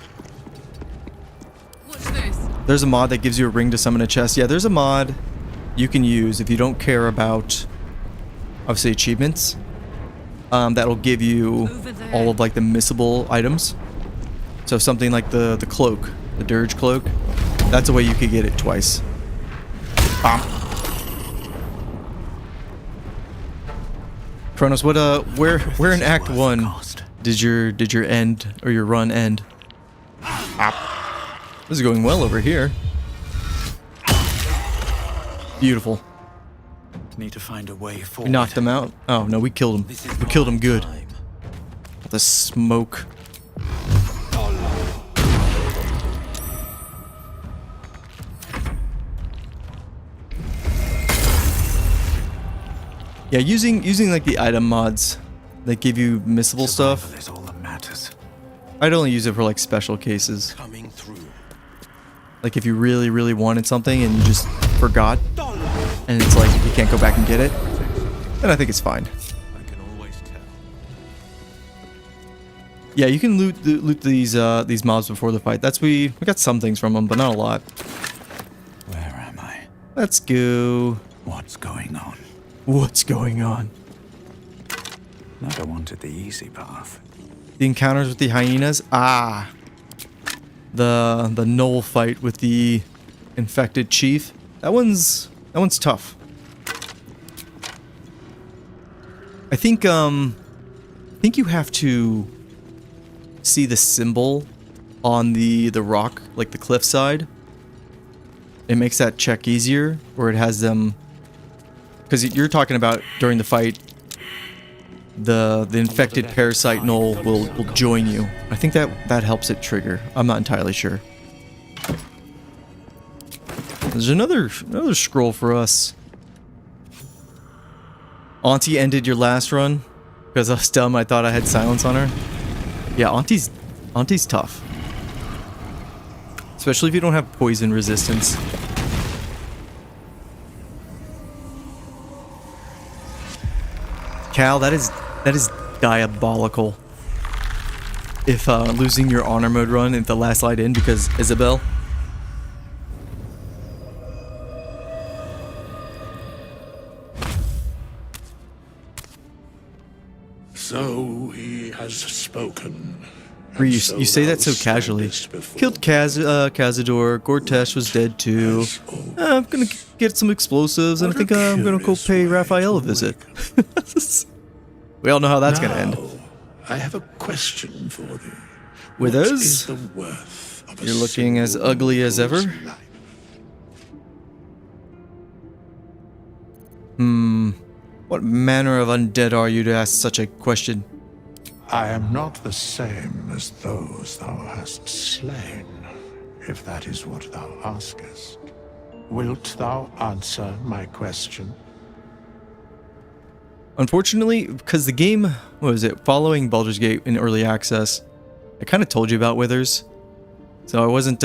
What's this? There's a mod that gives you a ring to summon a chest. Yeah, there's a mod you can use if you don't care about, obviously, achievements. That'll give you all of like the missable items. So something like the cloak, the Dirge cloak, that's a way you could get it twice. Bam. Kronos, what where in Act 1 did your end or your run end? This is going well over here. Beautiful. Need to find a way forward. We knocked them out. Oh no, we killed him. We killed him good. The smoke. Yeah, using like the item mods that give you missable stuff. Is all that matters. I'd only use it for like special cases. Coming through. Like if you really wanted something and you just forgot, and it's like you can't go back and get it, then I think it's fine. I can always tell. Yeah, you can loot these mobs before the fight. We got some things from them, but not a lot. Where am I? Let's go. What's going on? What's going on? Never wanted the easy path. The encounters with the hyenas. Ah, the Knoll fight with the infected chief. That one's tough. I think you have to see the symbol on the rock, like the cliff side. It makes that check easier, where it has them. Because you're talking about during the fight, the infected parasite Knoll will join you. I think that helps it trigger. I'm not entirely sure. There's another scroll for us. Auntie ended your last run because I was dumb. I thought I had silence on her. Yeah, Auntie's tough, especially if you don't have poison resistance. Cal, that is diabolical. if losing your honor mode run at the last light in because Isabel. So he has spoken. You say that so casually. Killed Cazador. Gortash was dead too. I'm gonna get some explosives, and I think I'm gonna go pay Raphael a visit. We all know how that's gonna end. I have a question for you. Withers? What is the worth of a You're looking as ugly as ever. What manner of undead are you to ask such a question? I am not the same as those thou hast slain, if that is what thou askest. Wilt thou answer my question? Unfortunately, because the game, what was it, following Baldur's Gate in early access, I kind of told you about Withers. So I wasn't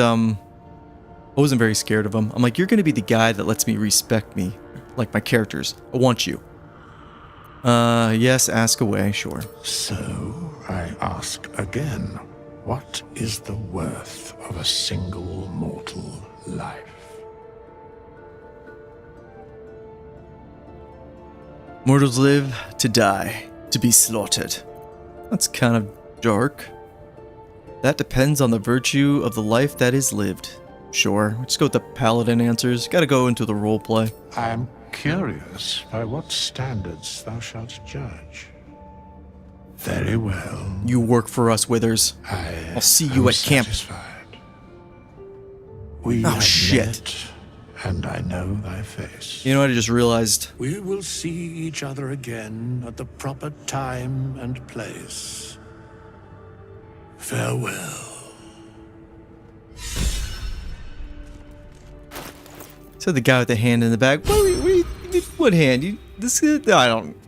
very scared of him. I'm like, you're going to be the guy that lets me respect me, like my characters. I want you. Yes, ask away, sure. So, I ask again, what is the worth of a single mortal life? Mortals live to die, to be slaughtered. That's kind of dark. That depends on the virtue of the life that is lived. Sure, let's go with the paladin answers. Gotta go into the roleplay. I am curious by what standards thou shalt judge. Very well. You work for us, Withers. I'll see you at camp. We Oh, have shit. met, and I know thy face. You know what I just realized? We will see each other again at the proper time and place. Farewell. So the guy with the hand in the bag. What hand?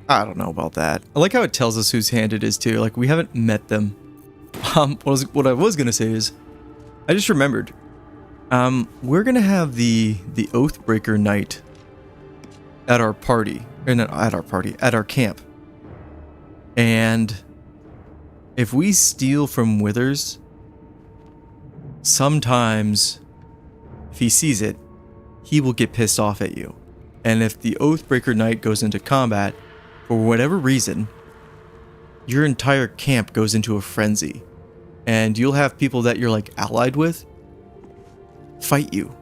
I don't know about that. I like how it tells us whose hand it is too. Like we haven't met them. What I was gonna say is, I just remembered. We're gonna have the Oathbreaker night at our party, or not at our party, at our camp. And if we steal from Withers, sometimes if he sees it, he will get pissed off at you. And if the Oathbreaker Knight goes into combat, for whatever reason, your entire camp goes into a frenzy. And you'll have people that you're like allied with fight you.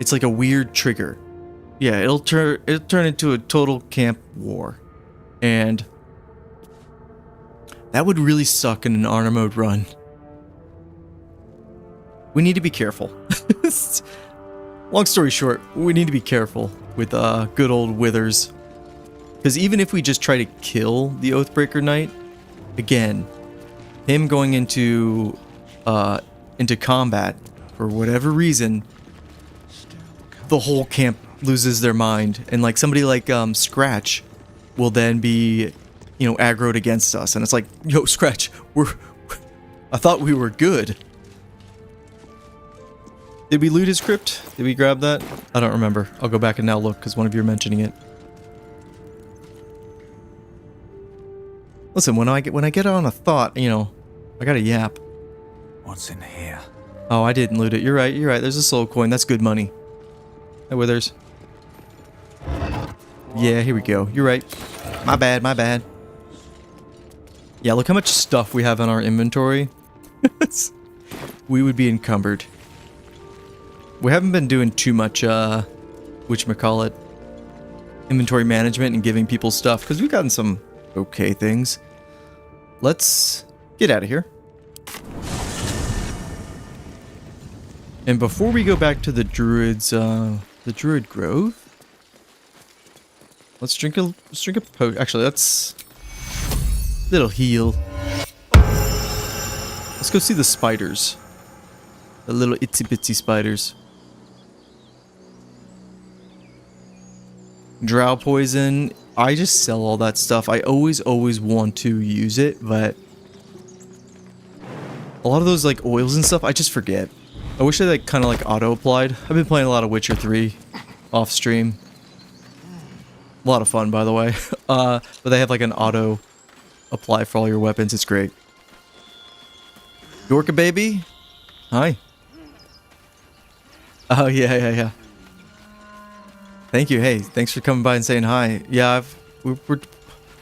It's like a weird trigger. Yeah, it'll turn into a total camp war. And that would really suck in an honor mode run. We need to be careful. Long story short, we need to be careful with good old Withers. Because even if we just try to kill the Oathbreaker Knight, again, him going into combat, for whatever reason, the whole camp loses their mind. And like somebody like Scratch will then be, aggroed against us. And it's like, yo, Scratch, I thought we were good. Did we loot his crypt? Did we grab that? I don't remember. I'll go back and now look because one of you are mentioning it. Listen, when I get on a thought, I got a yap. What's in here? Oh, I didn't loot it. You're right. There's a soul coin. That's good money. Hey, Withers. Yeah, here we go. You're right. My bad. Yeah, look how much stuff we have in our inventory. We would be encumbered. We haven't been doing too much, whatchamacallit, inventory management and giving people stuff, because we've gotten some okay things. Let's get out of here. And before we go back to the Druids, the Druid Grove, let's drink a potion. Actually, let's little heal. Let's go see the spiders. The little itsy bitsy spiders. Drow poison. I just sell all that stuff. I always want to use it, but a lot of those like oils and stuff, I just forget. I wish they kind of like auto applied. I've been playing a lot of Witcher 3 off stream. A lot of fun, by the way. But they have like an auto apply for all your weapons. It's great. Dorka baby. Hi. Oh, yeah. Thank you. Hey, thanks for coming by and saying hi. Yeah,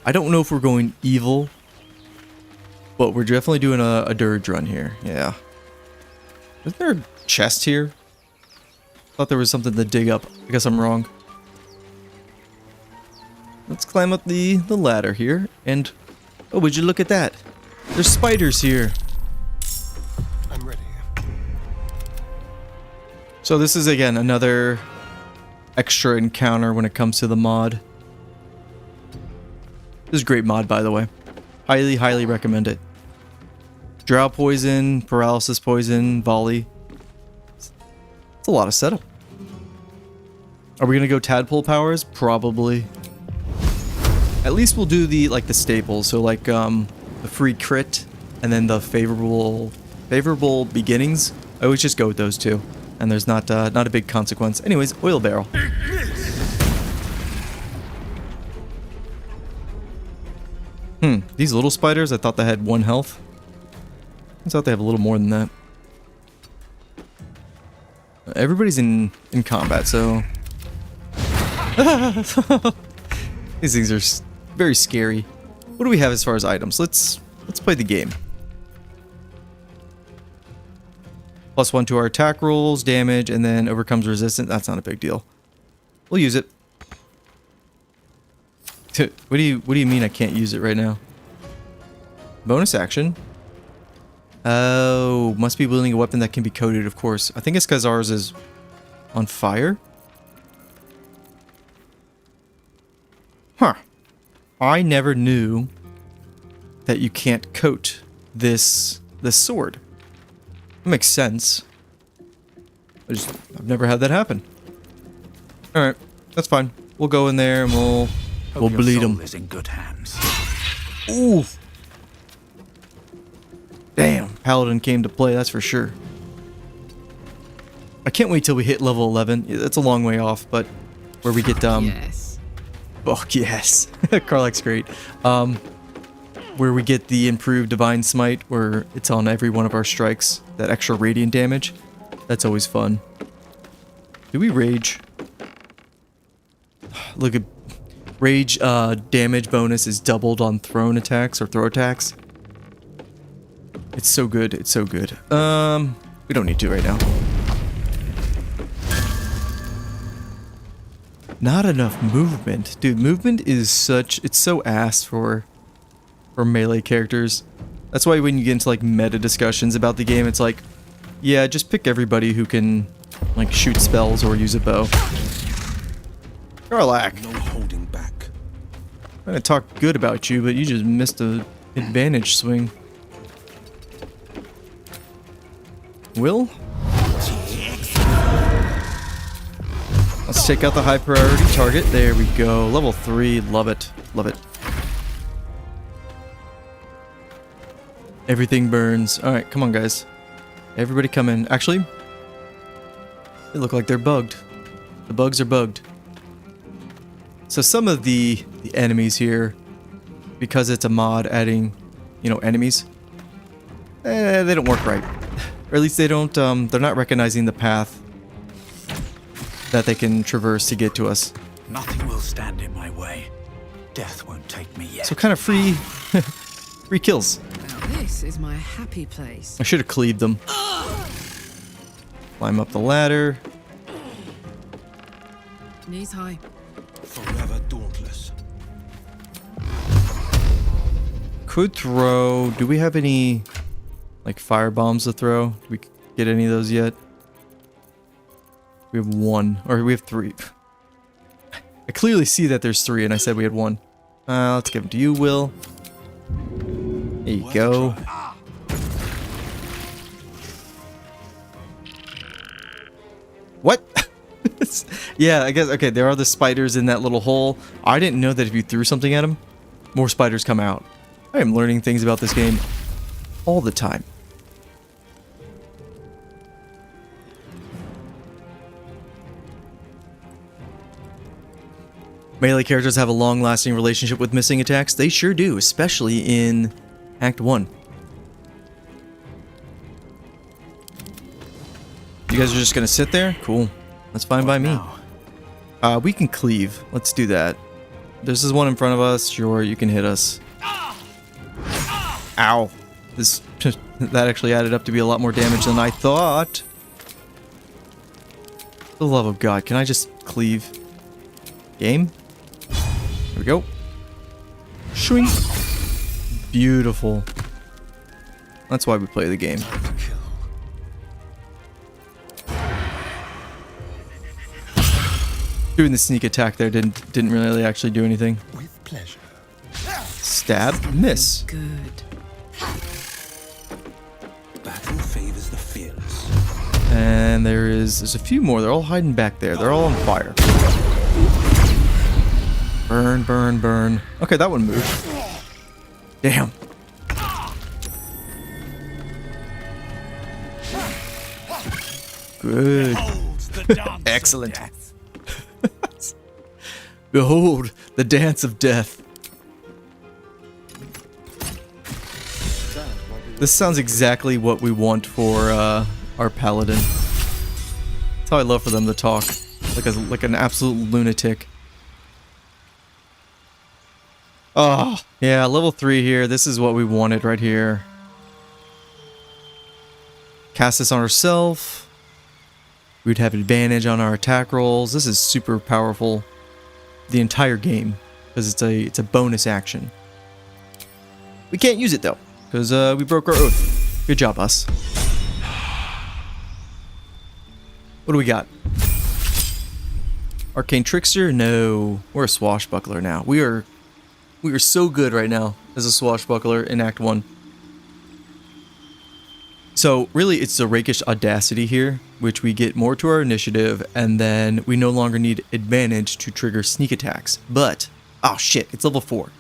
I don't know if we're going evil, but we're definitely doing a dirge run here. Yeah. Isn't there a chest here? Thought there was something to dig up. I guess I'm wrong. Let's climb up the ladder here. And, oh, would you look at that? There's spiders here. I'm ready. So this is, again, another extra encounter when it comes to the mod. This is a great mod, by the way. Highly recommend it. Drow poison, paralysis poison, volley. It's a lot of setup. Are we gonna go tadpole powers? Probably. At least we'll do the staples. So like the free crit and then the favorable beginnings. I always just go with those two, and there's not a big consequence. Anyways, oil barrel. These little spiders, I thought they had 1 health. I thought they have a little more than that. Everybody's in combat, so these things are very scary. What do we have as far as items? Let's play the game. +1 to our attack rolls, damage, and then overcomes resistance. That's not a big deal. We'll use it. What do you mean I can't use it right now? Bonus action. Oh, must be wielding a weapon that can be coated, of course. I think it's because ours is on fire. Huh. I never knew that you can't coat this sword. That makes sense. I've never had that happen. Alright, that's fine. We'll go in there and we'll bleed them. Is in good hands. Ooh. Damn, Paladin came to play, that's for sure. I can't wait till we hit level 11. That's a long way off, but where we get Yes. Oh yes. Karlach's great. Where we get the improved Divine Smite, where it's on every one of our strikes, that extra radiant damage. That's always fun. Do we rage? Look at rage damage bonus is doubled on thrown attacks or throw attacks. It's so good. It's so good. We don't need to right now. Not enough movement. Dude, movement is it's so ass for melee characters. That's why when you get into like meta discussions about the game, it's like, yeah, just pick everybody who can like shoot spells or use a bow. Karlach. No holding back. I'm gonna talk good about you, but you just missed a advantage swing. Will? Let's take out the high priority target. There we go. Level 3. Love it. Love it. Everything burns. Alright, come on, guys. Everybody come in. Actually, they look like they're bugged. The bugs are bugged. So some of the enemies here, because it's a mod adding, enemies, they don't work right. Or at least they don't, they're not recognizing the path that they can traverse to get to us. Nothing will stand in my way. Death won't take me yet. So kind of free, free kills. Now this is my happy place. I should have cleaved them. Climb up the ladder. Knees high. Forever dauntless. Could throw. Do we have any like fire bombs to throw? Do we get any of those yet? We have 1, or we have 3. I clearly see that there's 3, and I said we had 1. Let's give them to you, Will. There you go. What? Yeah, I guess, okay, there are the spiders in that little hole. I didn't know that if you threw something at them, more spiders come out. I am learning things about this game all the time. Melee characters have a long-lasting relationship with missing attacks. They sure do, especially in Act 1. You guys are just gonna sit there? Cool. That's fine by me. We can cleave. Let's do that. This is one in front of us. Sure, you can hit us. Ow. This that actually added up to be a lot more damage than I thought. For the love of God, can I just cleave? Game? Here we go. Shwing. Beautiful. That's why we play the game. Doing the sneak attack there didn't really actually do anything. With pleasure. Stab, miss. Good. Battle favors the fearless. And there's a few more. They're all hiding back there. They're all on fire. Burn, burn, burn. Okay, that one moved. Damn. Good. Excellent. Behold the dance of death. This sounds exactly what we want for our paladin. That's how I love for them to talk, like an absolute lunatic. Oh, yeah, level 3 here. This is what we wanted right here. Cast this on ourselves. We'd have advantage on our attack rolls. This is super powerful. The entire game, because it's a bonus action. We can't use it though, because we broke our oath. Good job, us. What do we got? Arcane Trickster? No, we're a swashbuckler now. We are so good right now as a swashbuckler in Act 1. So really, it's the Rakish Audacity here, which we get more to our initiative, and then we no longer need advantage to trigger sneak attacks. But, oh shit, it's level 4.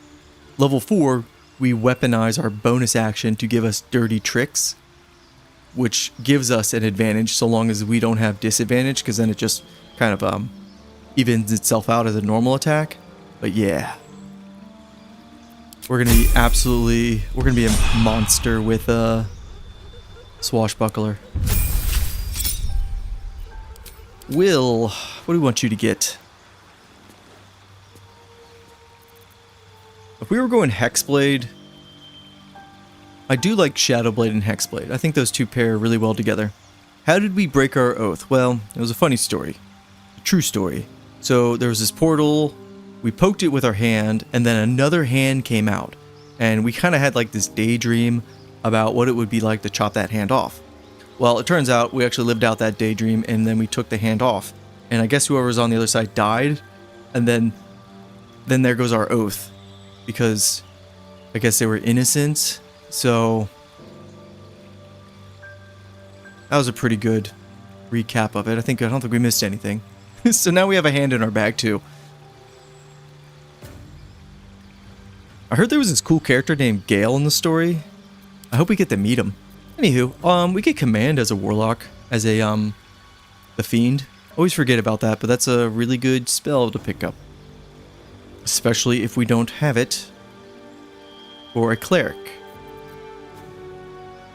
Level 4, we weaponize our bonus action to give us dirty tricks, which gives us an advantage so long as we don't have disadvantage, because then it just kind of evens itself out as a normal attack. But yeah. We're gonna be a monster with Swashbuckler. Will, what do we want you to get? If we were going Hexblade, I do like Shadowblade and Hexblade. I think those two pair really well together. How did we break our oath? Well, it was a funny story. A true story. So there was this portal, we poked it with our hand, and then another hand came out. And we kind of had like this daydream about what it would be like to chop that hand off. Well, it turns out we actually lived out that daydream, and then we took the hand off. And I guess whoever was on the other side died, and then there goes our oath. Because I guess they were innocent, so that was a pretty good recap of it. I don't think we missed anything. So now we have a hand in our bag too. I heard there was this cool character named Gale in the story. I hope we get to meet him. Anywho, we get command as a warlock, as a the fiend. Always forget about that, but that's a really good spell to pick up. Especially if we don't have it for a cleric.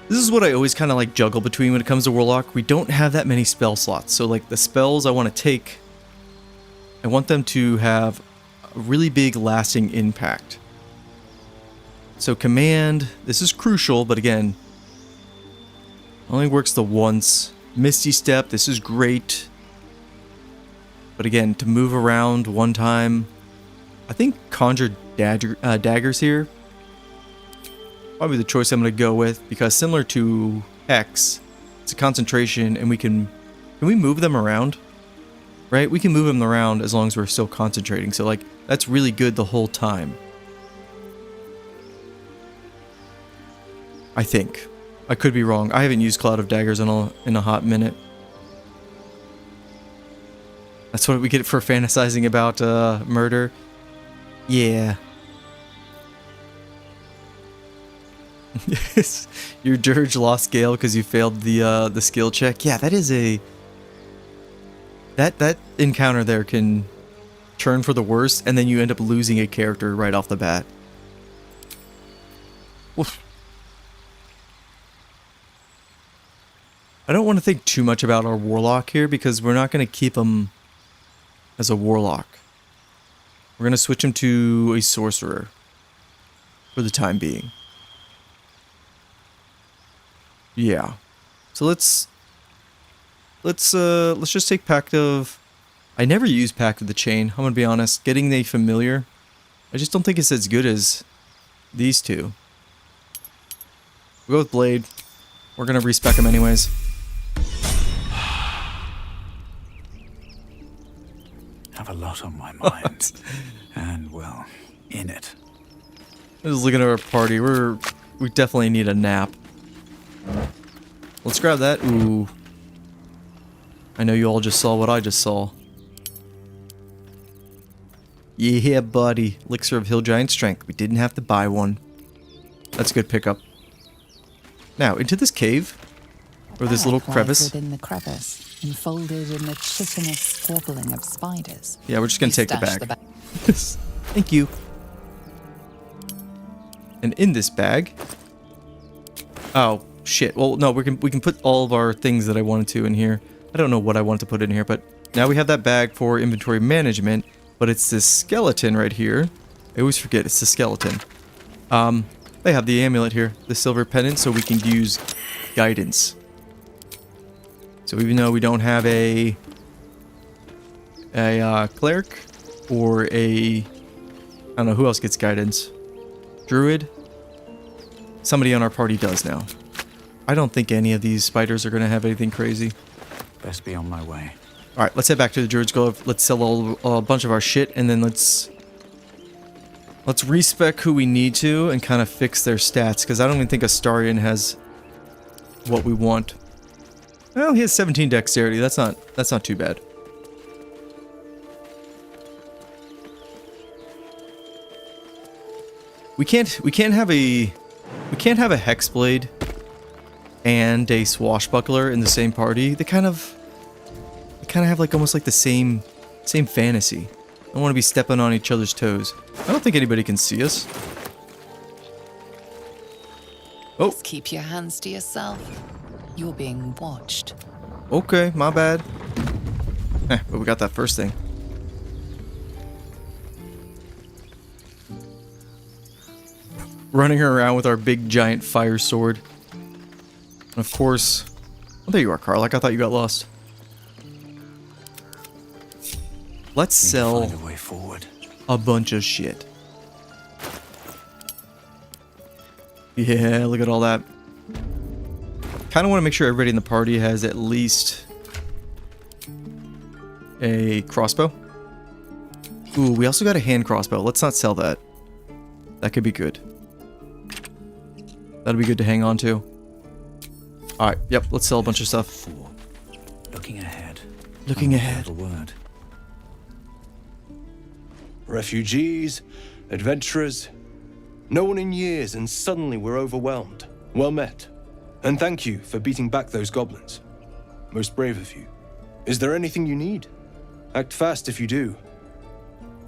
This is what I always kind of like juggle between when it comes to warlock. We don't have that many spell slots. So like the spells I want to take, I want them to have a really big lasting impact. So command, this is crucial, but again, only works the once. Misty Step, this is great. But again, to move around one time, I think Conjure Daggers here. Probably the choice I'm going to go with, because similar to Hex, it's a concentration, and can we move them around? Right? We can move them around as long as we're still concentrating, so like, that's really good the whole time. I think. I could be wrong. I haven't used Cloud of Daggers in a hot minute. That's what we get for fantasizing about murder. Yeah. Your Dirge lost Gale because you failed the skill check. Yeah, that is a that encounter there can turn for the worse, and then you end up losing a character right off the bat. Oof. I don't want to think too much about our warlock here because we're not going to keep him as a warlock. We're going to switch him to a sorcerer for the time being. Yeah. So let's just take Pact of... I never use Pact of the Chain, I'm going to be honest. Getting the familiar, I just don't think it's as good as these two. We'll go with Blade. We're going to respec him anyways. Have a lot on my mind. And, well, in it. Just looking at our party, we definitely need a nap. Let's grab that. Ooh. I know you all just saw what I just saw. Yeah, buddy. Elixir of Hill Giant Strength. We didn't have to buy one. That's a good pickup. Now, into this cave. Or this little crevice. Within the crevice, enfolded in the chitinous squabbling of spiders. Yeah, we're just gonna take the bag. Thank you. And in this bag... Oh, shit. Well, no, we can put all of our things that I wanted to in here. I don't know what I wanted to put in here, but now we have that bag for inventory management, but it's this skeleton right here. I always forget it's the skeleton. They have the amulet here, the silver pendant, so we can use guidance. So even though we don't have a cleric or I don't know who else gets guidance. Druid. Somebody on our party does now. I don't think any of these spiders are going to have anything crazy. Best be on my way. Alright, let's head back to the Druid's Grove. Let's sell a bunch of our shit, and then let's respec who we need to and kind of fix their stats, because I don't even think Astarion has what we want. Well, he has 17 dexterity. That's not too bad. We can't have a hexblade and a swashbuckler in the same party. They kind of have like almost like the same fantasy. I don't want to be stepping on each other's toes. I don't think anybody can see us. Oh. Just keep your hands to yourself. You're being watched. Okay, my bad. But we got that first thing. Running around with our big giant fire sword. And of course... Oh, there you are, Carl. Like I thought you got lost. Let's sell Find a way forward. A bunch of shit. Yeah, look at all that. Kind of want to make sure everybody in the party has at least a crossbow. Ooh, we also got a hand crossbow. Let's not sell that. That could be good. That'll be good to hang on to. Alright, yep, let's sell a bunch of stuff. Looking ahead. Looking ahead. A word. Refugees, adventurers, no one in years, and suddenly we're overwhelmed. Well met. And thank you for beating back those goblins. Most brave of you. Is there anything you need? Act fast if you do.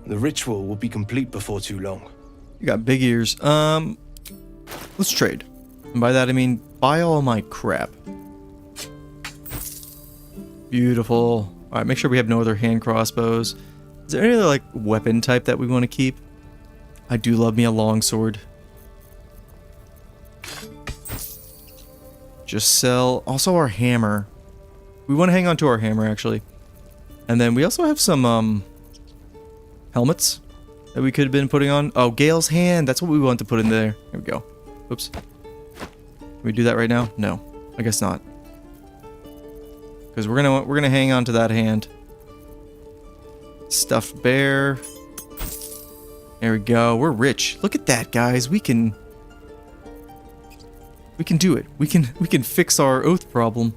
The ritual will be complete before too long. You got big ears. Let's trade. And by that I mean buy all my crap. Beautiful. Alright, make sure we have no other hand crossbows. Is there any other like weapon type that we want to keep? I do love me a longsword. Just sell. Also our hammer. We want to hang on to our hammer actually. And then we also have some helmets that we could have been putting on. Oh, Gale's hand. That's what we want to put in there. There we go. Oops. Can we do that right now? No. I guess not. Because we're gonna hang on to that hand. Stuffed bear. There we go. We're rich. Look at that, guys. We can do it. We can fix our oath problem.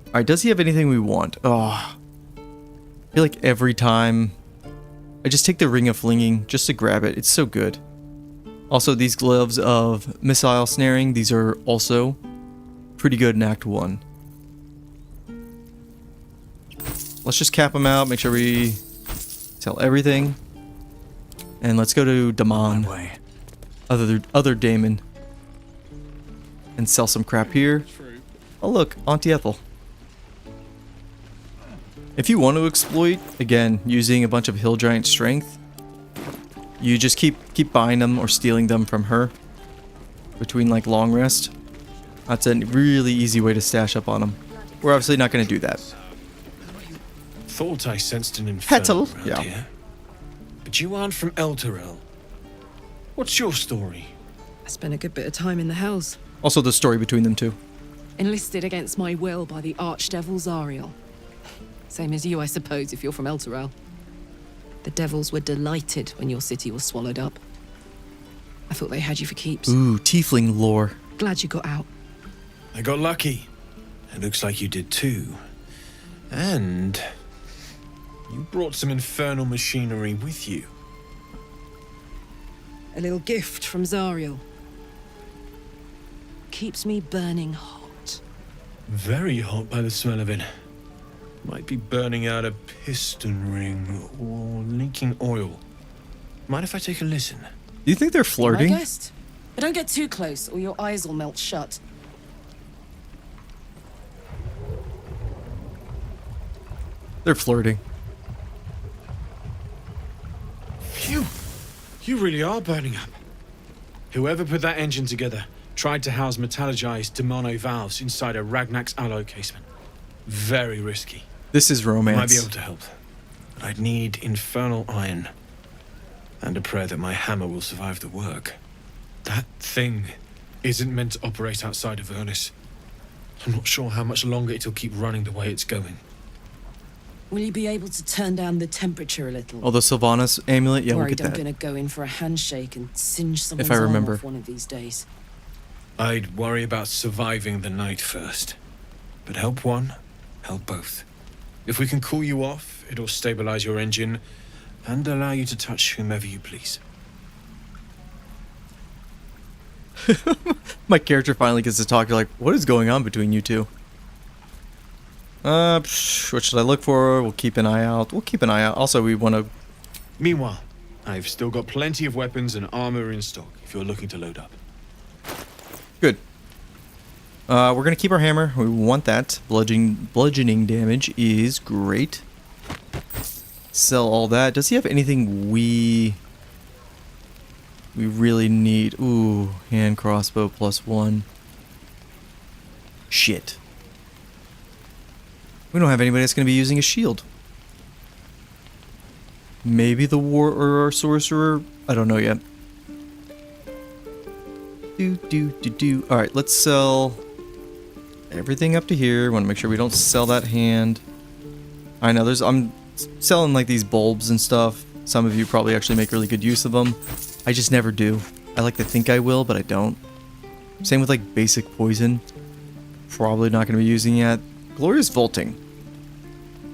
Alright, does he have anything we want? Oh. I feel like every time I just take the Ring of Flinging just to grab it. It's so good. Also, these gloves of missile snaring, these are also pretty good in Act 1. Let's just cap them out, make sure we sell everything. And let's go to Damon. Other Damon. And sell some crap here. Oh look, Auntie Ethel. If you want to exploit, again, using a bunch of hill giant strength, you just keep buying them or stealing them from her between like long rest. That's a really easy way to stash up on them. We're obviously not going to do that. Thought I sensed an inferno around yeah. here. But you aren't from Elturel. What's your story? I spent a good bit of time in the Hells. Also the story between them two. Enlisted against my will by the Archdevil Zariel. Same as you, I suppose, if you're from Elturel. The devils were delighted when your city was swallowed up. I thought they had you for keeps. Ooh, tiefling lore. Glad you got out. I got lucky. It looks like you did too. And you brought some infernal machinery with you. A little gift from Zariel. Keeps me burning hot. Very hot by the smell of it. Might be burning out a piston ring or leaking oil. Mind if I take a listen? Do you think they're flirting? My guest. But don't get too close or your eyes will melt shut. They're flirting. Phew! You really are burning up. Whoever put that engine together tried to house metallurgized Demono valves inside a Ragnak's alloy casement. Very risky. This is romance. I might be able to help. But I'd need infernal iron. And a prayer that my hammer will survive the work. That thing isn't meant to operate outside of Ernest. I'm not sure how much longer it'll keep running the way it's going. Will you be able to turn down the temperature a little? Oh, the Sylvanas amulet? Yeah, we'll Worried get I'm that. gonna go in for a handshake and singe someone's I arm remember. off one of these days. I'd worry about surviving the night first. But help one, help both. If we can cool you off, it'll stabilize your engine and allow you to touch whomever you please. My character finally gets to talk. You're like, what is going on between you two? What should I look for? We'll keep an eye out. We'll keep an eye out. Also, we want to... Meanwhile, I've still got plenty of weapons and armor in stock if you're looking to load up. Good. We're going to keep our hammer. We want that. Bludgeoning damage is great. Sell all that. Does he have anything we really need? Ooh, hand crossbow +1. Shit. We don't have anybody that's going to be using a shield. Maybe the war or our sorcerer? I don't know yet. Alright, let's sell everything up to here. Want to make sure we don't sell that hand. I know I'm selling like these bulbs and stuff. Some of you probably actually make really good use of them. I just never do. I like to think I will, but I don't. Same with like basic poison. Probably not going to be using yet. Glorious Vaulting.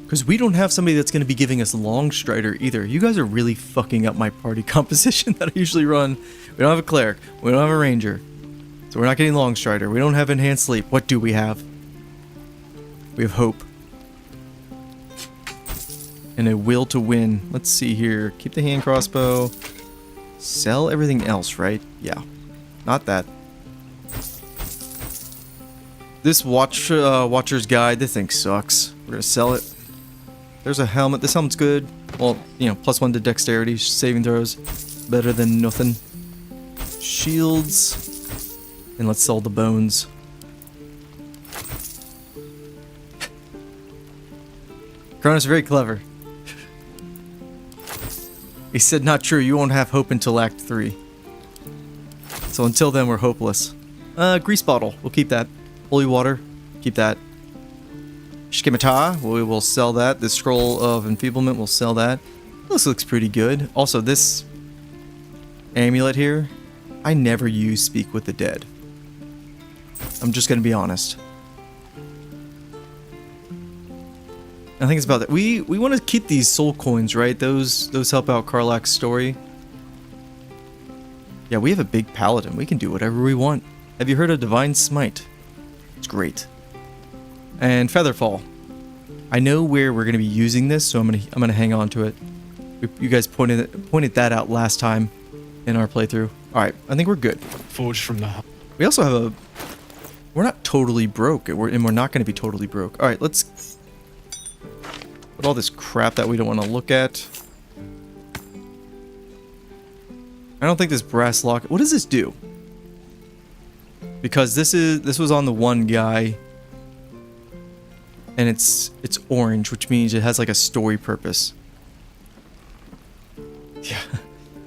Because we don't have somebody that's going to be giving us Long Strider either. You guys are really fucking up my party composition that I usually run. We don't have a Cleric. We don't have a Ranger. So we're not getting Long Strider. We don't have Enhanced Sleep. What do we have? We have Hope. And a Will to Win. Let's see here. Keep the hand crossbow. Sell everything else, right? Yeah. Not that. This Watcher's Guide, this thing sucks. We're going to sell it. There's a helmet. This helmet's good. Well, you know, +1 to dexterity, saving throws. Better than nothing. Shields. And let's sell the bones. Cronus very clever. He said, not true, you won't have hope until Act 3. So until then, we're hopeless. Grease bottle, we'll keep that. Holy water, keep that. Scimitar, we will sell that. The scroll of enfeeblement, we'll sell that. This looks pretty good. Also, this amulet here, I never use Speak with the Dead. I'm just gonna be honest. I think it's about that. We want to keep these soul coins, right? Those help out Karlach's story. Yeah, we have a big paladin. We can do whatever we want. Have you heard of Divine Smite? It's great. And Featherfall. I know where we're going to be using this, so I'm gonna hang on to it. You guys pointed that out last time in our playthrough. All right, I think we're good. Forged from the heart. We also have we're not totally broke. And we're not going to be totally broke. All right, let's put all this crap that we don't want to look at. I don't think this brass lock... What does this do? Because this was on the one guy. And it's orange, which means it has like a story purpose. Yeah.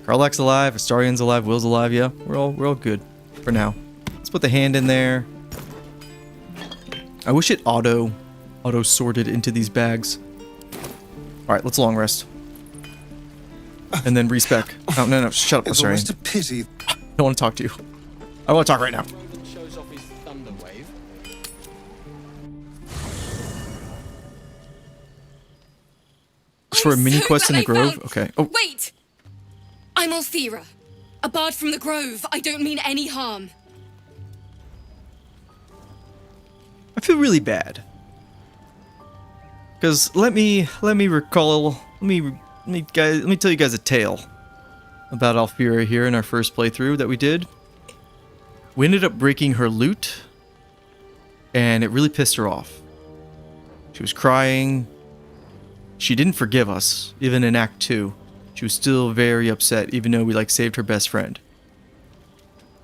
Karlach's alive, Astarion's alive, Will's alive, yeah. We're all good for now. Let's put the hand in there. I wish it auto sorted into these bags. Alright, let's long rest. And then respec. Oh no, shut up, Astarion. It's almost a pity. I don't want to talk to you. I want to talk right now. Shows off his thunder wave. It's for a mini quest in the Grove? Okay. Oh. Wait! I'm Althira, a bard from the Grove. I don't mean any harm. I feel really bad. Because let me recall, let me tell you guys a tale about Althira here in our first playthrough that we did. We ended up breaking her lute, and it really pissed her off. She was crying. She didn't forgive us, even in Act 2. She was still very upset, even though we saved her best friend.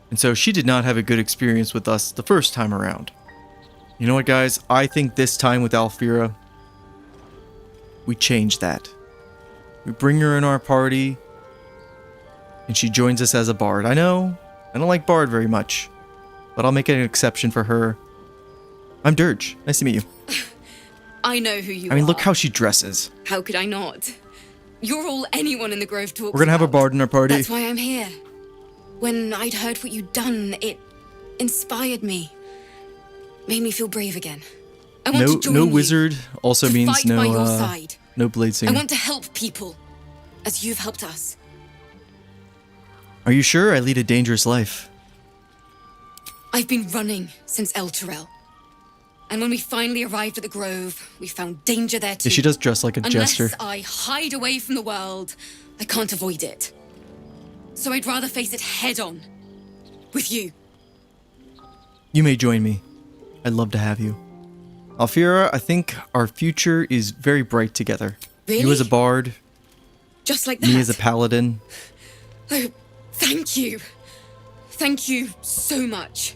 And so she did not have a good experience with us the first time around. You know what, guys? I think this time with Althira, we change that. We bring her in our party, and she joins us as a bard. I know, I don't like bard very much, but I'll make an exception for her. I'm Dirge. Nice to meet you. I know who you are. I mean, look how she dresses. How could I not? You're all anyone in the Grove talks We're gonna have a bard in our party. That's why I'm here. When I'd heard what you'd done, it inspired me. Made me feel brave again. I want to join no you, wizard also to means fight by your side. no blade I singer. want to help people, as you've helped us. Are you sure? I lead a dangerous life. I've been running since El Terrell. And when we finally arrived at the Grove, we found danger there too. Yeah, she does dress like a jester. Unless I hide away from the world, I can't avoid it. So I'd rather face it head on. With you. You may join me. I'd love to have you. Althira, I think our future is very bright together. Really? You as a bard. Just like that? Me as a paladin. Oh, thank you. Thank you so much.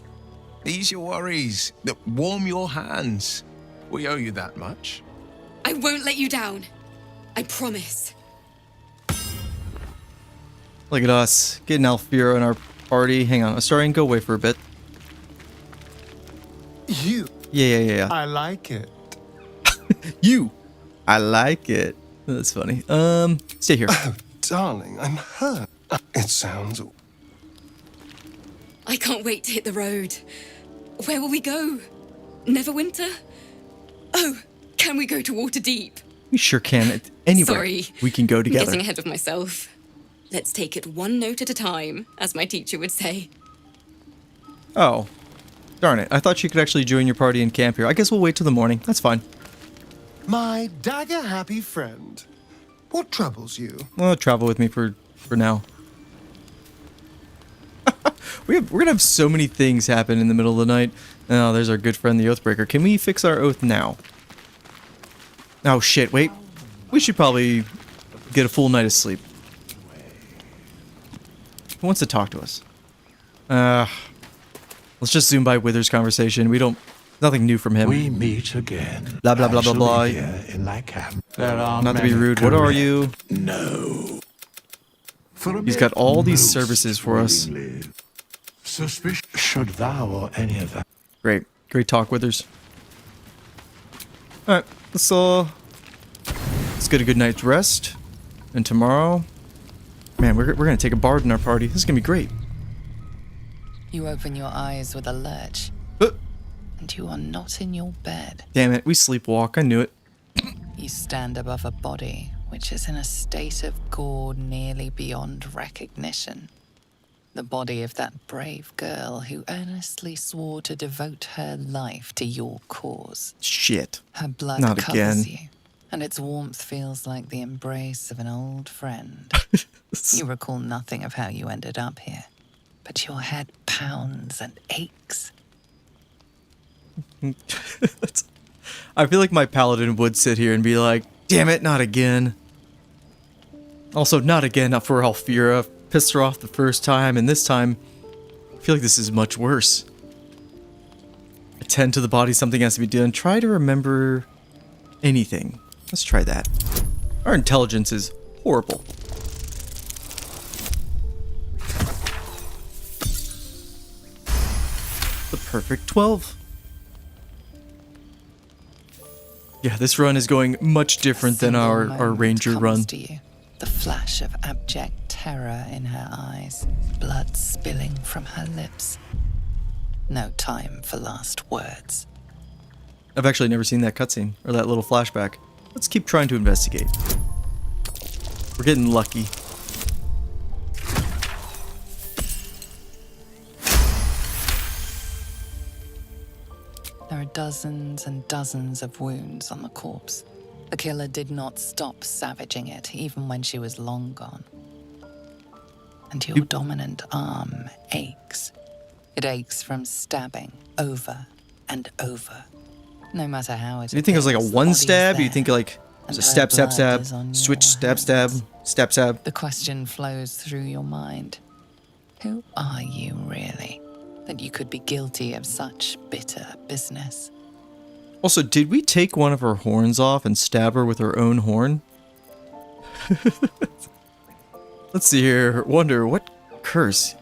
Ease your worries. Warm your hands. We owe you that much. I won't let you down. I promise. Look at us. Getting Althira in our party. Hang on. Astarion, go away for a bit. You. Yeah. I like it. You. I like it. That's funny. Stay here. Oh, darling, I'm hurt. It sounds... I can't wait to hit the road. Where will we go? Neverwinter? Oh, can we go to Waterdeep? We sure can. Anywhere Sorry. we can go I'm together. getting ahead of myself. Let's take it one note at a time, as my teacher would say. Oh. Darn it. I thought you could actually join your party and camp here. I guess we'll wait till the morning. That's fine. My dagger-happy friend. What troubles you? Well, travel with me for now. We're gonna have so many things happen in the middle of the night. Oh, there's our good friend the Oathbreaker. Can we fix our oath now? Oh shit, wait. We should probably get a full night of sleep. Who wants to talk to us? Let's just zoom by Wither's conversation. Nothing new from him. We meet again. Blah blah blah blah blah. Here in my camp. There are Not to be rude. What are you? No. He's got all these services for us. Suspicion should thou or any of that. Great talk, Withers. All right, let's get a good night's rest, and tomorrow, man, we're gonna take a bard in our party. This is gonna be great. You open your eyes with a lurch, and you are not in your bed. Damn it, we sleepwalk. I knew it. You stand above a body which is in a state of gore nearly beyond recognition. The body of that brave girl who earnestly swore to devote her life to your cause. Shit. Her blood Not covers again. you, and its warmth feels like the embrace of an old friend. You recall nothing of how you ended up here, but your head pounds and aches. I feel like my paladin would sit here and be like, damn it, not again. Also, not again, not for Alfira. Pissed her off the first time, and this time, I feel like this is much worse. Attend to the body, something has to be done. Try to remember anything. Let's try that. Our intelligence is horrible. The perfect 12. Yeah, this run is going much different than our ranger run. To you, the flash of abject terror in her eyes, blood spilling from her lips. No time for last words. I've actually never seen that cutscene, or that little flashback. Let's keep trying to investigate. We're getting lucky. There are dozens and dozens of wounds on the corpse. The killer did not stop savaging it, even when she was long gone. And your dominant arm aches. It aches from stabbing over and over. No matter how it Do you think it was like a one stab? You think like and a stab, stab, her blood stab, is on switch, your stab, stab, stab, stab? The question flows through your mind. Who are you really, that you could be guilty of such bitter business? Also, did we take one of her horns off and stab her with her own horn? Let's see here. Wonder what curse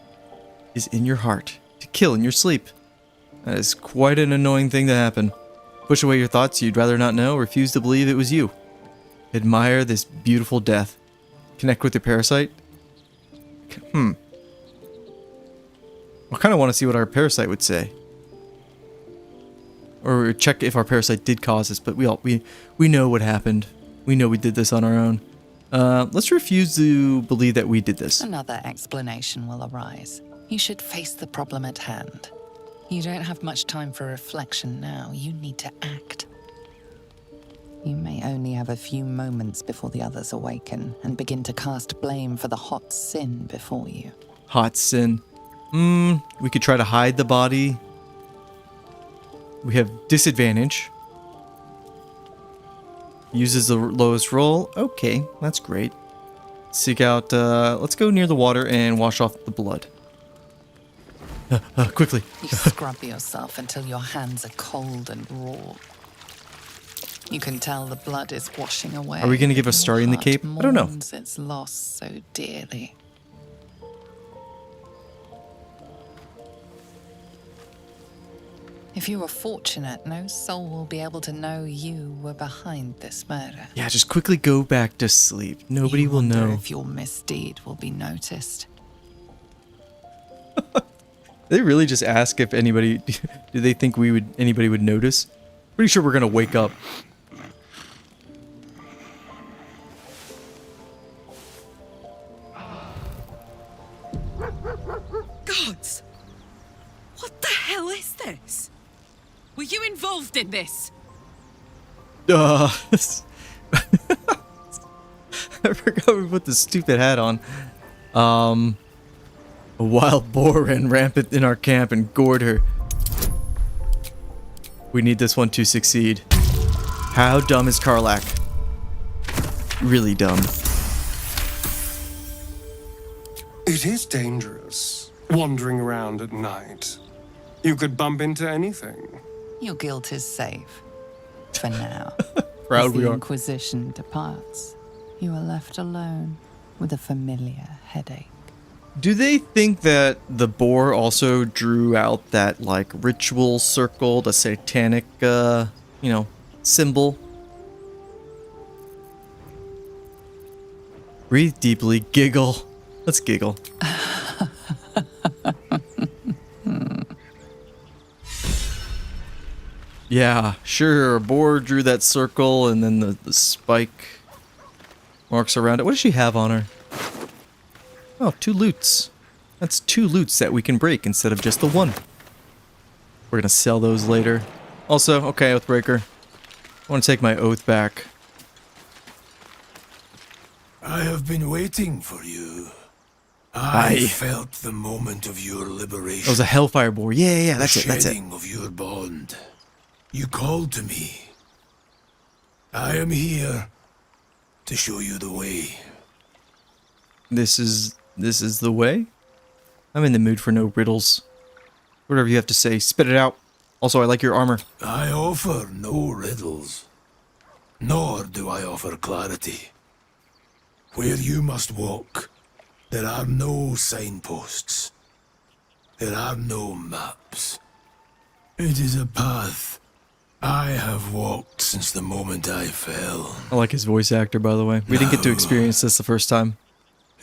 is in your heart to kill in your sleep. That is quite an annoying thing to happen. Push away your thoughts you'd rather not know. Refuse to believe it was you. Admire this beautiful death. Connect with your parasite. I kind of want to see what our parasite would say. Or check if our parasite did cause this, but we know what happened. We know we did this on our own. Let's refuse to believe that we did this. Another explanation will arise. You should face the problem at hand. You don't have much time for reflection now. You need to act. You may only have a few moments before the others awaken and begin to cast blame for the hot sin before you. Hot sin. We could try to hide the body. We have disadvantage. Uses the lowest roll. Okay, that's great. Seek out, let's go near the water and wash off the blood. Quickly. You scrub yourself until your hands are cold and raw. You can tell the blood is washing away. Are we going to give a Starry in the Cape? I don't know. Its loss so dearly. If you were fortunate, no soul will be able to know you were behind this murder. Yeah, just quickly go back to sleep. Nobody will know. If your misdeed will be noticed. They really just ask if anybody, do they think anybody would notice? Pretty sure we're gonna wake up. Gods! What the hell is this? Were you involved in this? I forgot we put the stupid hat on. A wild boar ran rampant in our camp and gored her. We need this one to succeed. How dumb is Karlach? Really dumb. It is dangerous, wandering around at night. You could bump into anything. Your guilt is safe. For now. Proud As we the are. Inquisition departs, you are left alone with a familiar headache. Do they think that the boar also drew out that, like, ritual circle, the satanic, symbol? Breathe deeply, giggle. Let's giggle. Yeah, sure, a boar drew that circle and then the spike marks around it. What does she have on her? Oh, 2 loots. That's 2 loots that we can break instead of just the one. We're gonna sell those later. Also, okay, Oathbreaker. I want to take my oath back. I have been waiting for you. Aye. I felt the moment of your liberation. That was a Hellfire boar. Yeah, that's it, the that's it. shedding of your bond. You called to me. I am here to show you the way. This is the way? I'm in the mood for no riddles. Whatever you have to say, spit it out. Also, I like your armor. I offer no riddles, nor do I offer clarity. Where you must walk, there are no signposts. There are no maps. It is a path I have walked since the moment I fell. I like his voice actor, by the way. We didn't get to experience this the first time.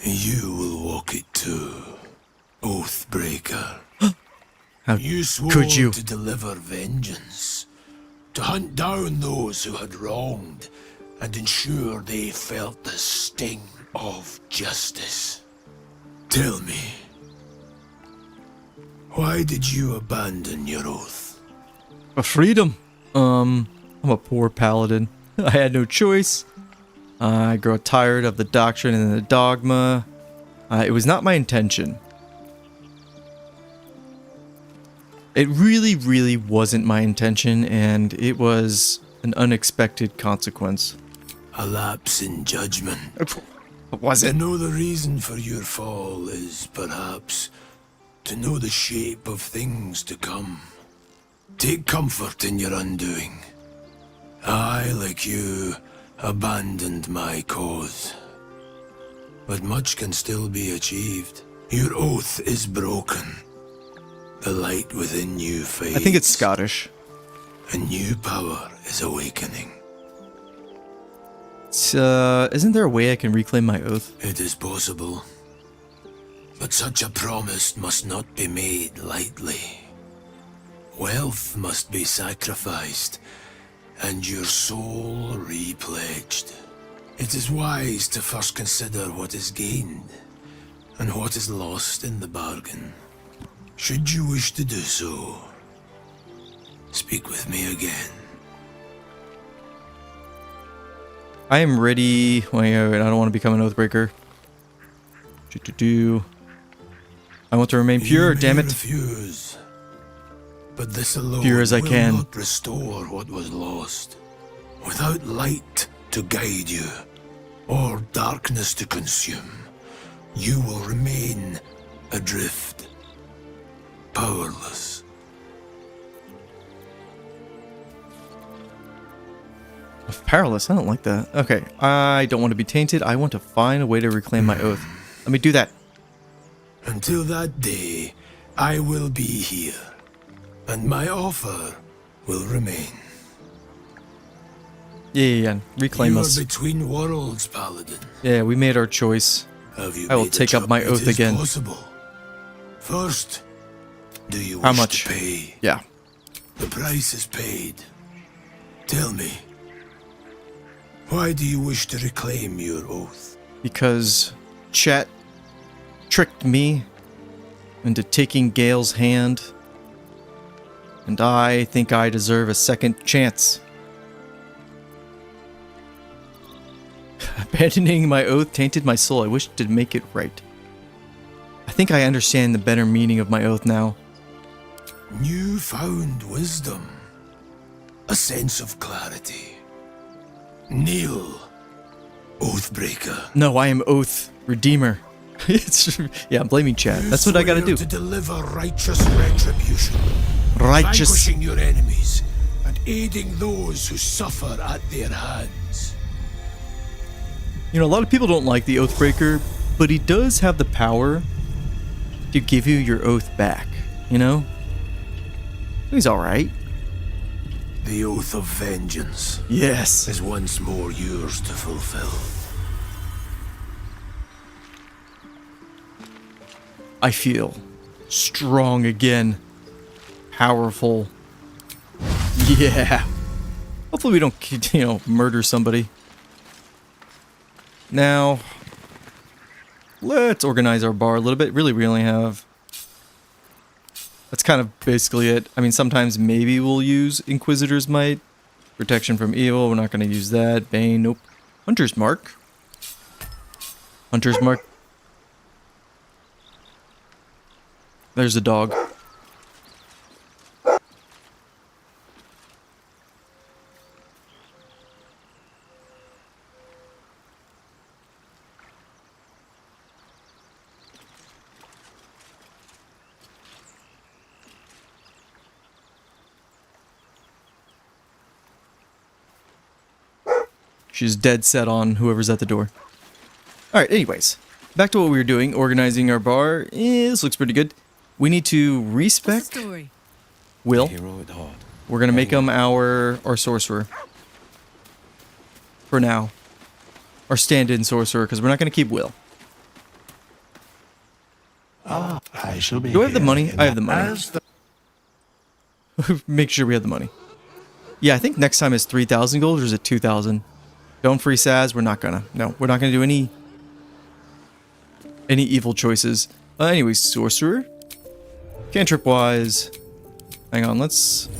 You will walk it too, Oathbreaker. How You swore could you? to deliver vengeance, to hunt down those who had wronged, and ensure they felt the sting of justice. Tell me, why did you abandon your oath? For freedom. I'm a poor paladin. I had no choice. I grow tired of the doctrine and the dogma. It was not my intention. It really, really wasn't my intention, and it was an unexpected consequence. A lapse in judgment. What was it? To know the reason for your fall is perhaps to know the shape of things to come. Take comfort in your undoing. I, like you, abandoned my cause. But much can still be achieved. Your oath is broken. The light within you fades. I think it's Scottish. A new power is awakening. Isn't there a way I can reclaim my oath? It is possible. But such a promise must not be made lightly. Wealth must be sacrificed, and your soul repledged. It is wise to first consider what is gained, and what is lost in the bargain. Should you wish to do so, speak with me again. I am ready. Wait, I don't want to become an oathbreaker. I want to remain pure, damn it. Refuse, but this alone Pure as I can. will not restore what was lost. Without light to guide you, or darkness to consume, you will remain adrift, powerless. Powerless, I don't like that. Okay, I don't want to be tainted. I want to find a way to reclaim my oath. Let me do that. Until that day, I will be here, and my offer will remain. Yeah. Reclaim you us. are between worlds, Paladin. Yeah, we made our choice. Have you I will made the take up my choice? oath It is again. Possible. First, do you How wish much? to pay? Yeah. The price is paid. Tell me, why do you wish to reclaim your oath? Because Chet tricked me into taking Gale's hand, and I think I deserve a second chance. Abandoning my oath tainted my soul. I wish to make it right. I think I understand the better meaning of my oath now. Newfound wisdom. A sense of clarity. Kneel, Oathbreaker. No, I am Oath Redeemer. Yeah, I'm blaming Chad. That's what I gotta do. To deliver righteous retribution. Righteous. Vanquishing your enemies and aiding those who suffer at their hands. You know, a lot of people don't like the Oathbreaker, but he does have the power to give you your oath back, you know? He's alright. The oath of vengeance. Yes. Is once more yours to fulfill. I feel strong again. Powerful. Yeah. Hopefully we don't, you know, murder somebody. Now, let's organize our bar a little bit. Really, we only have... That's kind of basically it. I mean, sometimes maybe we'll use Inquisitor's Might. Protection from evil, we're not going to use that. Bane, nope. Hunter's Mark. Hunter's Mark. There's a dog. She's dead set on whoever's at the door. Alright, anyways. Back to what we were doing, organizing our bar. This looks pretty good. We need to respec Will. We're going to make him our sorcerer. For now. Our stand-in sorcerer, because we're not going to keep Will. I shall be. Do I have the money? I have the money. As the Make sure we have the money. Yeah, I think next time is 3,000 gold, or is it 2,000? Don't free Saz. We're not gonna. No, we're not gonna do any evil choices. Anyways, sorcerer. Cantrip wise. Hang on, let's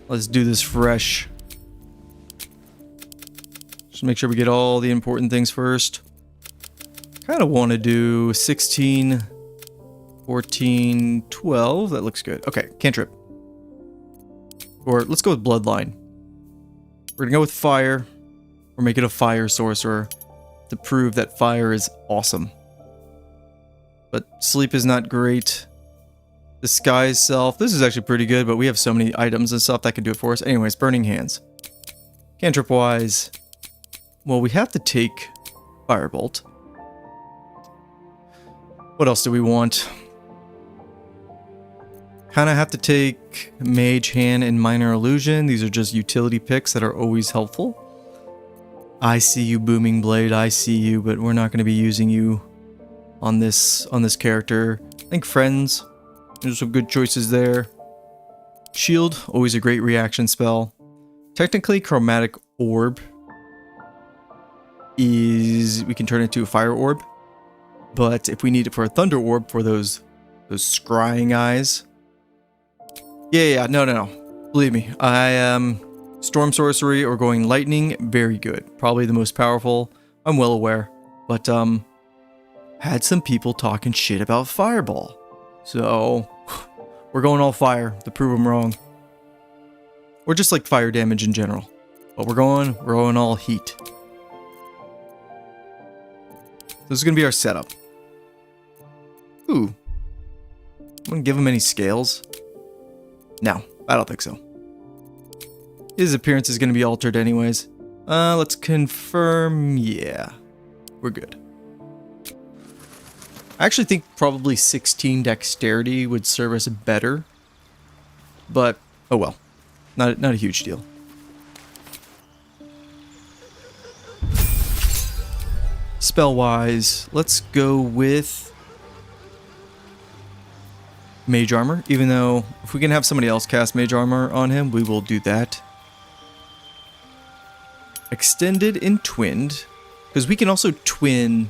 do this fresh. Just make sure we get all the important things first. Kind of want to do 16, 14, 12. That looks good. Okay, cantrip. Or let's go with bloodline. We're gonna go with fire. We're making a fire sorcerer to prove that fire is awesome. But sleep is not great. Disguise self. This is actually pretty good, but we have so many items and stuff that can do it for us. Anyways, burning hands. Cantrip wise. Well, we have to take firebolt. What else do we want? Kind of have to take Mage Hand and Minor Illusion. These are just utility picks that are always helpful. I see you, Booming Blade. I see you, but we're not going to be using you on this character. I think Friends. There's some good choices there. Shield, always a great reaction spell. Technically, Chromatic Orb is we can turn it into a Fire Orb. But if we need it for a Thunder Orb for those scrying eyes. Yeah, no. Believe me, I am Storm Sorcery or going Lightning, very good. Probably the most powerful. I'm well aware. But had some people talking shit about Fireball. So we're going all fire to prove them wrong. Or just like fire damage in general. But we're going all heat. This is going to be our setup. Ooh. I'm going to give him any scales. No, I don't think so. His appearance is going to be altered anyways. Let's confirm. Yeah, we're good. I actually think probably 16 dexterity would serve us better. But, oh well. Not a huge deal. Spell-wise, let's go with Mage Armor. Even though, if we can have somebody else cast Mage Armor on him, we will do that. Extended and Twinned. Because we can also twin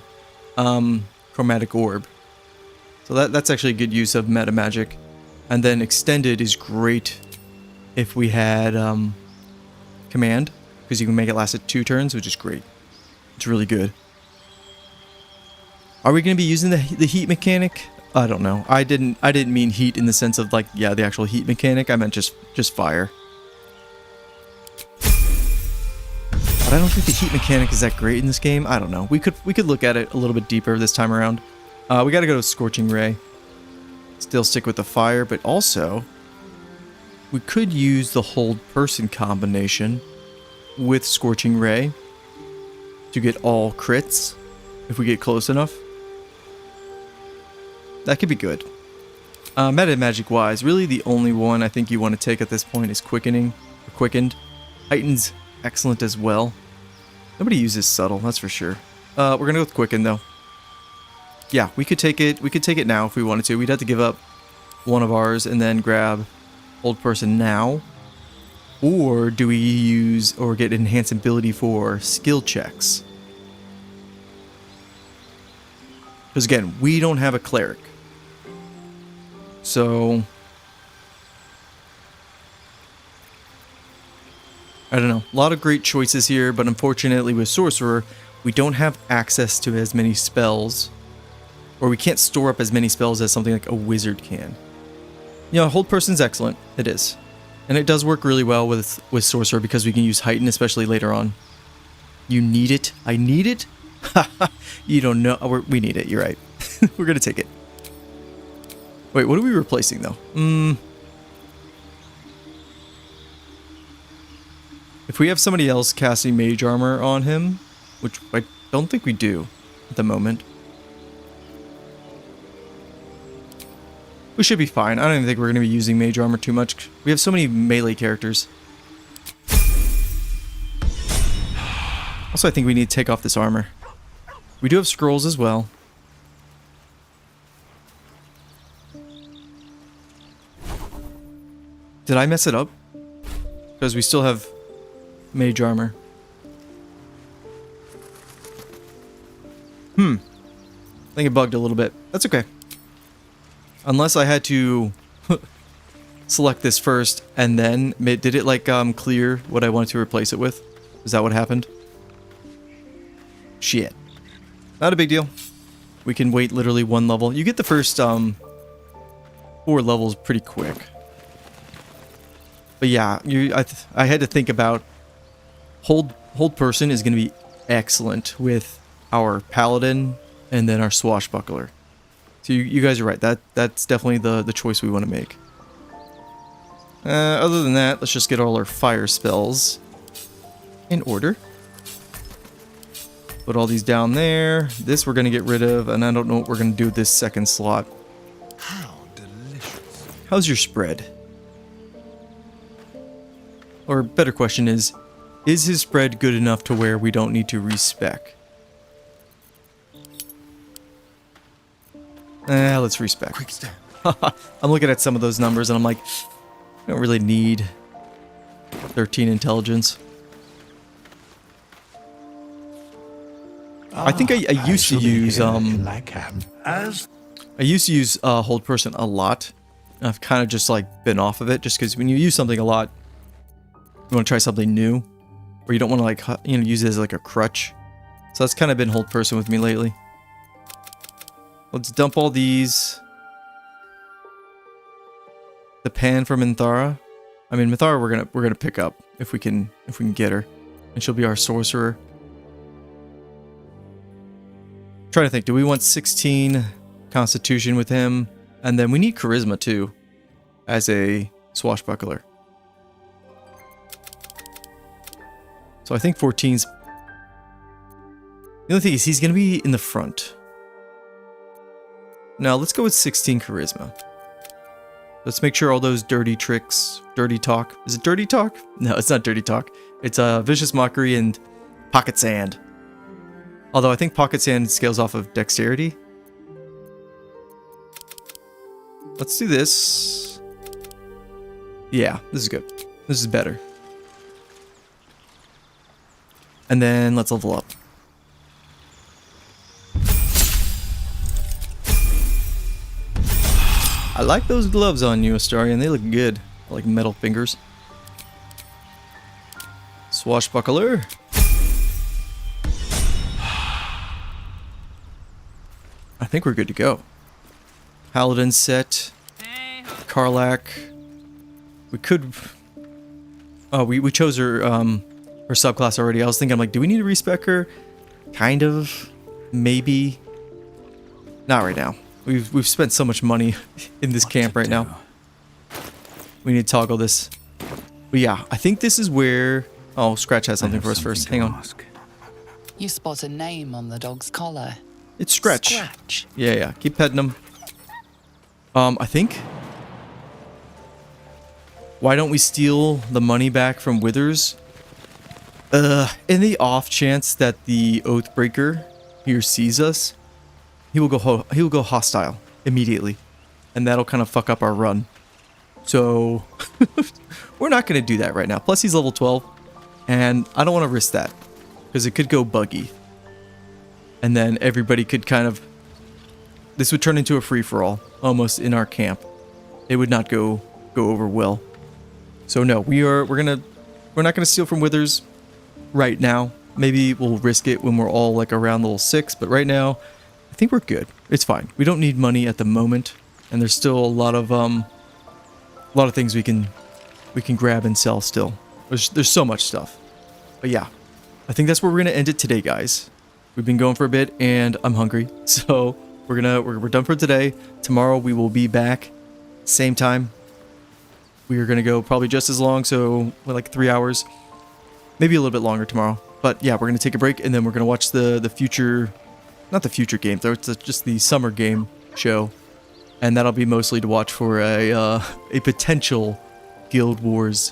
Chromatic Orb. So that's actually a good use of meta magic. And then Extended is great if we had Command. Because you can make it last at 2 turns, which is great. It's really good. Are we going to be using the heat mechanic? I don't know. I didn't mean heat in the sense of like, yeah, the actual heat mechanic. I meant just fire. But I don't think the heat mechanic is that great in this game. I don't know. We could look at it a little bit deeper this time around. We got to go to Scorching Ray. Still stick with the fire, but also we could use the hold person combination with Scorching Ray to get all crits if we get close enough. That could be good. Meta magic wise, really the only one I think you want to take at this point is Quickening or Quickened. Heighten's excellent as well. Nobody uses Subtle, that's for sure. We're gonna go with Quicken though. Yeah, we could take it. We could take it now if we wanted to. We'd have to give up one of ours and then grab Old Person now. Or do we use or get enhanced ability for skill checks? Because again, we don't have a cleric. So I don't know. A lot of great choices here, but unfortunately with Sorcerer, we don't have access to as many spells. Or we can't store up as many spells as something like a wizard can. You know, Hold Person's excellent. It is. And it does work really well with Sorcerer because we can use Heighten, especially later on. You need it? I need it? You don't know. We need it. You're right. We're going to take it. Wait, what are we replacing, though? If If we have somebody else casting mage armor on him, which I don't think we do at the moment, we should be fine. I don't even think we're going to be using mage armor too much. We have so many melee characters. Also, I think we need to take off this armor. We do have scrolls as well. Did I mess it up? Because we still have mage armor. I think it bugged a little bit. That's okay. Unless I had to select this first and then did it like clear what I wanted to replace it with? Is that what happened? Shit. Not a big deal. We can wait literally 1 level. You get the first 4 levels pretty quick. But yeah, I had to think about hold person is going to be excellent with our paladin and then our swashbuckler. So you guys are right. That's definitely the choice we want to make. Other than that, let's just get all our fire spells in order. Put all these down there. This we're going to get rid of, and I don't know what we're going to do with this second slot. How delicious. How's your spread? Or better question is his spread good enough to where we don't need to respec? Let's respec. Quick step. I'm looking at some of those numbers and I'm like, I don't really need 13 intelligence. I think I used to use I used to use hold person a lot. I've kind of just like been off of it just because when you use something a lot, you want to try something new, or you don't want to like use it as like a crutch. So that's kind of been hold person with me lately. Let's dump all these. The pan from Minthara. I mean, Minthara we're gonna pick up if we can get her, and she'll be our sorcerer. Trying to think, do we want 16 Constitution with him? And then we need Charisma too, as a swashbuckler. So I think 14's... The only thing is he's going to be in the front. Now let's go with 16 Charisma. Let's make sure all those dirty tricks, dirty talk. Is it dirty talk? No, it's not dirty talk. It's Vicious Mockery and Pocket Sand. Although I think Pocket Sand scales off of Dexterity. Let's do this. Yeah, this is good. This is better. And then let's level up. I like those gloves on you, Astarion. They look good. I like metal fingers. Swashbuckler. I think we're good to go. Paladin set. Karlach. We could... Oh, we chose her subclass already. I was thinking, I'm like, do we need to respec her? Kind of. Maybe. Not right now. We've spent so much money in this camp right now. We need to toggle this. But yeah, I think this is where... Oh, Scratch has something for us first. Hang on. You spot a name on the dog's collar. It's Scratch. Scratch. Yeah. Keep petting him. I think... Why don't we steal the money back from Withers? In the off chance that the Oathbreaker here sees us, he will go hostile immediately, and that'll kind of fuck up our run. So we're not going to do that right now. Plus he's level 12, and I don't want to risk that because it could go buggy, and then everybody could kind of... This would turn into a free-for-all almost in our camp. It would not go over well. So no, we're not gonna steal from Withers right now. Maybe we'll risk it when we're all like around level 6, but right now I think we're good. It's fine. We don't need money at the moment, and there's still a lot of things we can grab and sell still. There's so much stuff. But yeah, I think that's where we're gonna end it today, guys. We've been going for a bit, and I'm hungry, so we're done for today. Tomorrow we will be back, same time. We are gonna go probably just as long, so like 3 hours. maybe a little bit longer tomorrow. But yeah, we're going to take a break, and then we're going to watch the future, not the future game, though, it's just the summer game show. And that'll be mostly to watch for a potential Guild Wars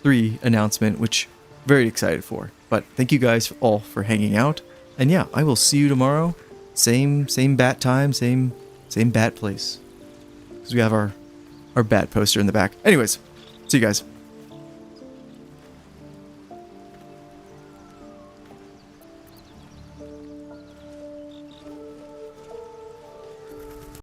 3 announcement, which I'm very excited for. But thank you guys all for hanging out. And yeah, I will see you tomorrow. Same bat time, same bat place. Because we have our bat poster in the back. Anyways, see you guys.